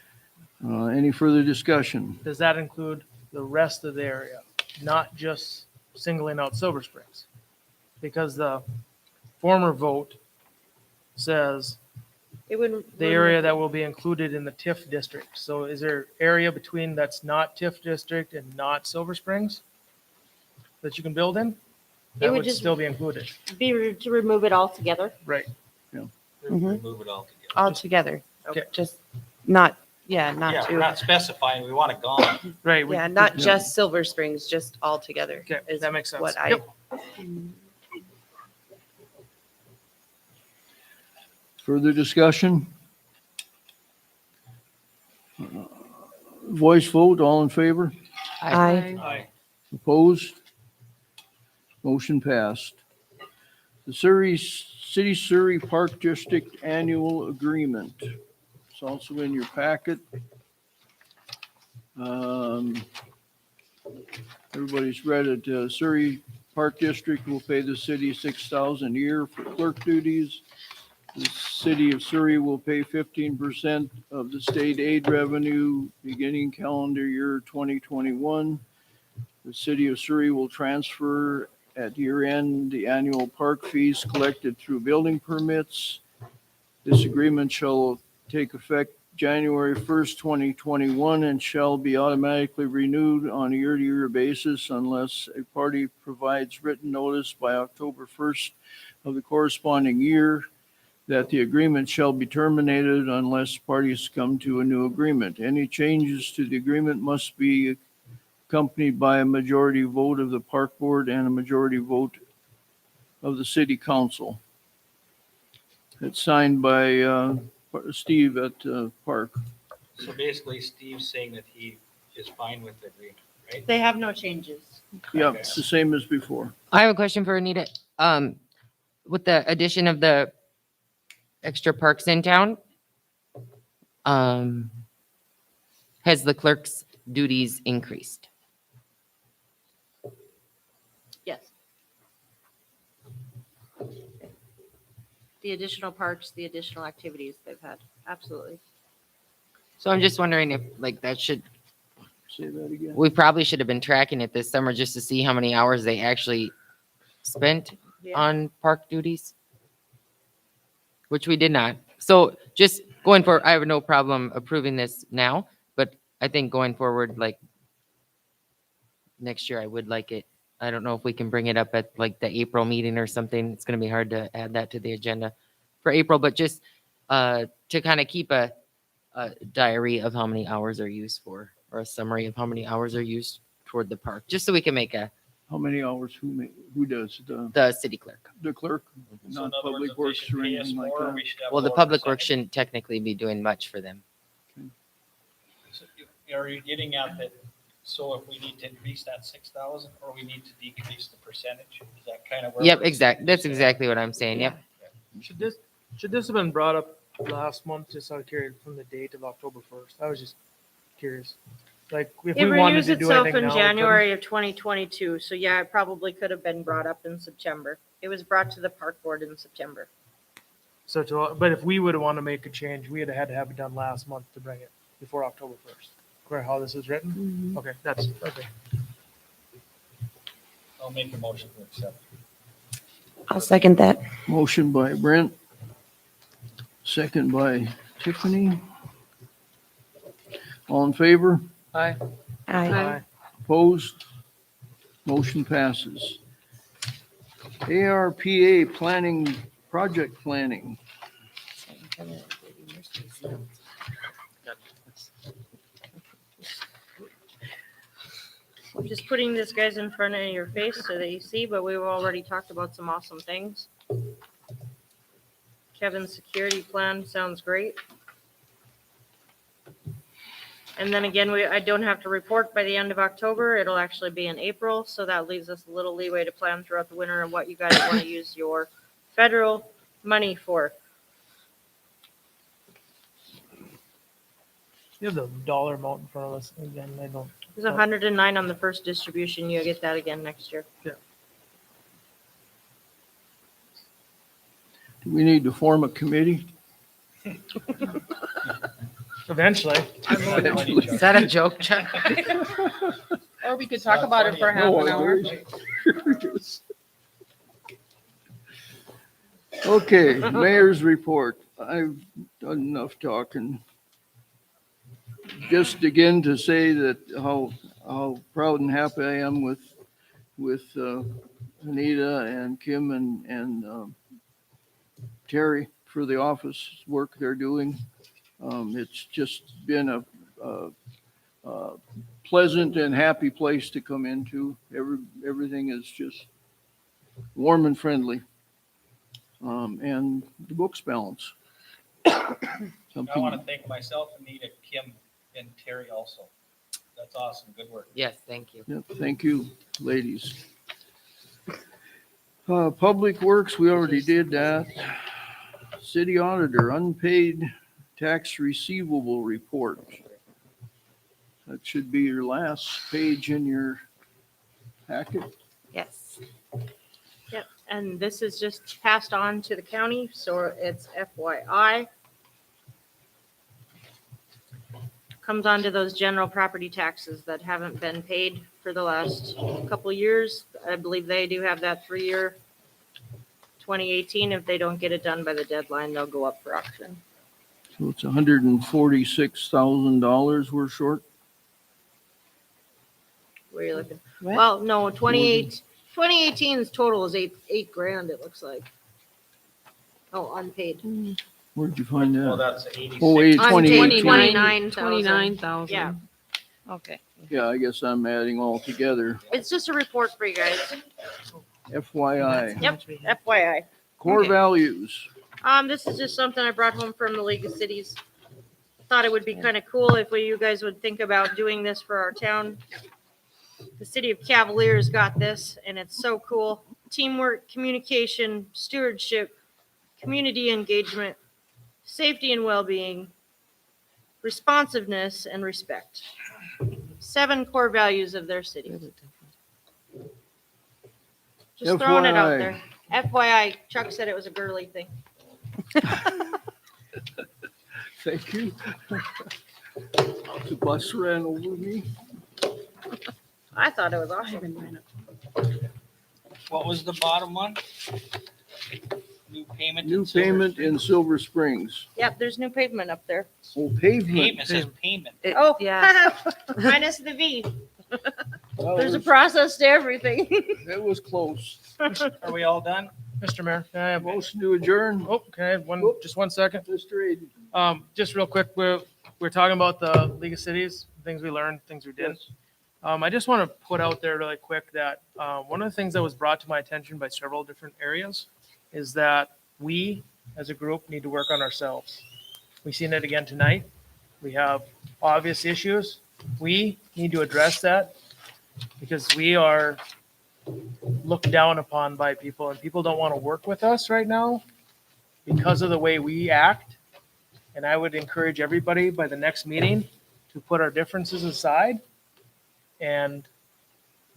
[SPEAKER 1] Any further discussion?
[SPEAKER 2] does that include the rest of the area, not just singling out Silver Springs? Because the former vote says
[SPEAKER 5] It would.
[SPEAKER 2] the area that will be included in the TIF district. So is there area between that's not TIF district and not Silver Springs that you can build in? That
[SPEAKER 5] would
[SPEAKER 2] would
[SPEAKER 5] just-
[SPEAKER 2] still be included,
[SPEAKER 5] Be to remove it altogether.
[SPEAKER 2] right?
[SPEAKER 12] Mhm.
[SPEAKER 11] Remove it all together.
[SPEAKER 12] All together.
[SPEAKER 2] Okay.
[SPEAKER 12] Just not
[SPEAKER 11] Yeah,
[SPEAKER 12] to.
[SPEAKER 11] we're not specifying, we want it gone.
[SPEAKER 2] Right. we-
[SPEAKER 12] Yeah, not just Silver Springs, just all together.
[SPEAKER 2] Okay,
[SPEAKER 12] is
[SPEAKER 2] that makes sense.
[SPEAKER 12] What I,
[SPEAKER 2] Yep.
[SPEAKER 1] Further discussion? Voice vote, all in favor?
[SPEAKER 11] Aye.
[SPEAKER 1] Opposed? Motion passed. The City Surrey Park District Annual Agreement. It's also in your packet. Everybody's read it. Surrey Park District will pay the city $6,000 a year for clerk duties. The city of Surrey will pay 15% of the state aid revenue beginning calendar year 2021. The city of Surrey will transfer at year end the annual park fees collected through building permits. This agreement shall take effect January 1st, 2021, and shall be automatically renewed on a year-to-year basis unless a party provides written notice by October 1st of the corresponding year that the agreement shall be terminated unless parties come to a new agreement. Any changes to the agreement must be accompanied by a majority vote of the park board and a majority vote of the city council. It's signed by Steve at Park.
[SPEAKER 11] So basically Steve's saying that he is fine with the agreement, right?
[SPEAKER 5] They have no changes.
[SPEAKER 1] Yeah, it's the same as before.
[SPEAKER 4] I have a question for Anita. With the addition of the extra parks in town, has the clerk's duties increased?
[SPEAKER 5] Yes. The additional parks, the additional activities they've had, absolutely.
[SPEAKER 4] So I'm just wondering if like that should,
[SPEAKER 1] Say that again.
[SPEAKER 4] we probably should have been tracking it this summer just to see how many hours they actually spent
[SPEAKER 5] Yeah.
[SPEAKER 4] on park duties, which we did not. So just going forward, I have no problem approving this now, but I think going forward, like next year, I would like it. I don't know if we can bring it up at like the April meeting or something. It's going to be hard to add that to the agenda for April, but just to kind of keep a diary of how many hours are used for, or a summary of how many hours are used toward the park, just so we can make a,
[SPEAKER 1] How many hours? Who does?
[SPEAKER 4] the city clerk.
[SPEAKER 1] The clerk?
[SPEAKER 11] So
[SPEAKER 1] Not
[SPEAKER 11] in other words,
[SPEAKER 1] public
[SPEAKER 11] if they
[SPEAKER 1] works
[SPEAKER 11] should
[SPEAKER 1] or
[SPEAKER 11] pay us
[SPEAKER 1] anything like
[SPEAKER 11] more,
[SPEAKER 1] that?
[SPEAKER 11] we should have
[SPEAKER 4] Well, the
[SPEAKER 11] lower
[SPEAKER 4] public works
[SPEAKER 11] percentage.
[SPEAKER 4] shouldn't technically be doing much for them.
[SPEAKER 11] So are you getting at that, so if we need to increase that 6,000, or we need to decrease the percentage? Is that kind of where?
[SPEAKER 4] Yep,
[SPEAKER 11] we're-
[SPEAKER 4] exact. That's exactly what I'm saying. Yep.
[SPEAKER 2] Should this have been brought up last month, just out of curiosity, from the date of October 1st? I was just curious. Like, if
[SPEAKER 5] It
[SPEAKER 2] we wanted
[SPEAKER 5] renews
[SPEAKER 2] to do
[SPEAKER 5] itself
[SPEAKER 2] anything
[SPEAKER 5] in
[SPEAKER 2] now, we couldn't?
[SPEAKER 5] January of 2022, so yeah, it probably could have been brought up in September. It was brought to the park board in September.
[SPEAKER 2] So but if we would have wanted to make a change, we had to have it done last month to bring it before October 1st. Correct how this is written? Okay, that's, okay.
[SPEAKER 11] I'll make a motion to accept.
[SPEAKER 12] I'll second that.
[SPEAKER 1] Motion by Brent, second by Tiffany. All in favor?
[SPEAKER 2] Aye.
[SPEAKER 12] Aye.
[SPEAKER 1] Opposed? Motion passes. ARPA planning, project planning.
[SPEAKER 5] I'm just putting this guys in front of your face so that you see, but we've already talked about some awesome things. Kevin's security plan sounds great. And then again, I don't have to report by the end of October. It'll actually be in April, so that leaves us a little leeway to plan throughout the winter and what you guys want to use your federal money for.
[SPEAKER 2] You have the dollar amount in front of us again, I don't.
[SPEAKER 5] There's 109 on the first distribution. You'll get that again next year.
[SPEAKER 1] Do we need to form a committee?
[SPEAKER 2] Eventually.
[SPEAKER 4] Is that a joke, Chuck?
[SPEAKER 3] Or we could talk about it for half an hour.
[SPEAKER 1] Okay, mayor's report. I've done enough talking. Just again to say that how proud and happy I am with Anita and Kim and Terry for the office work they're doing. It's just been a pleasant and happy place to come into. Everything is just warm and friendly. And the books balance.
[SPEAKER 11] I want to thank myself, Anita, Kim, and Terry also. That's awesome. Good work.
[SPEAKER 4] Yes, thank you.
[SPEAKER 1] Yep, thank you, ladies. Public Works, we already did that. City Auditor, unpaid tax receivable report. That should be your last page in your packet.
[SPEAKER 5] Yes. Yep, and this is just passed on to the county, so it's FYI. Comes on to those general property taxes that haven't been paid for the last couple of years. I believe they do have that 3-year 2018. If they don't get it done by the deadline, they'll go up for auction.
[SPEAKER 1] So it's $146,000 we're short.
[SPEAKER 5] Where are you looking?
[SPEAKER 12] What?
[SPEAKER 5] Well, no, 2018's total is eight grand, it looks like. Oh, unpaid.
[SPEAKER 1] Where'd you find
[SPEAKER 6] Well,
[SPEAKER 1] that?
[SPEAKER 6] that's 86.
[SPEAKER 1] Oh, wait,
[SPEAKER 5] Unpaid,
[SPEAKER 1] 2018.
[SPEAKER 5] 29,000. Yeah,
[SPEAKER 12] Okay.
[SPEAKER 1] Yeah, I guess I'm adding all together.
[SPEAKER 5] it's just a report for you guys.
[SPEAKER 1] FYI.
[SPEAKER 5] Yep, FYI.
[SPEAKER 1] Core
[SPEAKER 12] Okay.
[SPEAKER 1] values.
[SPEAKER 5] This is just something I brought home from the League of Cities. Thought it would be kind of cool if you guys would think about doing this for our town. The city of Cavaliers got this, and it's so cool. Teamwork, communication, stewardship, community engagement, safety and well-being, responsiveness, and respect. 7 core values of their city. Just throwing it out there. FYI, Chuck said it was a girly thing.
[SPEAKER 1] Thank you. The bus ran over me.
[SPEAKER 5] I thought it was awesome.
[SPEAKER 11] What was the bottom one? New payment.
[SPEAKER 1] New
[SPEAKER 11] in Silver
[SPEAKER 1] payment
[SPEAKER 11] Springs.
[SPEAKER 1] in Silver Springs.
[SPEAKER 5] Yep, there's new pavement up there.
[SPEAKER 1] Oh, pavement.
[SPEAKER 11] Payment says payment.
[SPEAKER 5] Oh,
[SPEAKER 12] Yeah.
[SPEAKER 5] minus the V.
[SPEAKER 1] That
[SPEAKER 5] There's a
[SPEAKER 1] was-
[SPEAKER 5] process to everything.
[SPEAKER 1] That was close.
[SPEAKER 11] Are we all done?
[SPEAKER 2] Mr. Mayor, can I have,
[SPEAKER 1] Motion to adjourn.
[SPEAKER 2] oh, can I have just 1 second?
[SPEAKER 1] Mr. Aiden.
[SPEAKER 2] Just real quick, we're talking about the League of Cities, things we learned, things we didn't. I just want to put out there really quick that one of the things that was brought to my attention by several different areas is that we, as a group, need to work on ourselves. We've seen it again tonight. We have obvious issues. We need to address that because we are looked down upon by people, and people don't want to work with us right now because of the way we act. And I would encourage everybody by the next meeting to put our differences aside and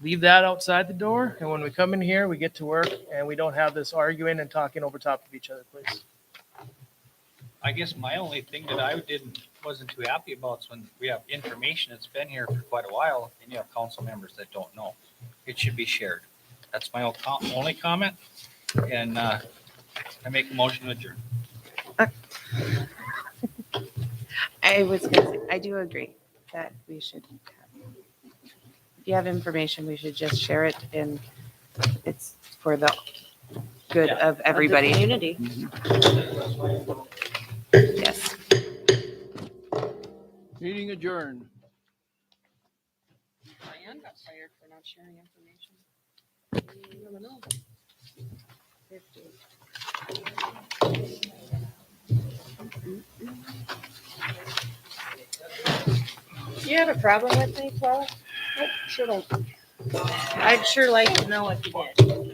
[SPEAKER 2] leave that outside the door. And when we come in here, we get to work and we don't have this arguing and talking over top of each other, please.
[SPEAKER 11] I guess my only thing that I wasn't too happy about is when we have information that's been here for quite a while and you have council members that don't know. It should be shared. That's my only comment. And I make a motion to adjourn.
[SPEAKER 12] I was gonna say, I do agree that we should, if you have information, we should just share it, and it's for the good
[SPEAKER 11] Yeah.
[SPEAKER 12] of everybody.
[SPEAKER 5] Community.
[SPEAKER 12] Yes.
[SPEAKER 1] Meeting adjourned.
[SPEAKER 3] Diane got fired for not sharing information. You never know.
[SPEAKER 5] You have a problem with me, Chloe? Nope, sure don't. I'd sure like to know if you did.